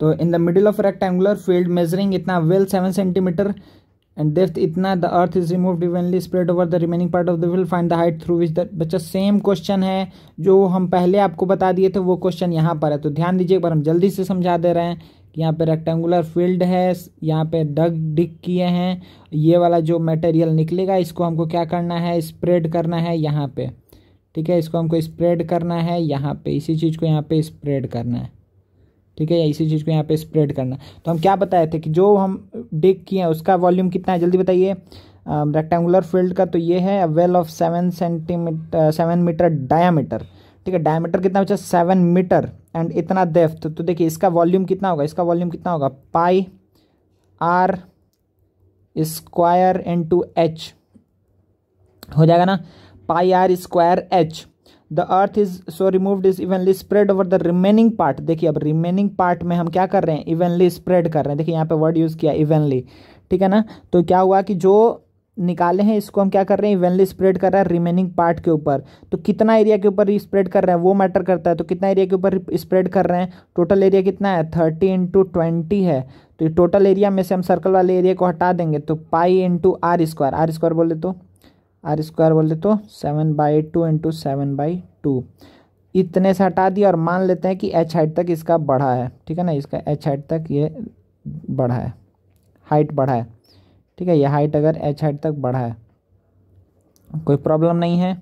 तो in the middle of rectangular field measuring इतना वेल 7 सेंटीमीटर एंड डेप्थ इतना, the earth is removed evenly spread over the remaining part of the field, find the height through which the, बच्चा same question है जो हम पहले आपको बता दिए थे, वो क्वेश्चन यहाँ पर है। तो ध्यान दीजिए, एक बार हम जल्दी से समझा दे रहे हैं कि यहाँ पे रेक्टेंगुलर फील्ड है, यहाँ पे डिग किए हैं, ये वाला जो मटेरियल निकलेगा इसको हमको क्या करना है, स्प्रेड करना है यहाँ पे। ठीक है, इसको हमको स्प्रेड करना है यहाँ पे, इसी चीज़ को यहाँ पे स्प्रेड करना है। ठीक है, या इसी चीज़ को यहाँ पे स्प्रेड करना। तो हम क्या बताए थे कि जो हम डिग किए हैं उसका वॉल्यूम कितना है, जल्दी बताइए। रेक्टेंगुलर फील्ड का तो ये है वेल ऑफ 7 मीटर डायामीटर। ठीक है, डायमीटर कितना बचा, 7 मीटर एंड इतना डेप्थ। तो देखिए इसका वॉल्यूम कितना होगा, इसका वॉल्यूम कितना होगा, pi are square into h हो जाएगा ना, pi are square h. The earth is so removed is evenly spread over the remaining part. देखिए अब रिमेनिंग पार्ट में हम क्या कर रहे हैं, इवनली स्प्रेड कर रहे हैं। देखिए यहाँ पे वर्ड यूज किया इवनली। ठीक है ना, तो क्या हुआ कि जो निकाले हैं इसको हम क्या कर रहे हैं, इवनली स्प्रेड कर रहा है रिमेनिंग पार्ट के ऊपर। तो कितना एरिया के ऊपर स्प्रेड कर रहे हैं वो मैटर करता है। तो कितना एरिया के ऊपर स्प्रेड कर रहे हैं, टोटल एरिया कितना है, 30 इंटू 20 है। तो टोटल एरिया में से हम सर्कल वाले एरिया को हटा देंगे, तो pi into R square, R square बोले तो 7/2 इंटू 7/2 इतने से हटा दिया, और मान लेते हैं कि एच हाइट तक इसका बढ़ा है। ठीक है ना, इसका एच हाइट तक ये बढ़ा है, हाइट बढ़ा है। ठीक है, ये हाइट अगर एच हाइट तक बढ़ा है कोई प्रॉब्लम नहीं है।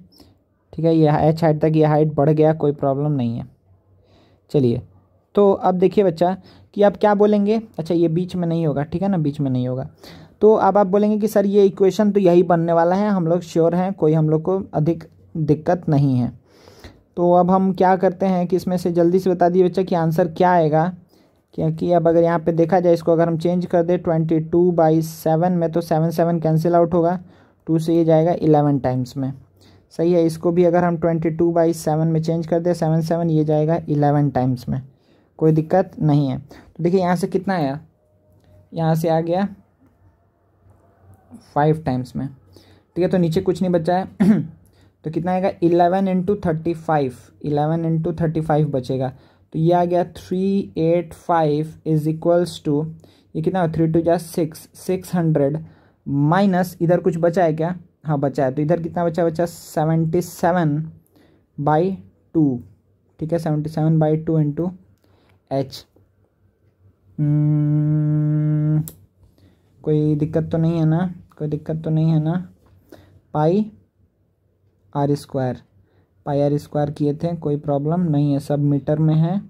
ठीक है, ये एच हाइट तक ये हाइट बढ़ गया, कोई प्रॉब्लम नहीं है। चलिए, तो अब देखिए बच्चा कि आप क्या बोलेंगे, अच्छा ये बीच में नहीं होगा, ठीक है ना, बीच में नहीं होगा। तो अब आप बोलेंगे कि सर ये इक्वेशन तो यही बनने वाला है, हम लोग श्योर हैं, कोई हम लोग को अधिक दिक्कत नहीं है। तो अब हम क्या करते हैं कि इसमें से जल्दी से बता दिए बच्चा कि आंसर क्या आएगा, क्योंकि अब अगर यहाँ पे देखा जाए इसको अगर हम चेंज कर दें 22/7 में, तो 7 7 कैंसिल आउट होगा, 2 से ये जाएगा 11 टाइम्स में। सही है, इसको भी अगर हम 22/7 में चेंज कर दें, 7 7 ये जाएगा 11 टाइम्स में, कोई दिक्कत नहीं है। तो देखिए यहाँ से कितना आया, यहाँ से आ गया 5 टाइम्स में। ठीक है, तो नीचे कुछ नहीं बचा है तो कितना आएगा, 11 इंटू 35, 11 इंटू 35 बचेगा। तो ये आ गया 385 इज इक्वल्स टू, ये कितना 3 2 जा 6, 600 माइनस इधर कुछ बचा है क्या, हाँ बचा है, तो इधर कितना बचा 77/2। ठीक है, 77/2 इंटू एच। कोई दिक्कत तो नहीं है ना, कोई दिक्कत तो नहीं है ना। पाई आर स्क्वायर किए थे, कोई प्रॉब्लम नहीं है, सब मीटर में है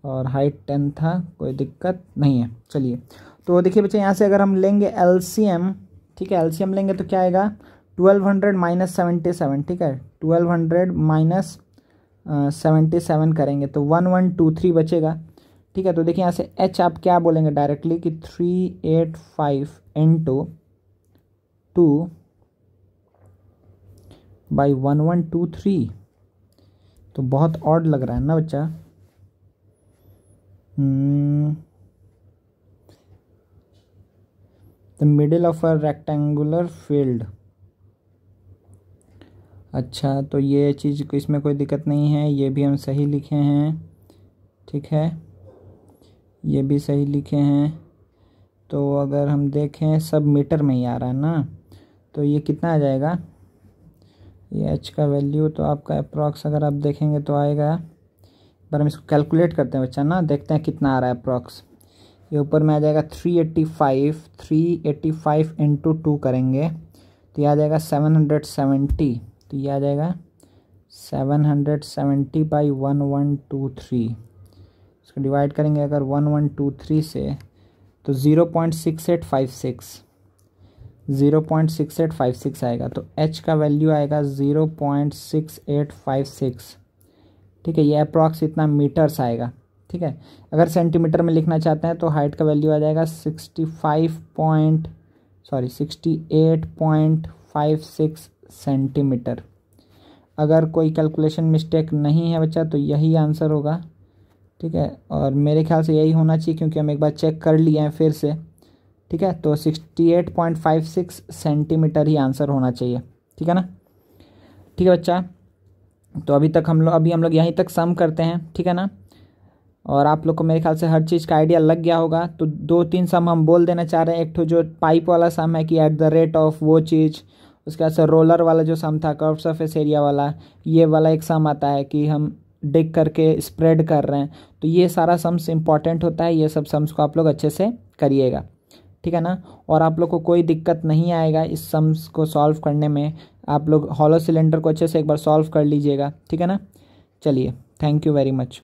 और हाइट 10 था, कोई दिक्कत नहीं है। चलिए तो देखिए बच्चे यहाँ से अगर हम लेंगे एलसीएम, ठीक है, एलसीएम लेंगे तो क्या आएगा 1200 माइनस 77, ठीक है, 1200 माइनस 77 करेंगे तो 1123 बचेगा, ठीक है। तो देखिए यहाँ से एच आप क्या बोलेंगे डायरेक्टली कि 385 इंटू 2 बाई 1123, तो बहुत ऑड लग रहा है ना बच्चा। The middle of a rectangular field, अच्छा तो ये चीज़ इसमें कोई दिक्कत नहीं है, ये भी हम सही लिखे हैं, ठीक है, ये भी सही लिखे हैं। तो अगर हम देखें सब मीटर में ही आ रहा है ना, तो ये कितना आ जाएगा, ये एच का वैल्यू तो आपका अप्रॉक्स अगर आप देखेंगे तो आएगा, एक बार हम इसको कैलकुलेट करते हैं बच्चा ना, देखते हैं कितना आ रहा है अप्रॉक्स। ये ऊपर में आ जाएगा 385 इंटू 2 करेंगे तो ये आ जाएगा 770, तो ये आ जाएगा 770 बाई 1123, इसको डिवाइड करेंगे अगर 1123 से तो 0.6856 आएगा, तो h का वैल्यू आएगा 0.6856, ठीक है, ये अप्रॉक्स इतना मीटर्स आएगा, ठीक है। अगर सेंटीमीटर में लिखना चाहते हैं तो हाइट का वैल्यू आ जाएगा 68.56 सेंटीमीटर। अगर कोई कैलकुलेशन मिस्टेक नहीं है बच्चा तो यही आंसर होगा, ठीक है, और मेरे ख्याल से यही होना चाहिए क्योंकि हम एक बार चेक कर लिए हैं फिर से, ठीक है। तो 68.56 सेंटीमीटर ही आंसर होना चाहिए, ठीक है ना, ठीक है बच्चा। तो अभी हम लोग यहीं तक सम करते हैं, ठीक है ना, और आप लोग को मेरे ख्याल से हर चीज़ का आइडिया लग गया होगा। तो 2-3 सम हम बोल देना चाह रहे हैं। एक तो जो पाइप वाला सम है कि एट द रेट ऑफ वो चीज़, उसके बाद से रोलर वाला जो सम था कर्व सरफेस एरिया वाला, ये वाला एक सम आता है कि हम डिग करके स्प्रेड कर रहे हैं। तो ये सारा सम्स इंपॉर्टेंट होता है, ये सब सम्स को आप लोग अच्छे से करिएगा, ठीक है ना, और आप लोग को कोई दिक्कत नहीं आएगा इस सम्स को सॉल्व करने में। आप लोग हॉलो सिलेंडर को अच्छे से एक बार सॉल्व कर लीजिएगा, ठीक है ना। चलिए, थैंक यू वेरी मच।